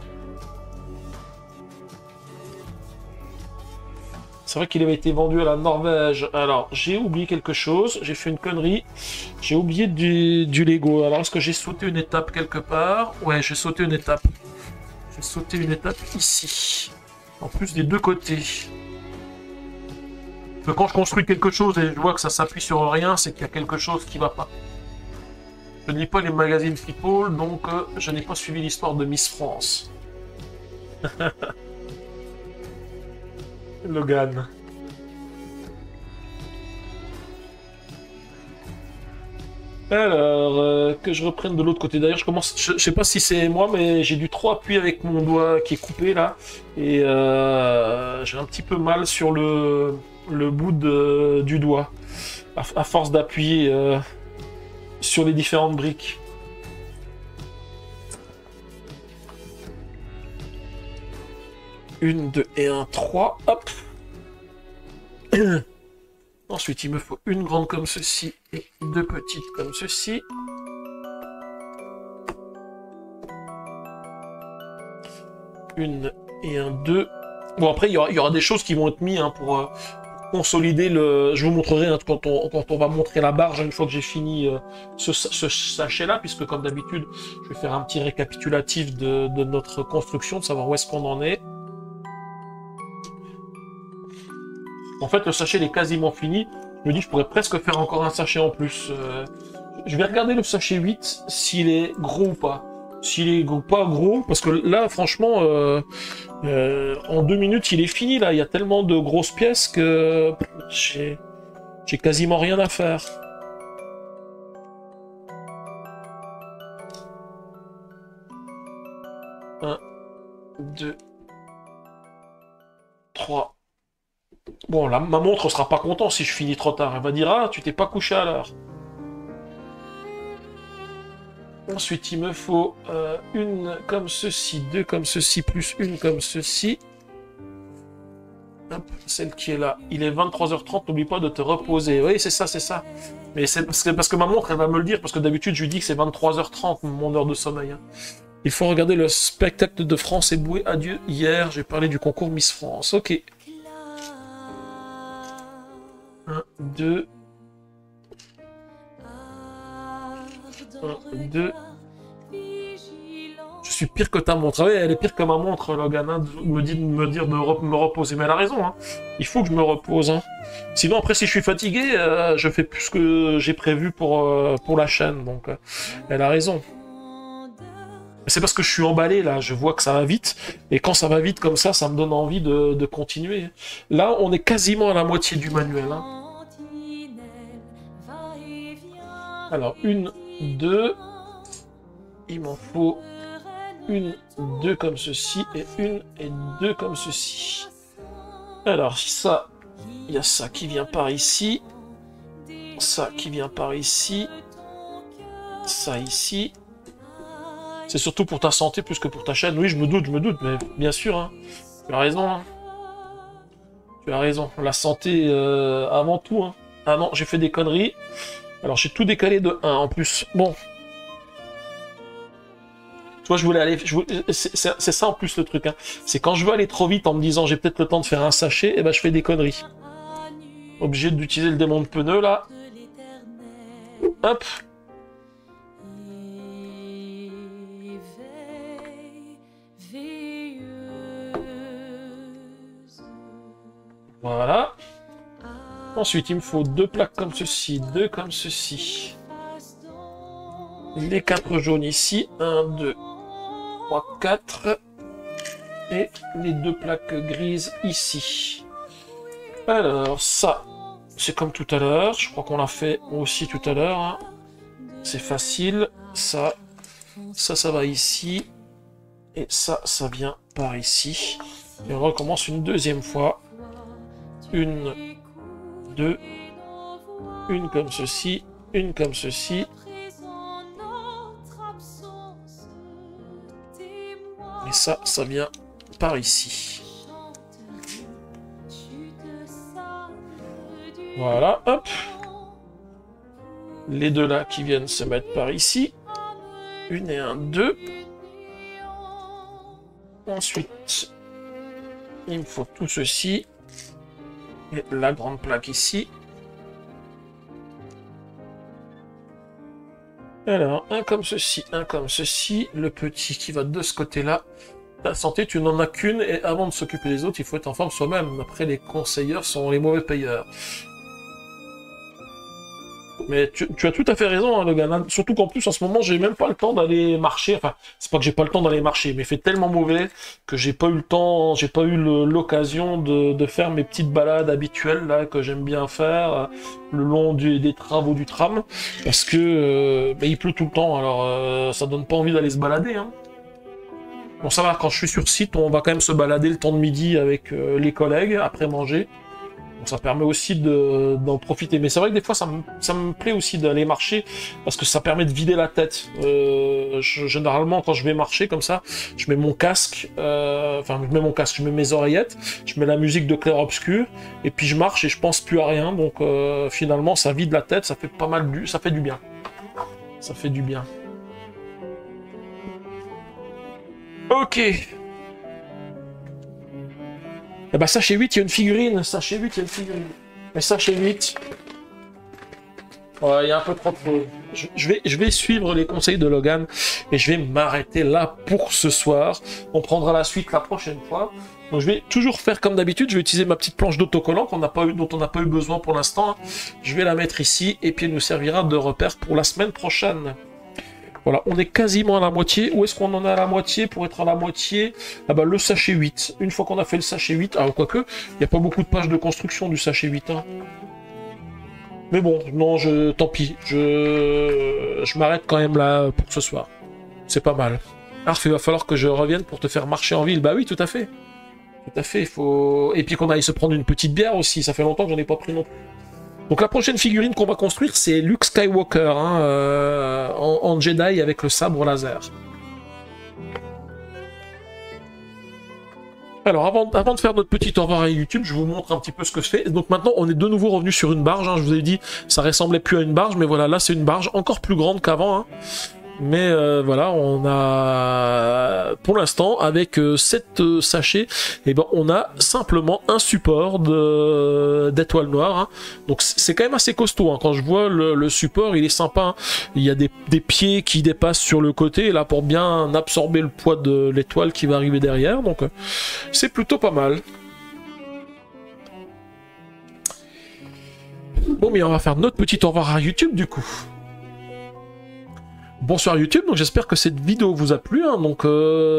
C'est vrai qu'il avait été vendu à la Norvège. Alors, j'ai oublié quelque chose. J'ai fait une connerie. J'ai oublié du Lego. Alors, est-ce que j'ai sauté une étape quelque part? Ouais, j'ai sauté une étape. J'ai sauté une étape ici. En plus des deux côtés. Que quand je construis quelque chose et je vois que ça s'appuie sur rien, c'est qu'il y a quelque chose qui va pas. Je ne lis pas les magazines People, donc je n'ai pas suivi l'histoire de Miss France. Logan. Alors, que je reprenne de l'autre côté. D'ailleurs, je sais pas si c'est moi, mais j'ai dû trop appuyer avec mon doigt qui est coupé là. Et j'ai un petit peu mal sur le bout du doigt. À force d'appuyer sur les différentes briques. Une, deux et un, trois. Hop. Ensuite, il me faut une grande comme ceci et deux petites comme ceci. Une et un, deux. Bon, après, il y aura des choses qui vont être mises hein, pour consolider le... Je vous montrerai hein, quand on va montrer la barge, une fois que j'ai fini ce sachet-là, puisque comme d'habitude, je vais faire un petit récapitulatif de notre construction, de savoir où est-ce qu'on en est. En fait, le sachet il est quasiment fini. Je me dis, je pourrais presque faire encore un sachet en plus. Je vais regarder le sachet 8, s'il est gros ou pas. S'il est pas gros, parce que là, franchement, en 2 minutes, il est fini. Là, il y a tellement de grosses pièces que j'ai quasiment rien à faire. Un, deux, trois. Bon, là, ma montre sera pas contente si je finis trop tard. Elle va dire, ah, tu t'es pas couché à l'heure. Ensuite, il me faut une comme ceci, deux comme ceci, plus une comme ceci. Hop, celle qui est là. Il est 23h30, n'oublie pas de te reposer. Oui, c'est ça, c'est ça. Mais c'est parce que ma montre, elle va me le dire, parce que d'habitude, je lui dis que c'est 23h30, mon heure de sommeil. Hein. Il faut regarder le spectacle de France et Boué. Adieu. Hier, j'ai parlé du concours Miss France. Ok. 1, 2. 1, 2. Je suis pire que ta montre. Oui, elle est pire que ma montre, Logan, hein, me dire de me reposer. Mais elle a raison, hein. Il faut que je me repose. Hein. Sinon, après, si je suis fatigué, je fais plus ce que j'ai prévu pour la chaîne. Donc, elle a raison. C'est parce que je suis emballé, là. Je vois que ça va vite. Et quand ça va vite comme ça me donne envie de continuer. Là, on est quasiment à la moitié du manuel. Hein. Alors, 1, 2. Il m'en faut... 1, 2 comme ceci, et 1 et 2 comme ceci. Alors, ça, il y a ça qui vient par ici. Ça qui vient par ici. Ça ici. C'est surtout pour ta santé plus que pour ta chaîne. Oui, je me doute, mais bien sûr. Hein. Tu as raison. Hein. Tu as raison. La santé avant tout. Hein. Ah non, j'ai fait des conneries. Alors, j'ai tout décalé de 1 en plus. Bon. Tu vois, je voulais aller... C'est ça en plus le truc. Hein. C'est quand je veux aller trop vite en me disant j'ai peut-être le temps de faire un sachet, et ben je fais des conneries. Obligé d'utiliser le démon de pneu là. Hop. Voilà. Ensuite, il me faut 2 plaques comme ceci, 2 comme ceci. Les 4 jaunes ici. 1, 2, 3, 4. Et les 2 plaques grises ici. Alors, ça, c'est comme tout à l'heure. Je crois qu'on l'a fait aussi tout à l'heure. Hein. C'est facile. Ça va ici. Et ça vient par ici. Et on recommence une deuxième fois. 1, 2. Une comme ceci. Une comme ceci. Et ça vient par ici. Voilà, hop. Les 2 là qui viennent se mettre par ici. 1 et 1, 2. Ensuite, il me faut tout ceci. Et la grande plaque ici. Alors, un comme ceci, un comme ceci. Le petit qui va de ce côté-là. La santé, tu n'en as qu'une, et avant de s'occuper des autres, il faut être en forme soi-même. Après, les conseilleurs sont les mauvais payeurs. Mais tu as tout à fait raison, hein, Logan. Surtout qu'en plus, en ce moment, j'ai même pas le temps d'aller marcher. Enfin, c'est pas que j'ai pas le temps d'aller marcher, mais il fait tellement mauvais que j'ai pas eu le temps, j'ai pas eu l'occasion de faire mes petites balades habituelles, là, que j'aime bien faire, le long des travaux du tram. Parce que, bah, il pleut tout le temps, alors ça donne pas envie d'aller se balader, hein. Bon, ça va, quand je suis sur site, on va quand même se balader le temps de midi avec les collègues, après manger. Bon, ça permet aussi d'en profiter. Mais c'est vrai que des fois, ça me plaît aussi d'aller marcher, parce que ça permet de vider la tête. Généralement, quand je vais marcher comme ça, je mets mon casque, enfin, je mets mon casque, je mets mes oreillettes, je mets la musique de clair-obscur, et puis je marche et je pense plus à rien. Donc finalement, ça vide la tête, ça fait pas mal ça fait du bien. Ça fait du bien. Ok. Eh ben, sachet 8, il y a une figurine. Sachet 8, il y a une figurine. Mais sachet 8... Ouais, il y a un peu trop de... Je vais suivre les conseils de Logan et je vais m'arrêter là pour ce soir. On prendra la suite la prochaine fois. Donc je vais toujours faire comme d'habitude. Je vais utiliser ma petite planche d'autocollant dont on n'a pas eu besoin pour l'instant. Je vais la mettre ici et puis elle nous servira de repère pour la semaine prochaine. Voilà, on est quasiment à la moitié. Où est-ce qu'on en est à la moitié? Pour être à la moitié, ah bah, le sachet 8. Une fois qu'on a fait le sachet 8, alors quoique, il n'y a pas beaucoup de pages de construction du sachet 8. Hein. Mais bon, non, tant pis. Je m'arrête quand même là pour ce soir. C'est pas mal. Arf, il va falloir que je revienne pour te faire marcher en ville. Bah oui, tout à fait. Tout à fait, il faut... Et puis qu'on aille se prendre une petite bière aussi. Ça fait longtemps que j'en ai pas pris non plus. Donc la prochaine figurine qu'on va construire, c'est Luke Skywalker, hein, en Jedi avec le sabre laser. Alors avant de faire notre petit au revoir à YouTube, je vous montre un petit peu ce que je fais. Donc maintenant, on est de nouveau revenu sur une barge. Hein, je vous ai dit, ça ressemblait plus à une barge, mais voilà, là c'est une barge encore plus grande qu'avant. Hein. Mais voilà, on a pour l'instant avec 7 sachets, et ben on a simplement un support d'étoile noire. Hein. Donc c'est quand même assez costaud. Hein. Quand je vois le support, il est sympa. Hein. Il y a des pieds qui dépassent sur le côté là pour bien absorber le poids de l'étoile qui va arriver derrière. Donc c'est plutôt pas mal. Bon, mais on va faire notre petit au revoir à YouTube du coup. Bonsoir YouTube, donc j'espère que cette vidéo vous a plu, hein. Donc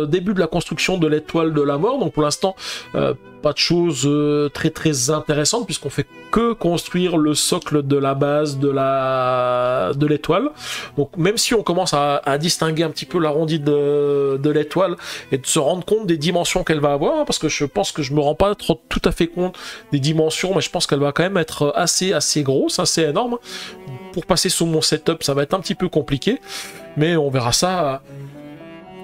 début de la construction de l'étoile de la mort, donc pour l'instant pas de choses très très intéressantes puisqu'on fait que construire le socle de la base de l'étoile, donc même si on commence à distinguer un petit peu l'arrondi de l'étoile et de se rendre compte des dimensions qu'elle va avoir, hein, parce que je pense que je me rends pas tout à fait compte des dimensions, mais je pense qu'elle va quand même être assez grosse, assez énorme. Pour passer sous mon setup, ça va être un petit peu compliqué, mais on verra ça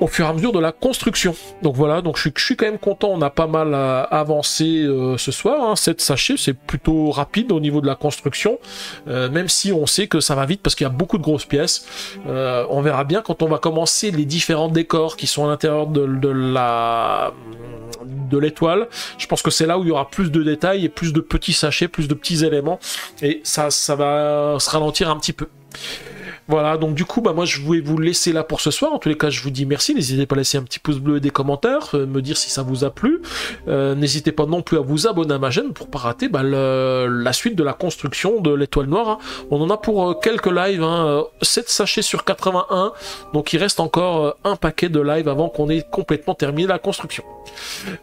au fur et à mesure de la construction. Donc voilà, donc je suis quand même content, on a pas mal avancé ce soir. Hein. 7 sachets, c'est plutôt rapide au niveau de la construction, même si on sait que ça va vite parce qu'il y a beaucoup de grosses pièces. On verra bien quand on va commencer les différents décors qui sont à l'intérieur de l'étoile. Je pense que c'est là où il y aura plus de détails et plus de petits sachets, plus de petits éléments, et ça va se ralentir un petit peu. Voilà, donc du coup, bah, moi je vais vous laisser là pour ce soir. En tous les cas, je vous dis merci. N'hésitez pas à laisser un petit pouce bleu et des commentaires, me dire si ça vous a plu. N'hésitez pas non plus à vous abonner à ma chaîne pour pas rater la suite de la construction de l'étoile noire. Hein. On en a pour quelques lives, hein, 7 sachets sur 81. Donc il reste encore un paquet de lives avant qu'on ait complètement terminé la construction.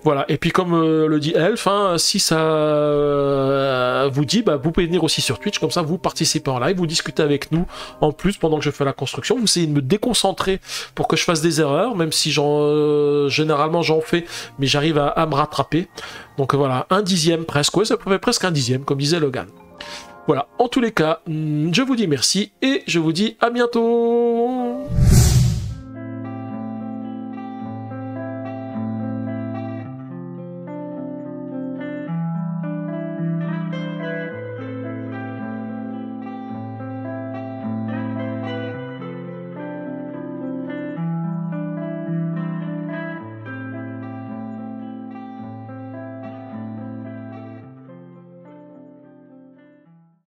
Voilà, et puis comme le dit Elf, hein, si ça vous dit, bah, vous pouvez venir aussi sur Twitch, comme ça vous participez en live, vous discutez avec nous en plus pendant que je fais la construction, vous essayez de me déconcentrer pour que je fasse des erreurs, même si généralement j'en fais, mais j'arrive à me rattraper. Donc voilà, 1/10 presque, ouais, ça peut être presque 1/10, comme disait Logan. Voilà, en tous les cas, je vous dis merci et je vous dis à bientôt.